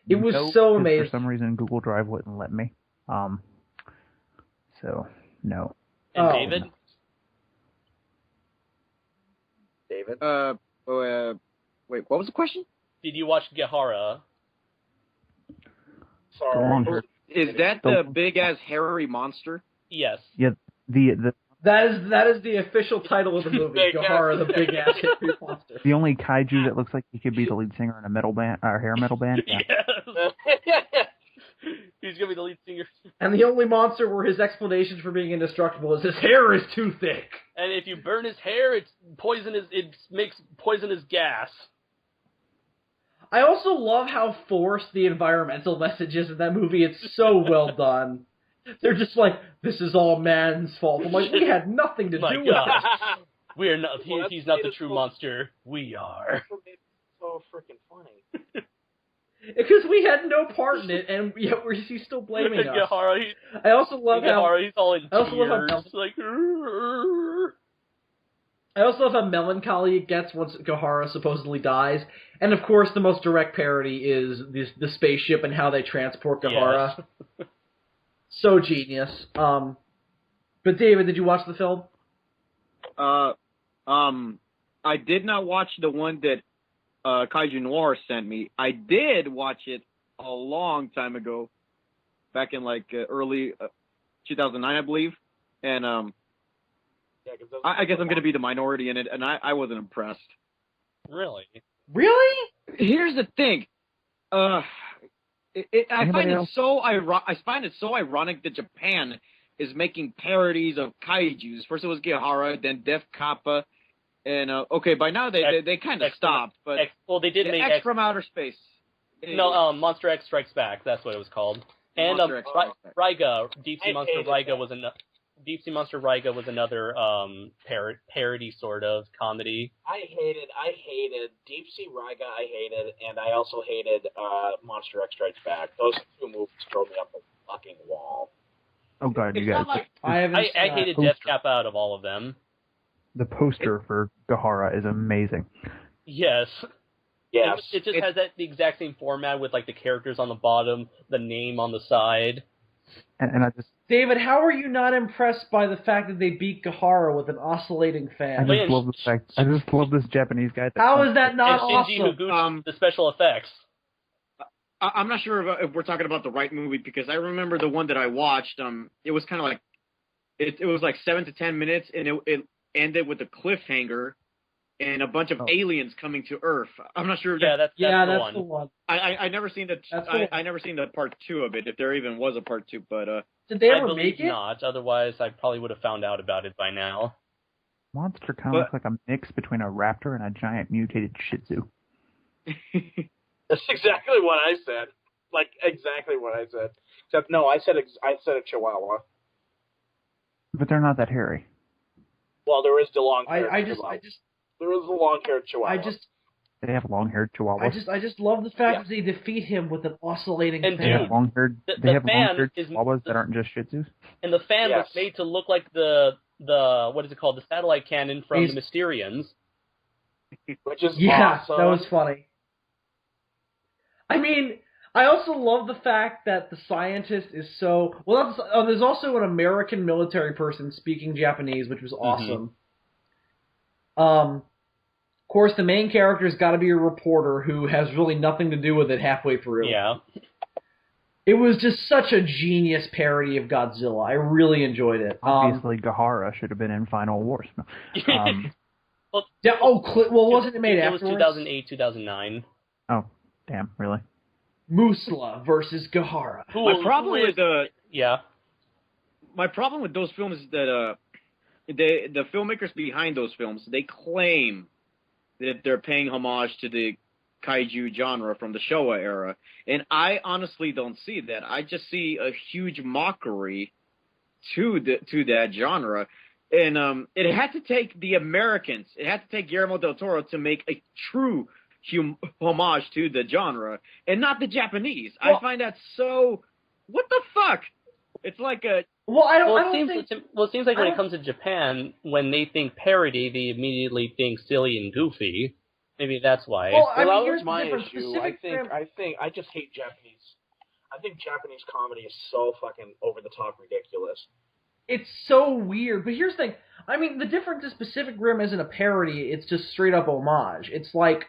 it was so amazing. For some reason, Google Drive wouldn't let me. So, no. And David? Wait, what was the question? Did you watch Gehara? Sorry. Is that the big-ass hairy monster? Yes. Yeah, That is the official title of the movie, Gehara, the big-ass hairy monster. The only kaiju that looks like he could be the lead singer in a metal band, or hair metal band. Yeah. Yes. He's gonna be the lead singer. And the only monster where his explanation for being indestructible is his hair is too thick. And if you burn his hair, it makes poisonous gas. I also love how forced the environmental message is in that movie. It's so well done. They're just like, this is all man's fault. I'm like, we had nothing to do with it. We're not. He's not the true monster. We are. So freaking funny. Because we had no part in it, and yet he's still blaming us. Gehara, I also love how he's all in tears. I also love how melancholy it gets once Gehara supposedly dies. And of course, the most direct parody is the spaceship and how they transport Gehara. Yes. So genius. But David, did you watch the film? I did not watch the one that Kaiju Noir sent me. I did watch it a long time ago, back in like early 2009, I believe. And I guess I'm going to be the minority in it, and I wasn't impressed. Really? Really? Here's the thing. I find it so ironic that Japan is making parodies of kaijus. First it was Gehara, then Def Kappa, and by now they kind of stopped. But they did make X from Outer Space. No, Monster X Strikes Back. That's what it was called. And Raiga, Deep Sea Monster Raiga was Deep Sea Monster Raiga was another parody sort of comedy. I hated Deep Sea Raiga. I hated, and I also hated Monster X Strikes Back. Those two movies throw me up the fucking wall. Oh god, you guys! I hated Death Kappa out of all of them. The poster for Gahara is amazing. Yes. Yes. It just has the exact same format with like the characters on the bottom, the name on the side. And I just... David, how are you not impressed by the fact that they beat Gahara with an oscillating fan? I just love the fact. I just love this Japanese guy. How is that not and Shinji awesome? Higuchi, the special effects. I'm not sure if we're talking about the right movie, because I remember the one that I watched. It was kind of like it was like 7 to 10 minutes, and it ended with a cliffhanger and a bunch of aliens coming to Earth. I'm not sure. That's the one. I never seen the I never seen the part 2 of it, if there even was a part 2. But did they ever make it? Not. Otherwise, I probably would have found out about it by now. Monster kind of looks like a mix between a raptor and a giant mutated Shih Tzu. That's exactly what I said. Like, exactly what I said. Except, no, I said a Chihuahua. But they're not that hairy. Well, there is the long-haired Chihuahua. There is the long-haired Chihuahua. They have long-haired Chihuahuas. I just love the fact that they defeat him with an oscillating fan. They have long-haired Chihuahuas that aren't just Shih Tzus. And the fan was made to look like the what is it called? The satellite cannon from the Mysterians. Which is awesome. That was funny. I mean, I also love the fact that the scientist is so... Well, there's also an American military person speaking Japanese, which was awesome. Mm-hmm. Of course, the main character's got to be a reporter who has really nothing to do with it halfway through. Yeah. It was just such a genius parody of Godzilla. I really enjoyed it. Obviously, Gahara should have been in Final Wars. Wasn't it made afterwards? It was 2008, 2009. Oh. Damn, really? Musla versus Gahara. My problem with those films is that the filmmakers behind those films, they claim that they're paying homage to the kaiju genre from the Showa era, and I honestly don't see that. I just see a huge mockery to that genre, and it had to take the Americans, it had to take Guillermo del Toro to make a true homage to the genre, and not the Japanese. I find that so... What the fuck? It's like a... It seems like when it comes to Japan, when they think parody, they immediately think silly and goofy. Maybe that's why. Well, that was my issue. I just hate Japanese. I think Japanese comedy is so fucking over-the-top ridiculous. It's so weird. But here's the thing. I mean, the difference is Pacific Rim isn't a parody. It's just straight-up homage. It's like...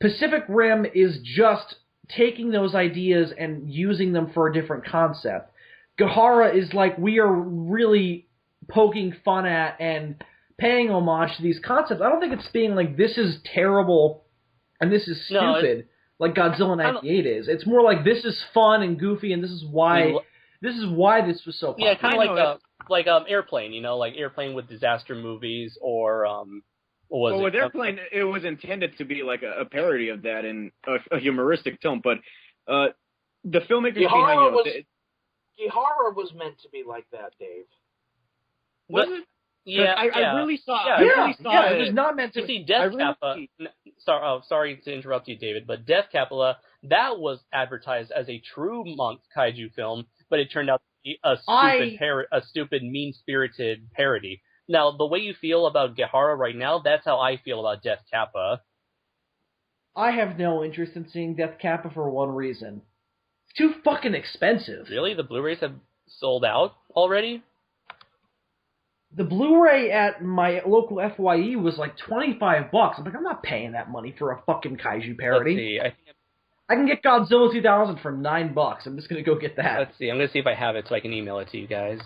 Pacific Rim is just taking those ideas and using them for a different concept. Gahara is like, we are really poking fun at and paying homage to these concepts. I don't think it's being like, this is terrible and this is stupid, like Godzilla 98 is. It's more like, this is fun and goofy, and this is why this was so popular. Yeah, kind of like Airplane, like Airplane with disaster movies, or... with Airplane, it was intended to be like a parody of that in a humoristic tone, but the filmmakers behind Gihara was meant to be like that, Dave. Was it? Yeah, I really saw. It was not meant to. See, Death Kappa. Sorry to interrupt you, David, but Death Kappa, that was advertised as a true monk kaiju film, but it turned out to be a stupid, mean-spirited parody. Now, the way you feel about Gahara right now, that's how I feel about Death Kappa. I have no interest in seeing Death Kappa for one reason. It's too fucking expensive. Really? The Blu-rays have sold out already? The Blu-ray at my local FYE was like $25. I'm like, I'm not paying that money for a fucking kaiju parody. Let's see. I can get Godzilla 2000 for $9. I'm just going to go get that. Let's see. I'm going to see if I have it so I can email it to you guys.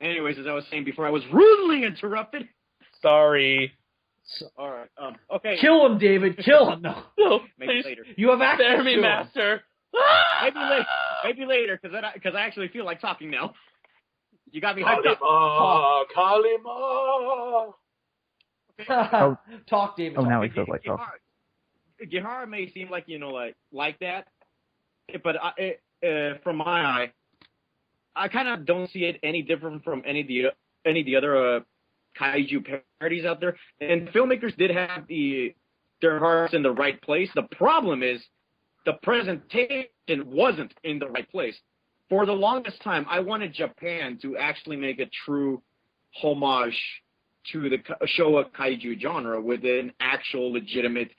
Anyways, as I was saying before, I was rudely interrupted. Sorry. All right. Okay. Kill him, David. Kill him. No. Maybe later. You have access Spare me, to Master. Maybe later, because I actually feel like talking now. You got me hyped up. Kalima. Okay. Talk, David. Oh, now he feels like talk. Gihara may seem like like that, but from my eye, I kind of don't see it any different from any of the other kaiju parodies out there. And filmmakers did have their hearts in the right place. The problem is the presentation wasn't in the right place. For the longest time, I wanted Japan to actually make a true homage to the Showa kaiju genre with an actual legitimate,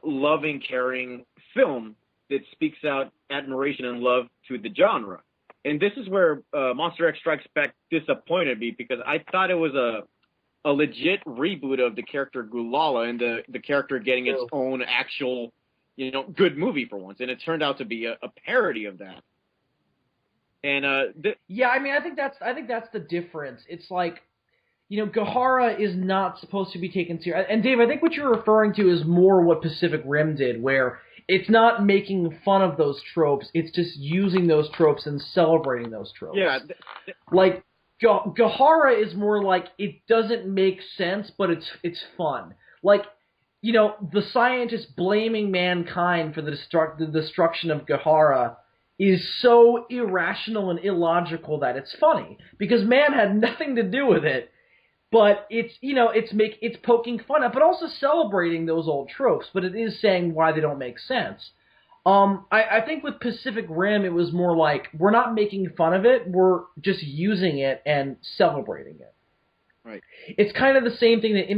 loving, caring film that speaks out admiration and love to the genre. And this is where Monster X Strikes Back disappointed me, because I thought it was a legit reboot of the character Gulala and the character getting its own actual, good movie for once. And it turned out to be a parody of that. And I think that's the difference. It's like, Gahara is not supposed to be taken serious. And Dave, I think what you're referring to is more what Pacific Rim did, where it's not making fun of those tropes, it's just using those tropes and celebrating those tropes. Yeah. Like, Gahara is more like, it doesn't make sense, but it's fun. Like, the scientist blaming mankind for the destruction of Gahara is so irrational and illogical that it's funny, because man had nothing to do with it. But it's it's poking fun at, but also celebrating those old tropes. But it is saying why they don't make sense. I think with Pacific Rim, it was more like, we're not making fun of it, we're just using it and celebrating it. Right. It's kind of the same thing that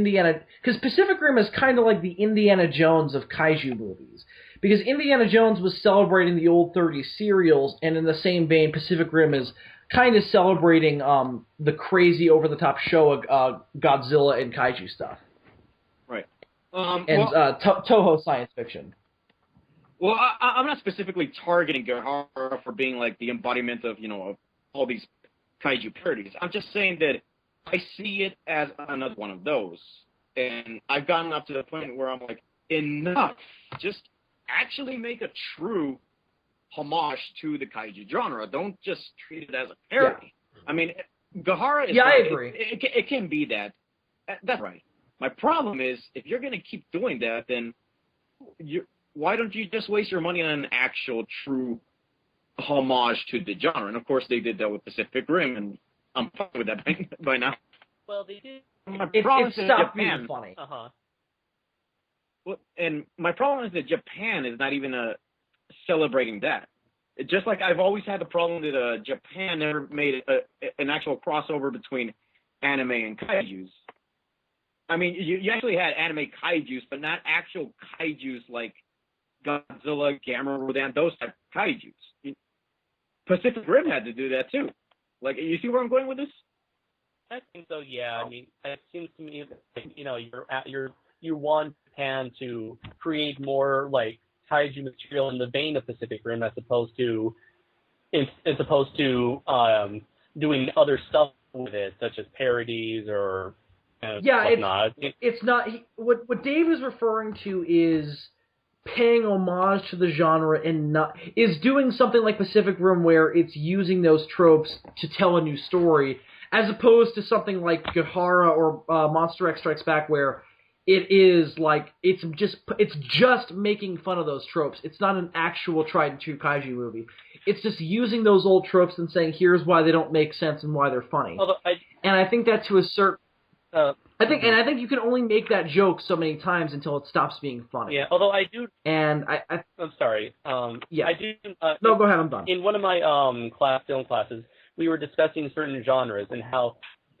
because Pacific Rim is kind of like the Indiana Jones of kaiju movies. Because Indiana Jones was celebrating the old 30s serials, and in the same vein, Pacific Rim is kind of celebrating the crazy, over-the-top show of Godzilla and Kaiju stuff. Right. Toho science fiction. Well, I'm not specifically targeting Gahara for being like the embodiment of, of all these Kaiju parodies. I'm just saying that I see it as another one of those. And I've gotten up to the point where I'm like, enough. Just actually make a true homage to the kaiju genre. Don't just treat it as a parody. Yeah. I mean, Gahara is... Yeah, I agree. It can be that. That's right. My problem is, if you're going to keep doing that, then why don't you just waste your money on an actual, true homage to the genre? And, of course, they did that with Pacific Rim, and I'm fine with that by now. Well, they did. It stopped being funny. Uh-huh. Well, and my problem is that Japan is not even celebrating that. Just like I've always had the problem that Japan never made an actual crossover between anime and kaijus. I mean, you actually had anime kaijus, but not actual kaijus like Godzilla, Gamera, Rodan, those type of kaijus. Pacific Rim had to do that too. Like, you see where I'm going with this? I think so. Yeah. I mean, it seems to me that you want Japan to create more like kaiju material in the vein of Pacific Rim, as opposed to doing other stuff with it, such as parodies or whatnot. It's not. What Dave is referring to is paying homage to the genre and is doing something like Pacific Rim, where it's using those tropes to tell a new story, as opposed to something like Gahara or Monster X Strikes Back, where it is like it's just making fun of those tropes. It's not an actual tried and true kaiju movie. It's just using those old tropes and saying, here's why they don't make sense and why they're funny. And I think that to a certain I think you can only make that joke so many times until it stops being funny. Yeah, although I do. And I'm sorry. Yeah. I do. No, go ahead. I'm done. In one of my film classes, we were discussing certain genres and how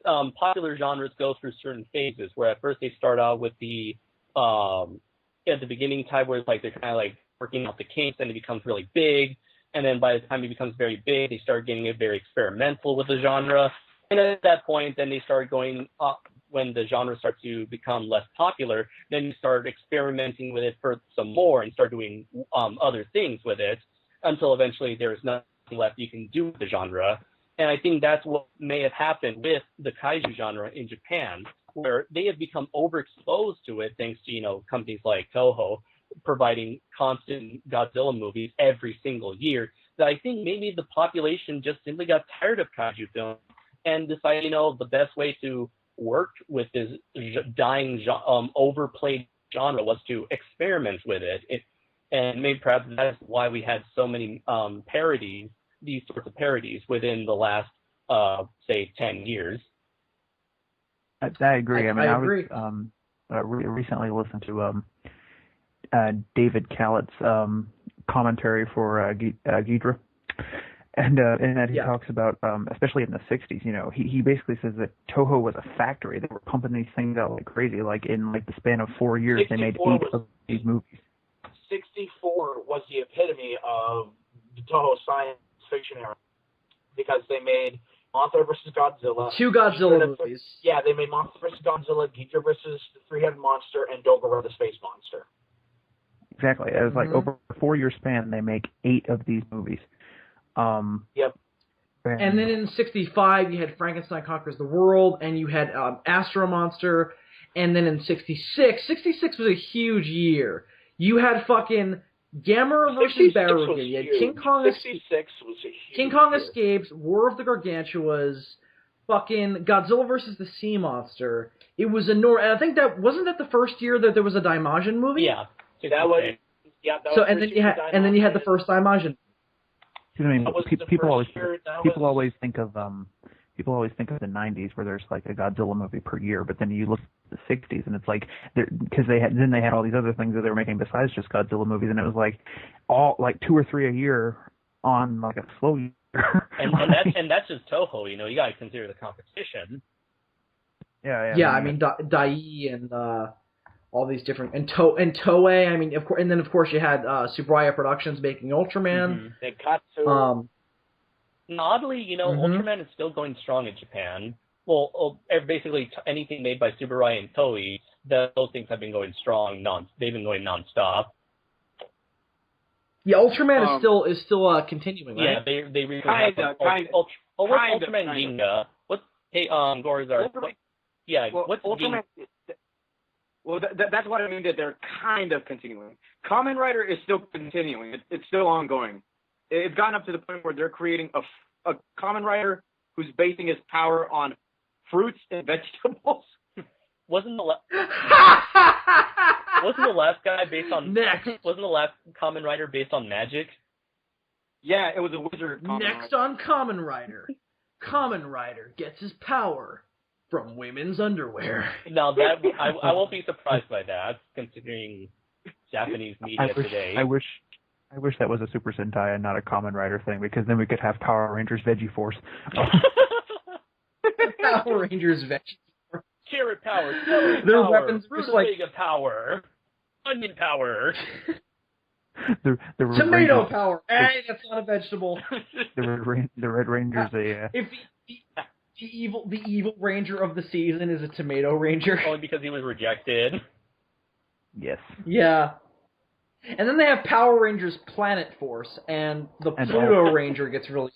popular genres go through certain phases. Where at first they start out with the at the beginning time where it's like they're kind of like working out the kinks, and it becomes really big. And then by the time it becomes very big, they start getting it very experimental with the genre. And at that point, then they start going up. When the genre starts to become less popular, then you start experimenting with it for some more and start doing other things with it until eventually there's nothing left you can do with the genre. And I think that's what may have happened with the kaiju genre in Japan, where they have become overexposed to it thanks to, companies like Toho providing constant Godzilla movies every single year, that I think maybe the population just simply got tired of kaiju films and decided, the best way to work with this dying, overplayed genre was to experiment with it. And maybe perhaps that's why we had so many parodies, these sorts of parodies, within the last, say, 10 years. I agree. I agree. Recently listened to David Callett's commentary for Ghidra. And that he talks about, especially in the 60s, you know, he basically says that Toho was a factory. They were pumping these things out like crazy. Like in like the span of 4 years, they made 8 of these movies. 64 was the epitome of the Toho science fiction era because they made Mothra vs. Godzilla. 2 Godzilla movies. Yeah, they made Mothra vs. Godzilla, Ghidorah vs. the Three-Headed Monster, and Dogora the Space Monster. Exactly. It was like over a 4-year span, they make 8 of these movies. Yep. And then in 65, you had Frankenstein Conquers the World, and you had Astro Monster. And then in 66 was a huge year. You had fucking Gamera vs. Barugan. You had King Kong. 66 was a huge King Kong year. Escapes, War of the Gargantuas, fucking Godzilla vs. the Sea Monster. It was and I think that wasn't that the first year that there was a Daimajin movie. Yeah, that was. Yeah, that so was and then you had the first Daimajin. I mean, people always think of the 90s where there's like a Godzilla movie per year, but then you look at the 60s and it's like because they had all these other things that they were making besides just Godzilla movies, and it was like all like 2 or 3 a year on like a slow year. and that's just Toho, you know. You got to consider the competition. Yeah. I mean, Dai and all these different and Toei. I mean, of course, and then of course you had Tsuburaya Productions making Ultraman. They got to. Oddly, you know, Ultraman is still going strong in Japan. Well, basically anything made by Tsuburaya and Toei, those things have been going strong. They've been going nonstop. Yeah, Ultraman is still continuing. Right? Yeah, they recently Ultraman Ginga. Hey, Gorizar. What's Ultraman? Well, that's what I mean, that they're kind of continuing. Kamen Rider is still continuing. It's still ongoing. It's gotten up to the point where they're creating a Kamen Rider who's basing his power on fruits and vegetables. Wasn't the last guy based on... Wasn't the last Kamen Rider based on magic? Yeah, it was a wizard. Next on Kamen Rider. Kamen Rider gets his power from women's underwear. Now that I won't be surprised by that, considering Japanese media today. I wish that was a Super Sentai and not a Kamen Rider thing, because then we could have Power Rangers Veggie Force. Power Rangers Veggie Force. Carrot power, their power, weapons are like power, onion power. the tomato Rangers, power. Hey, that's not a vegetable. The Red Rangers. If the evil Ranger of the season is a Tomato Ranger. Only because he was rejected. Yes. Yeah. And then they have Power Rangers Planet Force, and the Pluto Ranger gets really...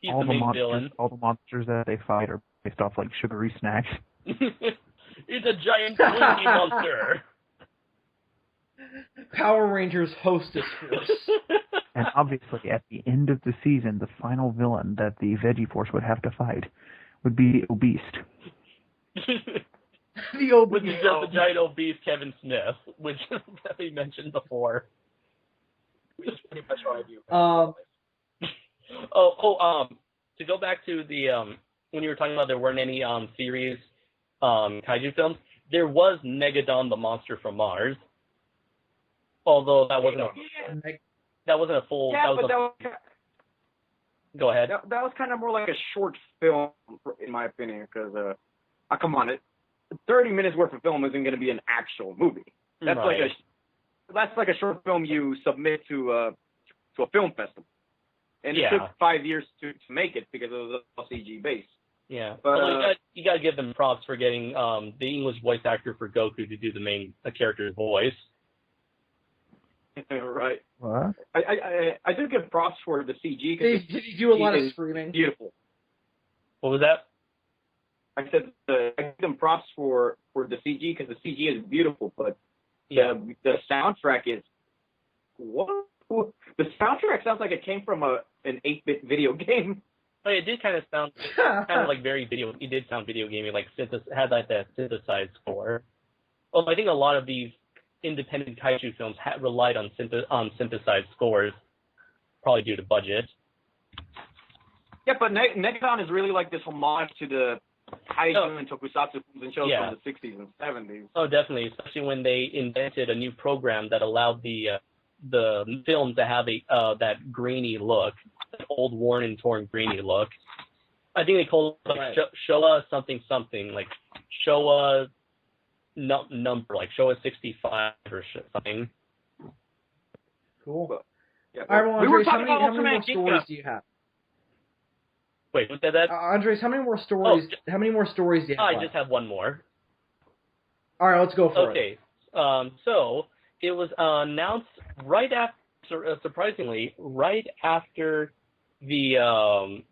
He's the main villain. All the monsters that they fight are based off like sugary snacks. It's a giant Twinkie monster. Power Rangers Hostess Force. And obviously, at the end of the season, the final villain that the Veggie Force would have to fight would be the Obese. The Obese. Which is just a giant obese Kevin Smith, which we mentioned before. Which is pretty much what I do. To go back to the when you were talking about there weren't any series kaiju films, there was Megadon the Monster from Mars. Although that wasn't a full. Yeah, Go ahead. That was kind of more like a short film, in my opinion, because come on, 30 minutes worth of film isn't going to be an actual movie. That's right. like a short film you submit to a film festival, and it took 5 years to make it because it was all CG based. Yeah, but you got to give them props for getting the English voice actor for Goku to do the main character's voice. Right. What? I do give props for the CG. Did he do a lot of screaming? Beautiful. What was that? I said I give them props for the CG because the CG is beautiful, but the soundtrack is what? The soundtrack sounds like it came from an 8-bit video game. Oh, it did kind of sound like very video. It did sound video gamey, like had like that synthesized score. Well, I think a lot of these independent kaiju films relied on synthesized scores, probably due to budget. Yeah, but Negadon is really like this homage to the kaiju and tokusatsu films and shows from the 60s and 70s. Oh, definitely, especially when they invented a new program that allowed the film to have that grainy look, an old, worn, and torn, grainy look. I think they called it like Showa something, like Showa number, like Showa 65 or something. Cool. Well, yeah, All right, well, we were Andres, talking how about many more Ultraman stories Geek do you have? Wait, was that? Andres, how many more stories? How many more stories do you have? I just have one more. All right, let's go for it. Okay, so it was announced right after, surprisingly, right after the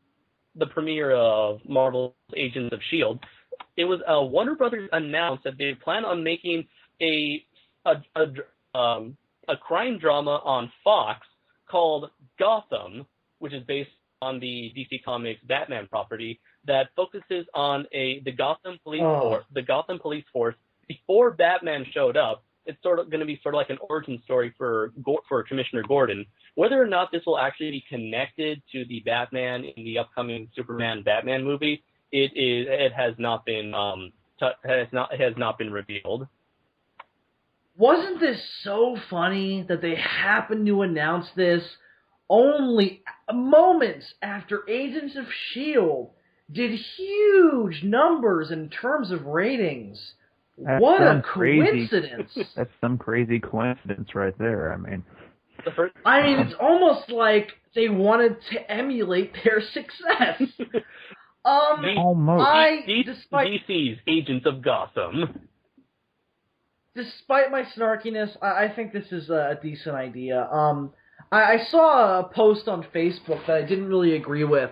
premiere of Marvel's Agents of S.H.I.E.L.D. It was Warner Brothers announced that they plan on making a crime drama on Fox called Gotham, which is based on the DC Comics Batman property, that focuses on the Gotham police force before Batman showed up. It's sort of going to be sort of like an origin story for Commissioner Gordon. Whether or not this will actually be connected to the Batman in the upcoming Superman Batman movie, it has not been revealed. Wasn't this so funny that they happened to announce this only moments after Agents of S.H.I.E.L.D. did huge numbers in terms of ratings? What a coincidence! That's some crazy coincidence right there. I mean, it's almost like they wanted to emulate their success. Almost. DC's Agents of Gotham. Despite my snarkiness, I think this is a decent idea. I saw a post on Facebook that I didn't really agree with.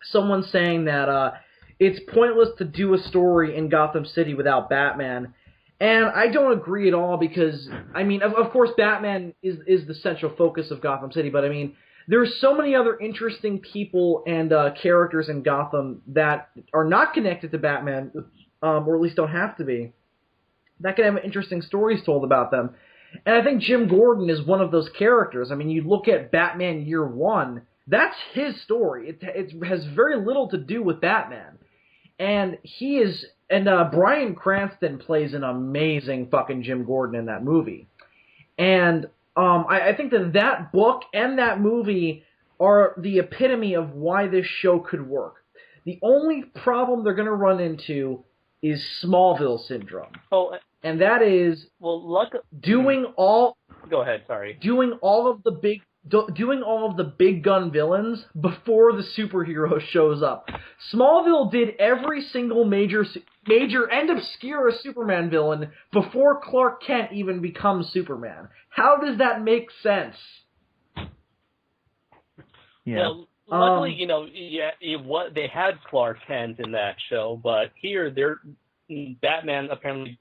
Someone saying that it's pointless to do a story in Gotham City without Batman. And I don't agree at all because, I mean, of course Batman is the central focus of Gotham City, but I mean, there's so many other interesting people and characters in Gotham that are not connected to Batman, or at least don't have to be, that can have interesting stories told about them. And I think Jim Gordon is one of those characters. I mean, you look at Batman Year One, that's his story. It has very little to do with Batman. And Bryan Cranston plays an amazing fucking Jim Gordon in that movie. And I think that book and that movie are the epitome of why this show could work. The only problem they're going to run into is Smallville syndrome. Oh, and that is doing all of the big gun villains before the superhero shows up. Smallville did every single major and obscure Superman villain before Clark Kent even becomes Superman. How does that make sense? Yeah. Well, luckily, they had Clark Kent in that show, but here Batman's not going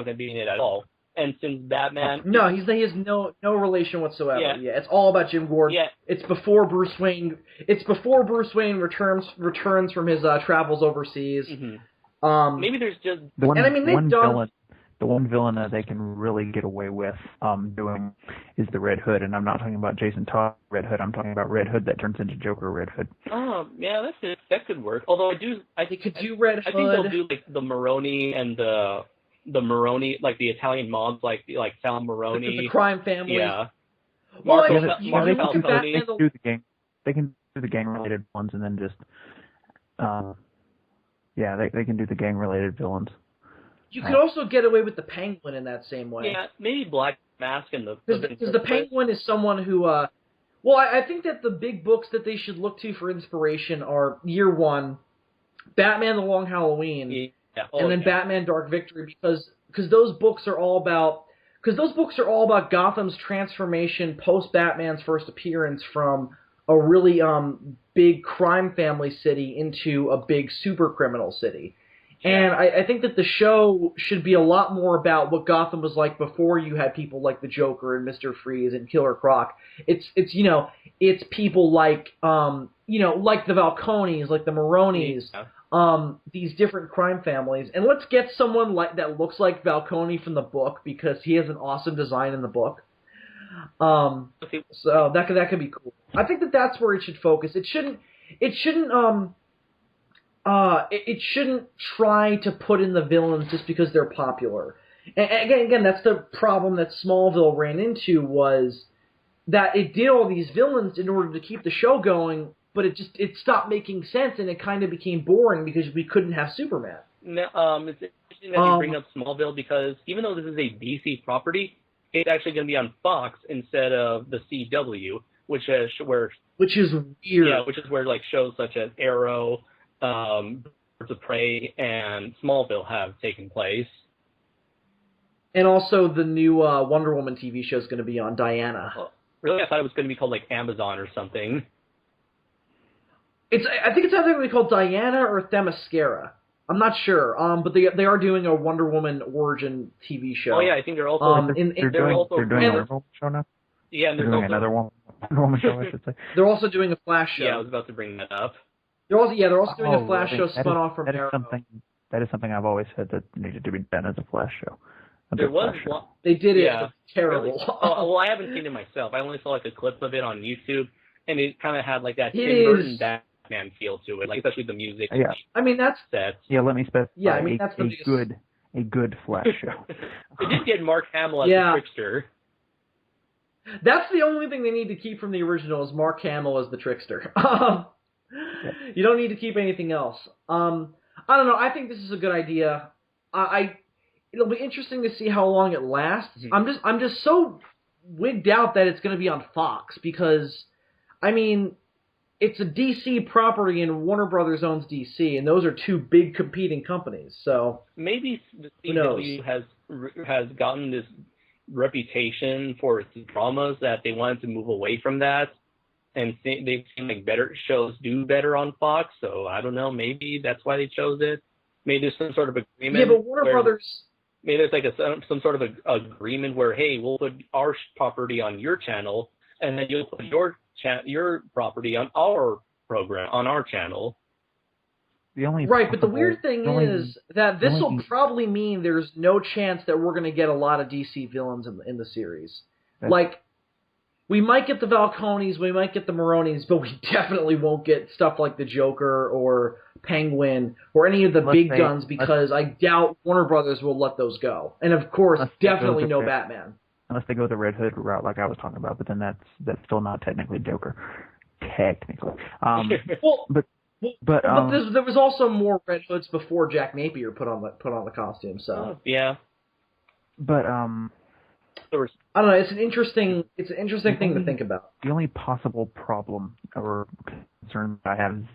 to be in it at all. And since Batman... No, he has no relation whatsoever. Yeah, it's all about Jim Gordon. Yeah. It's before Bruce Wayne returns from his travels overseas. Mm-hmm. Maybe there's just... The one villain that they can really get away with doing is the Red Hood, and I'm not talking about Jason Todd Red Hood. I'm talking about Red Hood that turns into Joker Red Hood. Oh, yeah, that could work. Although I think Red Hood. I think they'll do like the Maroni and the Maroni, like the Italian mobs, like Sal Maroni, the crime family. Yeah. They can do the gang related ones, and then just they can do the gang related villains. You could also get away with the Penguin in that same way. Yeah, maybe Black Mask and because the Penguin is someone who. I think that the big books that they should look to for inspiration are Year One, Batman: The Long Halloween, and then Batman: Dark Victory, because those books are all about Gotham's transformation post Batman's first appearance from a really big crime family city into a big super criminal city. And I think that the show should be a lot more about what Gotham was like before you had people like the Joker and Mr. Freeze and Killer Croc. It's people like like the Falcones, like the Maronis, these different crime families. And let's get someone that looks like Falcone from the book because he has an awesome design in the book. So that could be cool. I think that's where it should focus. It shouldn't try to put in the villains just because they're popular. And again, that's the problem that Smallville ran into was that it did all these villains in order to keep the show going, but it stopped making sense and it kind of became boring because we couldn't have Superman. No, it's interesting that you bring up Smallville because even though this is a DC property, it's actually going to be on Fox instead of the CW, which is where weird. Yeah, which is where like shows such as Arrow, Birds of Prey, and Smallville have taken place. And also the new Wonder Woman TV show is going to be on Diana. Oh, really? I thought it was going to be called like Amazon or something. I think it's either going to be called Diana or Themyscira. I'm not sure. But they are doing a Wonder Woman origin TV show. Oh yeah, I think they're also they're doing a Wonder Woman show now. Yeah, and they're doing another Wonder Woman show, I should say. They're also doing a Flash show. Yeah, I was about to bring that up. They're also doing a Flash show spun off from Arrow. That is something I've always said that needed to be done as a Flash show. There was one. They did it. Yeah. It was terrible. Really? Well, I haven't seen it myself. I only saw like a clip of it on YouTube, and it kind of had like that Tim Burton Batman feel to it, like especially the music. Yeah. I mean that's. Sets. Yeah, let me specify. Yeah, I mean that's a good Flash show. They did get Mark Hamill as the Trickster. That's the only thing they need to keep from the original is Mark Hamill as the Trickster. You don't need to keep anything else. I don't know. I think this is a good idea. It'll be interesting to see how long it lasts. Mm-hmm. I'm just so wigged out that it's going to be on Fox because, I mean, it's a DC property and Warner Brothers owns DC, and those are two big competing companies. So maybe the CW has gotten this reputation for its dramas that they wanted to move away from that, and they've seen like better shows do better on Fox. So I don't know. Maybe that's why they chose it. Maybe there's some sort of agreement. Yeah, but Warner Brothers. Maybe there's like some sort of agreement where, hey, we'll put our property on your channel, and then you'll put your property on our program on our channel. But the weird thing is that this will probably mean there's no chance that we're going to get a lot of DC villains in the series. Like, we might get the Falcones, we might get the Maronis, but we definitely won't get stuff like the Joker or Penguin or any of the big guns because I doubt Warner Brothers will let those go. And of course, definitely no Batman. Unless they go the Red Hood route like I was talking about, but then that's still not technically Joker. Technically. But there was also more Red Hoods before Jack Napier put on the costume. So yeah. But I don't know. It's an interesting thing to think about. The only possible problem or concern I have is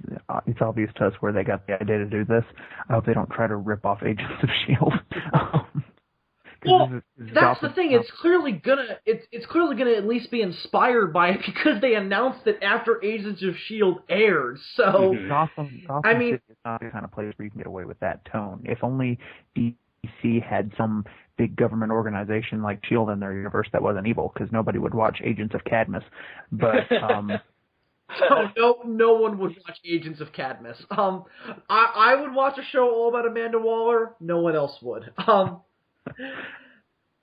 it's obvious to us where they got the idea to do this. I hope they don't try to rip off Agents of S.H.I.E.L.D. Well, that's the thing. It's clearly gonna at least be inspired by it because they announced it after Agents of S.H.I.E.L.D. aired. So Gotham I mean, City is not the kind of place where you can get away with that tone. If only DC had some big government organization like S.H.I.E.L.D. in their universe that wasn't evil, because nobody would watch Agents of Cadmus. But no one would watch Agents of Cadmus. I would watch a show all about Amanda Waller. No one else would.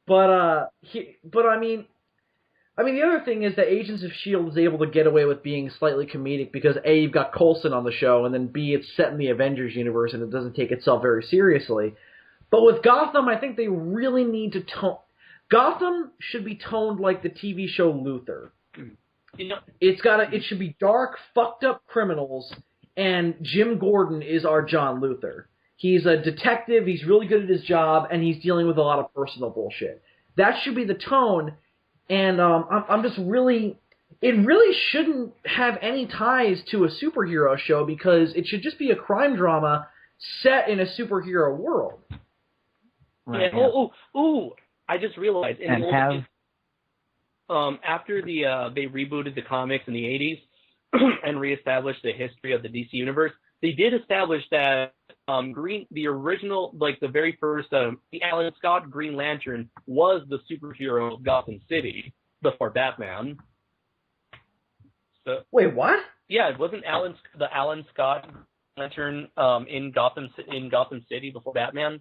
But I mean, the other thing is that Agents of S.H.I.E.L.D. is able to get away with being slightly comedic because A, you've got Coulson on the show, and then B, it's set in the Avengers universe and it doesn't take itself very seriously. But with Gotham, I think they really need to tone. Gotham should be toned like the TV show Luther. You know, it should be dark, fucked up criminals, and Jim Gordon is our John Luther. He's a detective, he's really good at his job, and he's dealing with a lot of personal bullshit. That should be the tone, and I'm just really... It really shouldn't have any ties to a superhero show because it should just be a crime drama set in a superhero world. Right, yeah. I just realized. After they rebooted the comics in the 80s and reestablished the history of the DC universe, they did establish that the original, like the very first, the Alan Scott Green Lantern was the superhero of Gotham City before Batman. So, wait, what? Yeah, it wasn't the Alan Scott Lantern in Gotham City before Batman.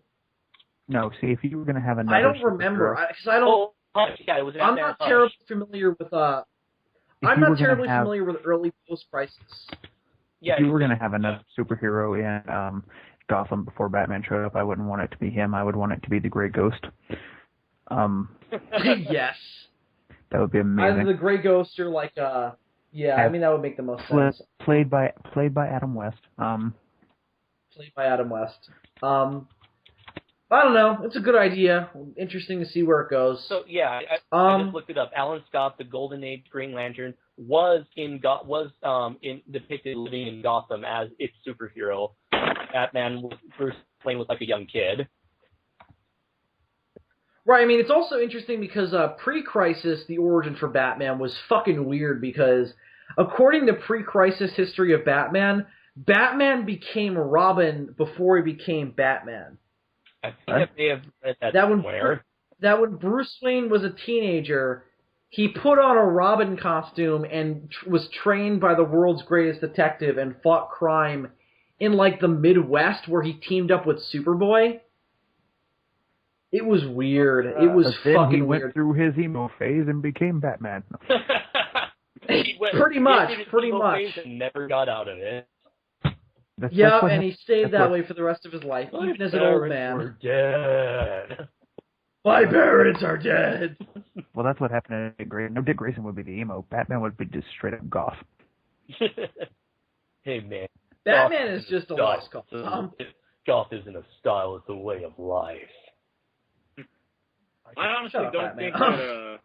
No, see, if you were going to have another... I don't remember, because I don't... Yeah, it was I'm not terribly familiar with... I'm not terribly familiar with early post-crisis. Yeah, if you were going to have another superhero in Gotham before Batman showed up, I wouldn't want it to be him. I would want it to be the Grey Ghost. Yes. That would be amazing. Either the Grey Ghost or like that would make the most sense. Played by Adam West. Played by Adam West. I don't know. It's a good idea. Interesting to see where it goes. So I just looked it up. Alan Scott, the Golden Age Green Lantern, was depicted living in Gotham as its superhero. Batman, Bruce Wayne was like a young kid. Right. I mean, it's also interesting because pre-Crisis, the origin for Batman was fucking weird because, according to pre-Crisis history of Batman, Batman became Robin before he became Batman. I think I may have read that somewhere. That when Bruce Wayne was a teenager, he put on a Robin costume and was trained by the world's greatest detective and fought crime in, like, the Midwest where he teamed up with Superboy. It was weird. It was fucking weird. He went through his emo phase and became Batman. Pretty much. And never got out of it. And he stayed that way for the rest of his life, even as an old man. Were dead. My parents are dead. Well, that's what happened to Dick Grayson. No, Dick Grayson would be the emo. Batman would be just straight up goth. Hey, man. Batman is just a lost cause. Goth isn't a style, it's a way of life. I honestly don't think that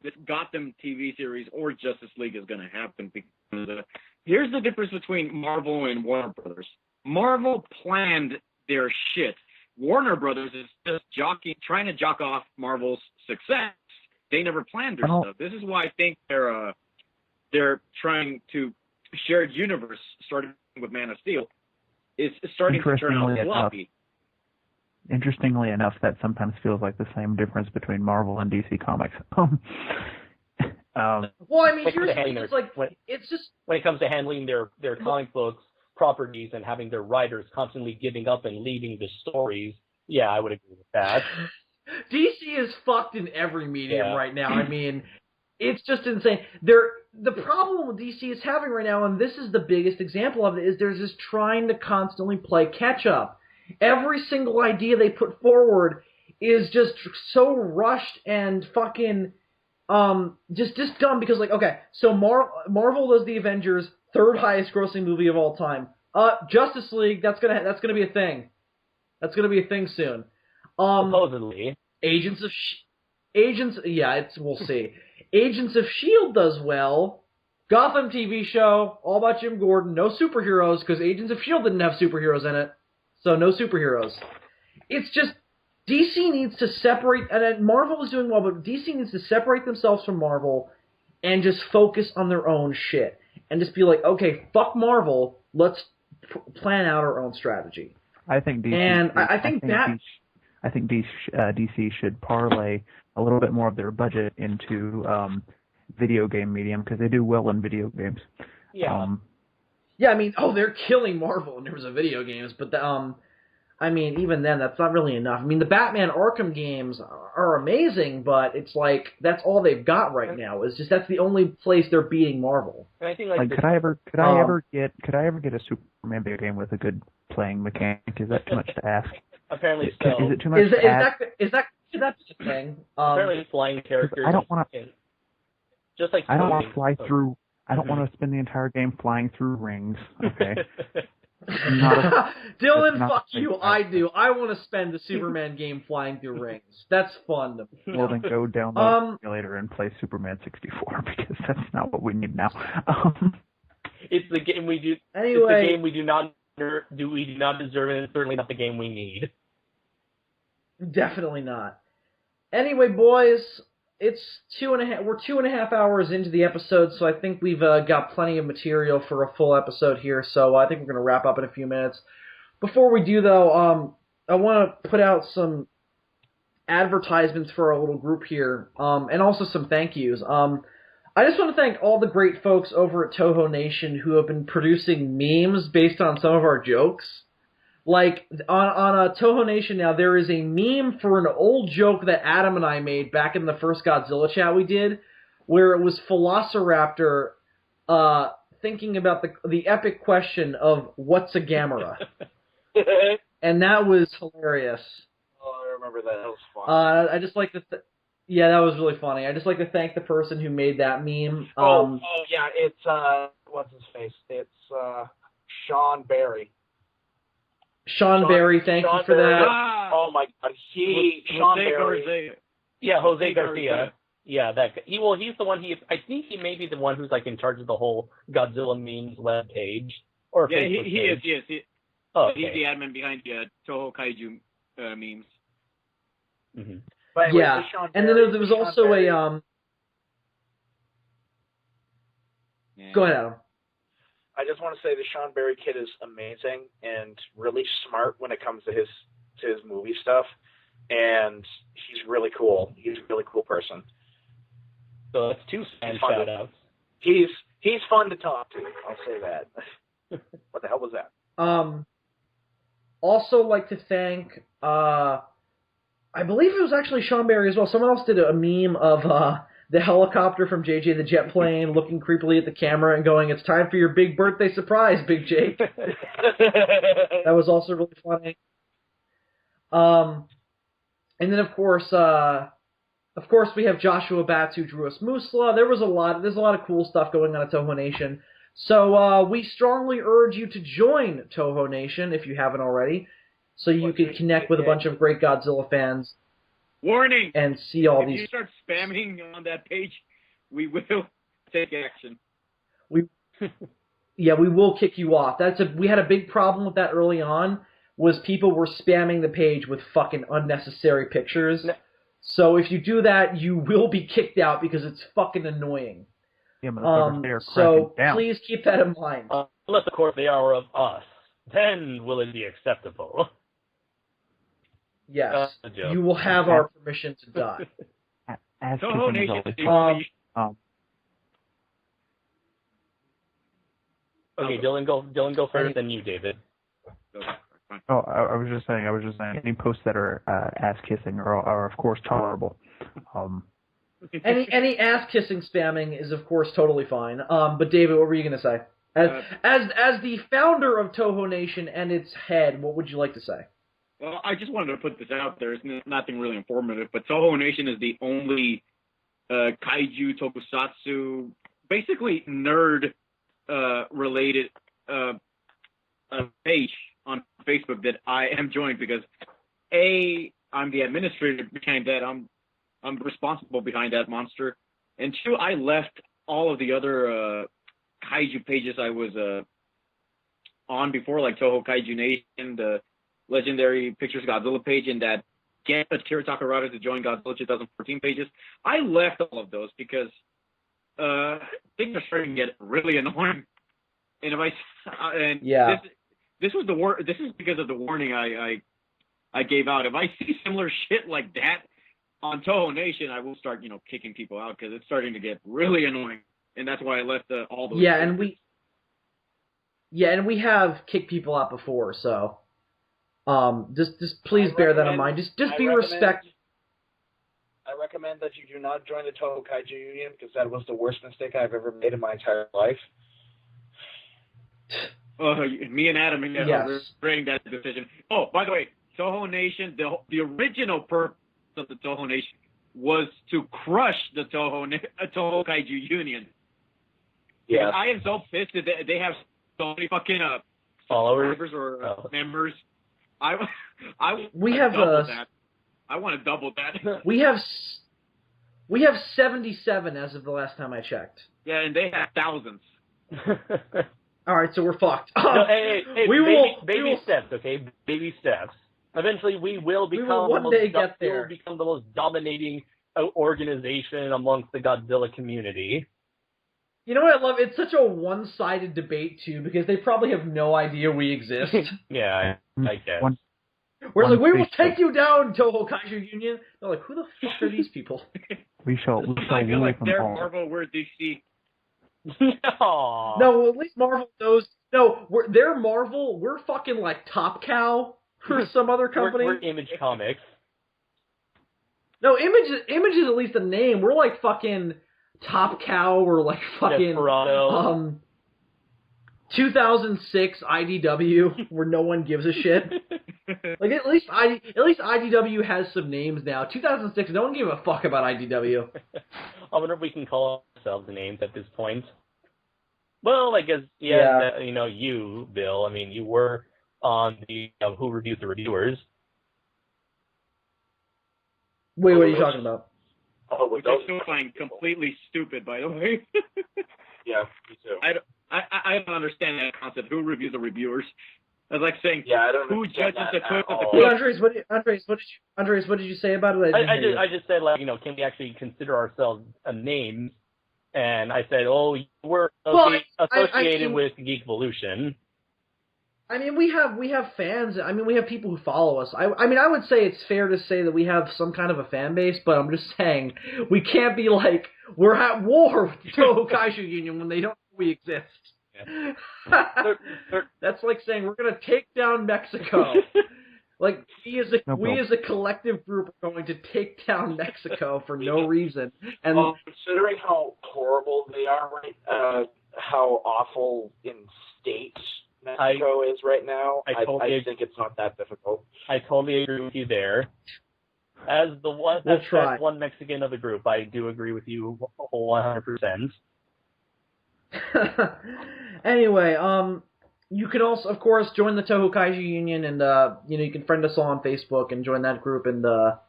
this Gotham TV series or Justice League is going to happen because here's the difference between Marvel and Warner Brothers. Marvel planned their shit. Warner Brothers is just trying to jock off Marvel's success. They never planned their stuff. This is why I think they're trying to shared universe, starting with Man of Steel, is starting to turn out sloppy. Interestingly enough, that sometimes feels like the same difference between Marvel and DC Comics. Well, I mean, it's just when it comes to handling their comic books properties and having their writers constantly giving up and leaving the stories. Yeah, I would agree with that. DC is fucked in every medium right now. I mean, it's just insane. The problem with DC is having right now, and this is the biggest example of it, is they're just trying to constantly play catch up. Every single idea they put forward is just so rushed and fucking just dumb because, like, okay, so Marvel does the Avengers, third highest grossing movie of all time. Justice League, that's gonna be a thing. That's gonna be a thing soon. Supposedly. We'll see. Agents of S.H.I.E.L.D. does well. Gotham TV show, all about Jim Gordon, no superheroes because Agents of S.H.I.E.L.D. didn't have superheroes in it. So no superheroes. It's just DC needs to separate, and Marvel is doing well, but DC needs to separate themselves from Marvel and just focus on their own shit. And just be like, okay, fuck Marvel, let's plan out our own strategy. I think DC, and I think DC should parlay a little bit more of their budget into video game medium because they do well in video games. Yeah. Yeah, I mean, they're killing Marvel in terms of video games, but I mean, even then, that's not really enough. I mean, the Batman Arkham games are amazing, but it's like that's all they've got right now. It's just that's the only place they're beating Marvel. And I think could I ever get a Superman video game with a good playing mechanic? Is that too much to ask? Apparently so. Is it too much to ask? Is that the thing? Apparently, flying characters. I don't want to. Just like I don't want to fly through. I don't want to spend the entire game flying through rings. Okay. Dylan, fuck you. I do. I want to spend the Superman game flying through rings. That's fun. Well, then go download the simulator and play Superman 64 because that's not what we need now. It's the game we do. Anyway, it's the game we do not deserve, and it's certainly not the game we need. Definitely not. Anyway, boys. It's 2.5. We're 2.5 hours into the episode, so I think we've got plenty of material for a full episode here. So I think we're going to wrap up in a few minutes. Before we do, though, I want to put out some advertisements for our little group here, and also some thank yous. I just want to thank all the great folks over at Toho Nation who have been producing memes based on some of our jokes. Like, on Toho Nation now, there is a meme for an old joke that Adam and I made back in the first Godzilla chat we did, where it was Velociraptor thinking about the epic question of, what's a Gamera? And that was hilarious. Oh, I remember that. That was fun. I just like to Yeah, that was really funny. I'd just like to thank the person who made that meme. Yeah, it's what's his face? It's Sean Barry. Sean Barry, thank you for that. Oh my God, Sean Barry. Yeah, Jose Garcia. Yeah, that he's the one. I think he may be the one who's like in charge of the whole Godzilla memes web page or Facebook page. He is. Okay. He's the admin behind the Toho Kaiju memes. Mm-hmm. But anyway, yeah, and then there was also Barry. Go ahead, Adam. I just want to say the Sean Barry kid is amazing and really smart when it comes to his movie stuff, and he's really cool. He's a really cool person. So that's two shout outs. He's fun to talk to. I'll say that. What the hell was that? Also like to thank. I believe it was actually Sean Barry as well. Someone else did a meme of the helicopter from JJ the Jet Plane looking creepily at the camera and going, "It's time for your big birthday surprise, Big Jake." That was also really funny. And then of course we have Joshua Batts who drew us Musla. There's a lot of cool stuff going on at Toho Nation. So we strongly urge you to join Toho Nation if you haven't already. So you can connect with a bunch of great Godzilla fans. Warning! And see all these. If you start spamming on that page, we will take action. We will kick you off. We had a big problem with that early on. Was people were spamming the page with fucking unnecessary pictures. No. So if you do that, you will be kicked out because it's fucking annoying. Yeah, they are so down. Please keep that in mind. Unless, of course, they are of us. Then will it be acceptable? Yes, you will have our permission to die. Toho Nation. Okay, Dylan, go first, then you, David. Oh, I was just saying. Any posts that are ass kissing are of course tolerable. Any ass kissing spamming is of course totally fine. But David, what were you going to say? As the founder of Toho Nation and its head, what would you like to say? Well, I just wanted to put this out there. It's nothing really informative, but Toho Nation is the only kaiju tokusatsu, basically nerd related page on Facebook that I am joined because I'm the administrator behind that. I'm responsible behind that monster, and two, I left all of the other kaiju pages I was on before, like Toho Kaiju Nation, the Legendary Pictures Godzilla page, and that Get Akira Takarada to Join Godzilla 2014 pages. I left all of those because things are starting to get really annoying. And this is because of the warning I gave out. If I see similar shit like that on Toho Nation, I will start kicking people out because it's starting to get really annoying. And that's why I left all those. Yeah, and we have kicked people out before, so just please bear that in mind. Just be respectful. I recommend that you do not join the Toho Kaiju Union because that was the worst mistake I've ever made in my entire life. Me and Adam are regretting that decision. Oh, by the way, Toho Nation, the original purpose of the Toho Nation was to crush the Toho Kaiju Union. Yeah, I am so pissed that they have so many fucking followers or members. I want to double that. We have 77 as of the last time I checked. Yeah, and they have thousands. All right, so we're fucked. No, hey, baby steps, okay? Baby steps. Eventually, we will become the most dominating organization amongst the Godzilla community. You know what I love? It's such a one-sided debate, too, because they probably have no idea we exist. Yeah, I guess. We're like, we will take you down, Toho Kaiju Union. They're like, who the fuck are these people? We shall I feel like they're Marvel, we're DC. No, at least Marvel knows. No, they're Marvel. We're fucking like Top Cow or some other company. We're Image Comics. No, Image is at least a name. We're like fucking Top Cow or like fucking Desperado. 2006 IDW, where no one gives a shit. Like at least IDW has some names now. 2006, no one gave a fuck about IDW. I wonder if we can call ourselves names at this point. Well, I guess you, Bill. I mean, you were on the Who Reviews the Reviewers. Wait, what are you talking about? Which I still find completely stupid, by the way. Yeah, me too. I don't understand that concept. Who reviews the reviewers? That's like saying, I don't who judges the cook of the Hey, cook? Andres, what did you say about it? I just said, like, can we actually consider ourselves a name? And I said, we're associated with Geekvolution. I mean, we have fans. I mean, we have people who follow us. I mean, I would say it's fair to say that we have some kind of a fan base, but I'm just saying we can't be like, we're at war with the Toho Kaiju Union when they don't know we exist. Yeah. That's like saying we're going to take down Mexico. Like, we as a collective group are going to take down Mexico for no reason. And considering how horrible they are how awful in state Mexico is right now, I think it's not that difficult. I totally agree with you there. As one Mexican of the group, I do agree with you 100%. Anyway, you can also, of course, join the Toho Kaiju Union, and you can friend us all on Facebook and join that group. And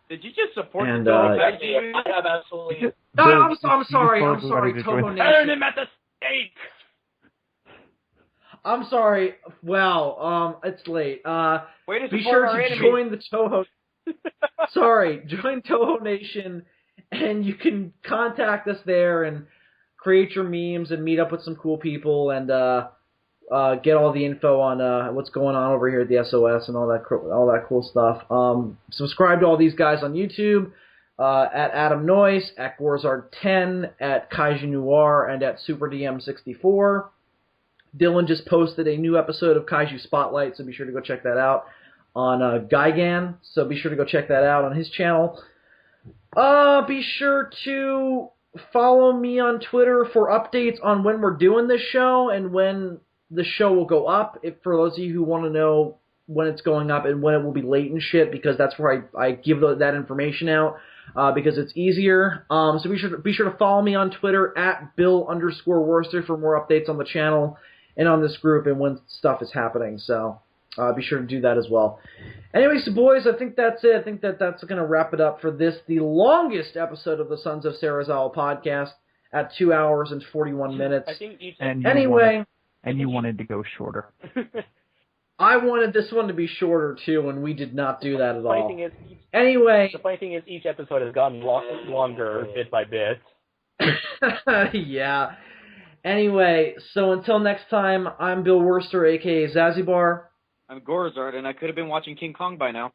did you just support the Toho Kaiju Union? I have absolutely. I'm sorry, Toho Nation. I earned him at the stake. I'm sorry. Well, it's late. Be sure to join the Toho. Join Toho Nation, and you can contact us there and create your memes and meet up with some cool people and get all the info on what's going on over here at the SOS and all that cool stuff. Subscribe to all these guys on YouTube at Adam Noyce, at Warzard10, at Kaiju Noir, and at SuperDM64. Dylan just posted a new episode of Kaiju Spotlight, so be sure to go check that out on Gigan. So be sure to go check that out on his channel. Be sure to follow me on Twitter for updates on when we're doing this show and when the show will go up. For those of you who want to know when it's going up and when it will be late and shit, because that's where I give that information out because it's easier. So be sure to follow me on Twitter at Bill_Worcester for more updates on the channel and on this group and when stuff is happening. So be sure to do that as well. Anyway, so boys, I think that's it. I think that's going to wrap it up for this, the longest episode of the Sons of Serizawa podcast at 2 hours and 41 minutes. You wanted to go shorter. I wanted this one to be shorter too, and we did not do that at all. The funny thing is each episode has gotten longer bit by bit. Yeah. Anyway, so until next time, I'm Bill Worcester, a.k.a. Zazubaar. I'm Gorzard, and I could have been watching King Kong by now.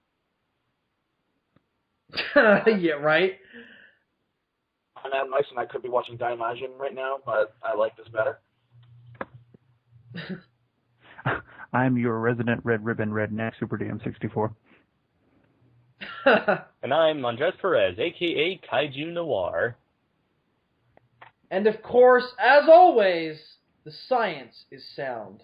Yeah, right? I'm Adam Nice, and I could be watching Daimajin right now, but I like this better. I'm your resident Red Ribbon Redneck SuperDM64. And I'm Andres Perez, a.k.a. Kaiju Noir. And of course, as always, the science is sound.